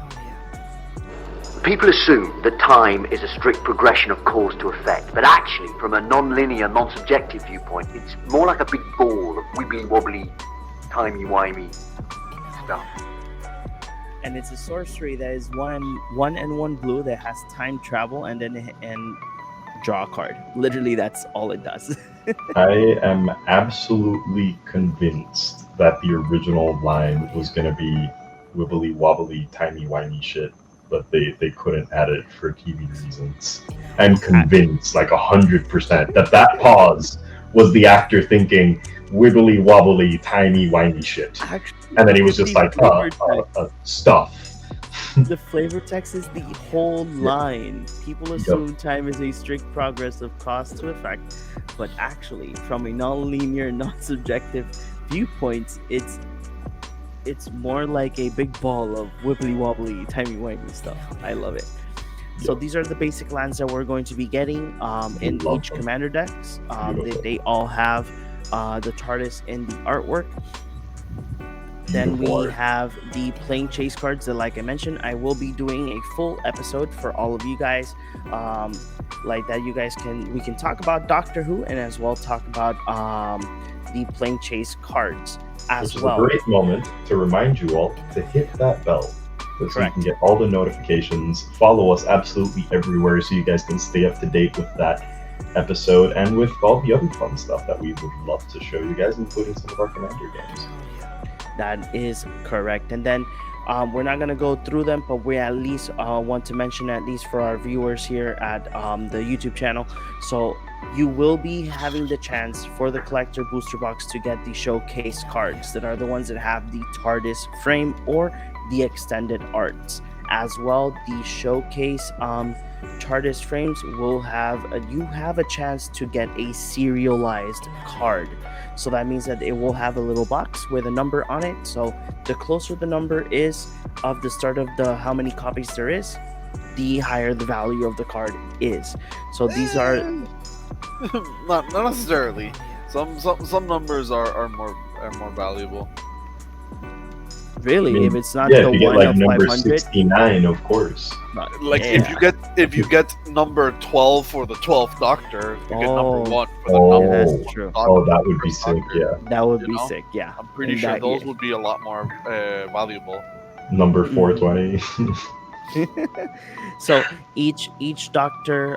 People assume that time is a strict progression of cause to effect, but actually, from a non-linear, non-subjective viewpoint, it's more like a big ball of wibbly-wobbly, timey-wimey stuff. And it's a sorcery that is one and one blue that has time travel and draw a card. Literally, that's all it does. I am absolutely convinced that the original line was going to be wibbly wobbly, timey wimey shit, but they couldn't add it for TV reasons. I'm convinced, like 100%, that pause was the actor thinking wibbly wobbly, timey wimey shit. Actually, And then he was just like, stuff. The flavor text is the whole line. People assume time is a strict progress of cause to effect, but actually, from a non-linear, non-subjective viewpoint, it's more like a big ball of wibbly wobbly, timey wimey stuff. I love it. So these are the basic lands that we're going to be getting in each commander decks. They all have the Tardis in the artwork. Then we have the playing chase cards that, like I mentioned, I will be doing a full episode for all of you guys. Like that, we can talk about Doctor Who and as well talk about the playing chase cards as Which is well. a great moment to remind you all to hit that bell so you can get all the notifications. Follow us absolutely everywhere so you guys can stay up to date with that episode and with all the other fun stuff that we would love to show you guys, including some of our commander games. That is correct. And then we're not going to go through them, but we at least want to mention, at least for our viewers here at the YouTube channel. So you will be having the chance for the collector booster box to get the showcase cards that are the ones that have the TARDIS frame or the extended arts. As well, the showcase TARDIS frames will have you have a chance to get a serialized card. So that means that it will have a little box with a number on it. So the closer the number is of the start of the how many copies there is, the higher the value of the card is. So these are not necessarily. Some numbers are more valuable. really, I mean, if it's not if the you get one like of number 500, 69, of course. Like if you get number 12 for the 12th Doctor, you get number 1 for the Oh, number that's true. Oh, that would be sick, yeah. that would You be know? sick. Yeah, I'm pretty In sure that those year. would be a lot more valuable. Number 420. So each doctor,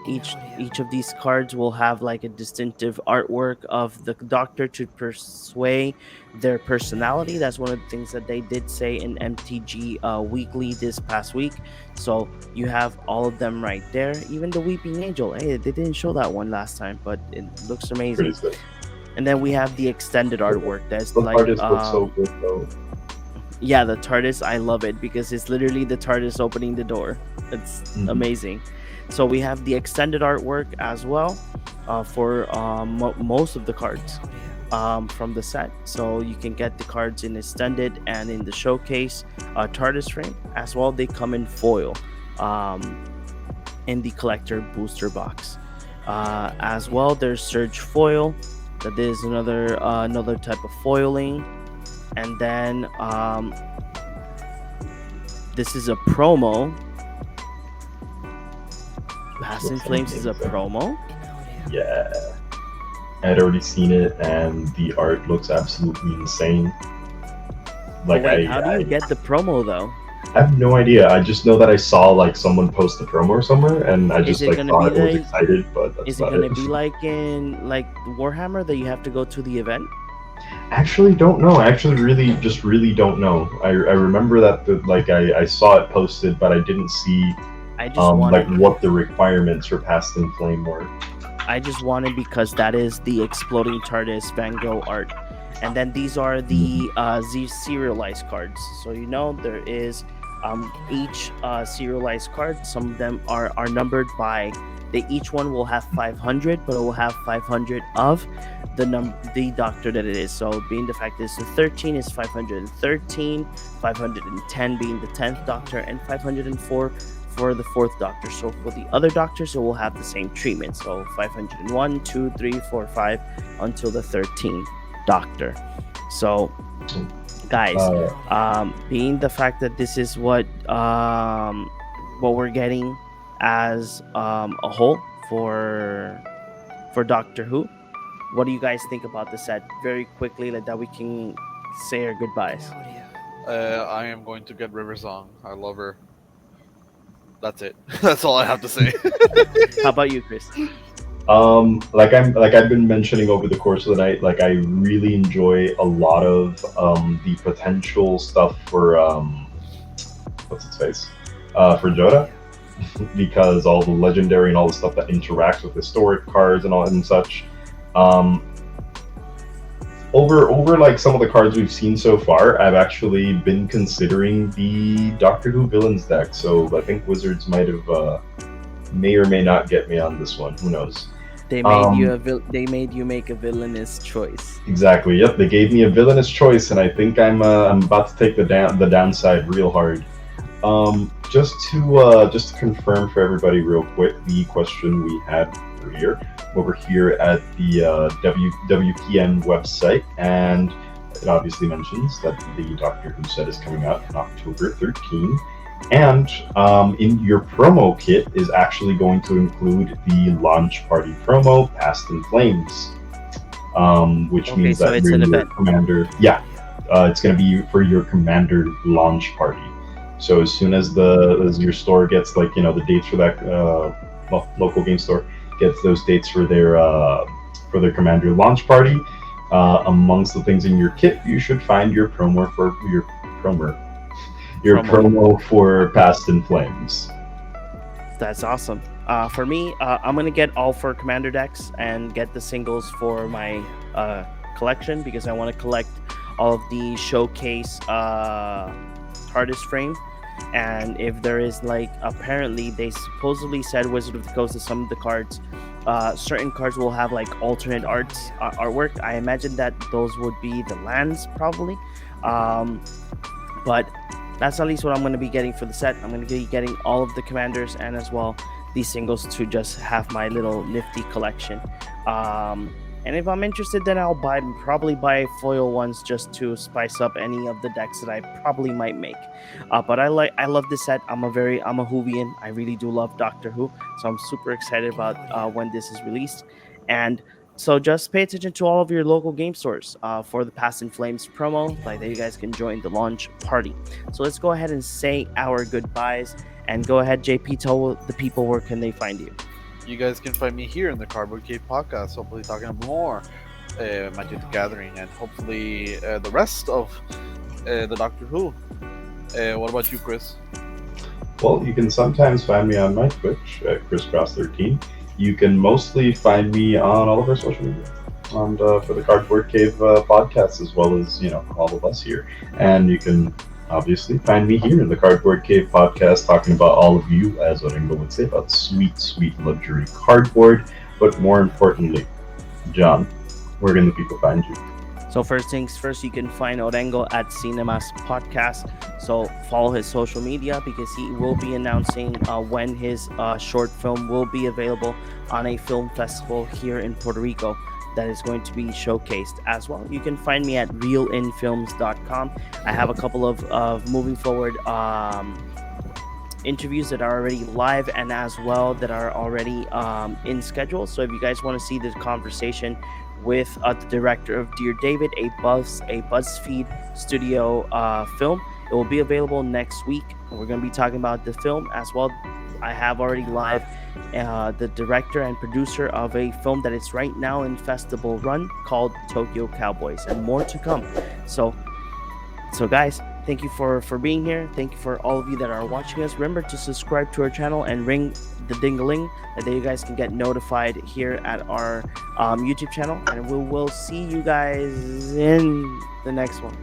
each of these cards will have like a distinctive artwork of the doctor to persuade their personality. That's one of the things that they did say in MTG Weekly this past week. So you have all of them right there. Even the Weeping Angel. Hey, they didn't show that one last time, but it looks amazing. Pretty sick. And then we have the extended artwork. That's The like artist looks so good though. yeah, the TARDIS, I love it because it's literally the TARDIS opening the door. It's amazing. So we have the extended artwork as well for most of the cards from the set. So you can get the cards in extended and in the showcase TARDIS frame as well. They come in foil in the collector booster box. As well, there's Surge foil. That is another type of foiling. And then this is a promo. Past in Flames is a promo. Yeah. I had already seen it and the art looks absolutely insane. Like Wait, how do you get the promo though? I have no idea. I just know that I saw like someone post the promo somewhere and I just it like gonna thought be I was like- excited, but that's Is it about gonna it. be like in like Warhammer that you have to go to the event? Actually don't know. I actually really don't know. I remember that I saw it posted but I didn't see I just want like what the requirements for Past in Flame were. I just want it because that is the exploding Tardis Van Gogh art. And then these are the serialized cards. So there is each serialized card. Some of them are numbered by. Each one will have 500, but it will have 500 of the doctor that it is. So being the fact that it's the 13 is 513, 510 being the 10th doctor, and 504 for the 4th doctor. So for the other doctors, it will have the same treatment. So 501, 2, 3, 4, 5 until the 13th doctor. So guys, being the fact that this is what we're getting as a whole for Doctor Who, what do you guys think about the set? Very quickly, like that we can say our goodbyes. I am going to get River Song. I love her. That's it. That's all I have to say. How about you, Chris? Like I've been mentioning over the course of the night, like I really enjoy a lot of the potential stuff for what's its face for Joda, because all the legendary and all the stuff that interacts with historic cards and all and such. Over like some of the cards we've seen so far, I've actually been considering the Doctor Who villains deck. So I think Wizards might have may or may not get me on this one. Who knows? They made they made you make a villainous choice. Exactly. Yep. They gave me a villainous choice, and I think I'm about to take the downside real hard. Just to confirm for everybody real quick, the question we had earlier over here at the WPN website, and it obviously mentions that the Doctor Who set is coming out on October 13, and in your promo kit is actually going to include the launch party promo, Past in Flames, which means so that it's an event. Commander, it's going to be for your Commander launch party. So as soon as your store gets the dates for that local game store gets those dates for their Commander launch party, amongst the things in your kit, you should find your promo for Past in Flames. That's awesome. For me, I'm gonna get all 4 Commander decks and get the singles for my collection because I want to collect all of the showcase Tardis frame. And if there is apparently they supposedly said Wizard of the Coast is some of the cards, certain cards will have alternate artwork. I imagine that those would be the lands probably, but that's at least what I'm going to be getting for the set. I'm going to be getting all of the commanders and as well these singles to just have my little nifty collection. And if I'm interested, then I'll probably buy foil ones just to spice up any of the decks that I probably might make. But I love this set. I'm a Whovian. I really do love Doctor Who, so I'm super excited about when this is released. And so just pay attention to all of your local game stores for the Past in Flames promo, that you guys can join the launch party. So let's go ahead and say our goodbyes. And go ahead, JP, tell the people where can they find you. You guys can find me here in the Cardboard Cave podcast, hopefully talking more Magic the Gathering and hopefully the rest of the Doctor Who. What about you, Chris? Well, you can sometimes find me on my Twitch at ChrisCross13. You can mostly find me on all of our social media and for the Cardboard Cave podcast, as well as all of us here. And you can obviously find me here in the Cardboard Cave podcast talking about all of you, as Orengo would say, about sweet, sweet luxury cardboard. But more importantly, John, where can the people find you? So first things first, you can find Orengo at Cinemas Podcast. So follow his social media because he will be announcing when his short film will be available on a film festival here in Puerto Rico that is going to be showcased as well. You can find me at realinfilms.com. I have a couple of moving forward interviews that are already live and as well that are already in schedule. So if you guys want to see the conversation with the director of Dear David, a BuzzFeed studio film, it will be available next week. We're going to be talking about the film as well. I have already live the director and producer of a film that is right now in festival run called Tokyo Cowboys, and more to come. So guys, thank you for being here. Thank you for all of you that are watching us. Remember to subscribe to our channel and ring the ding-a-ling, that you guys can get notified here at our YouTube channel. And we will see you guys in the next one.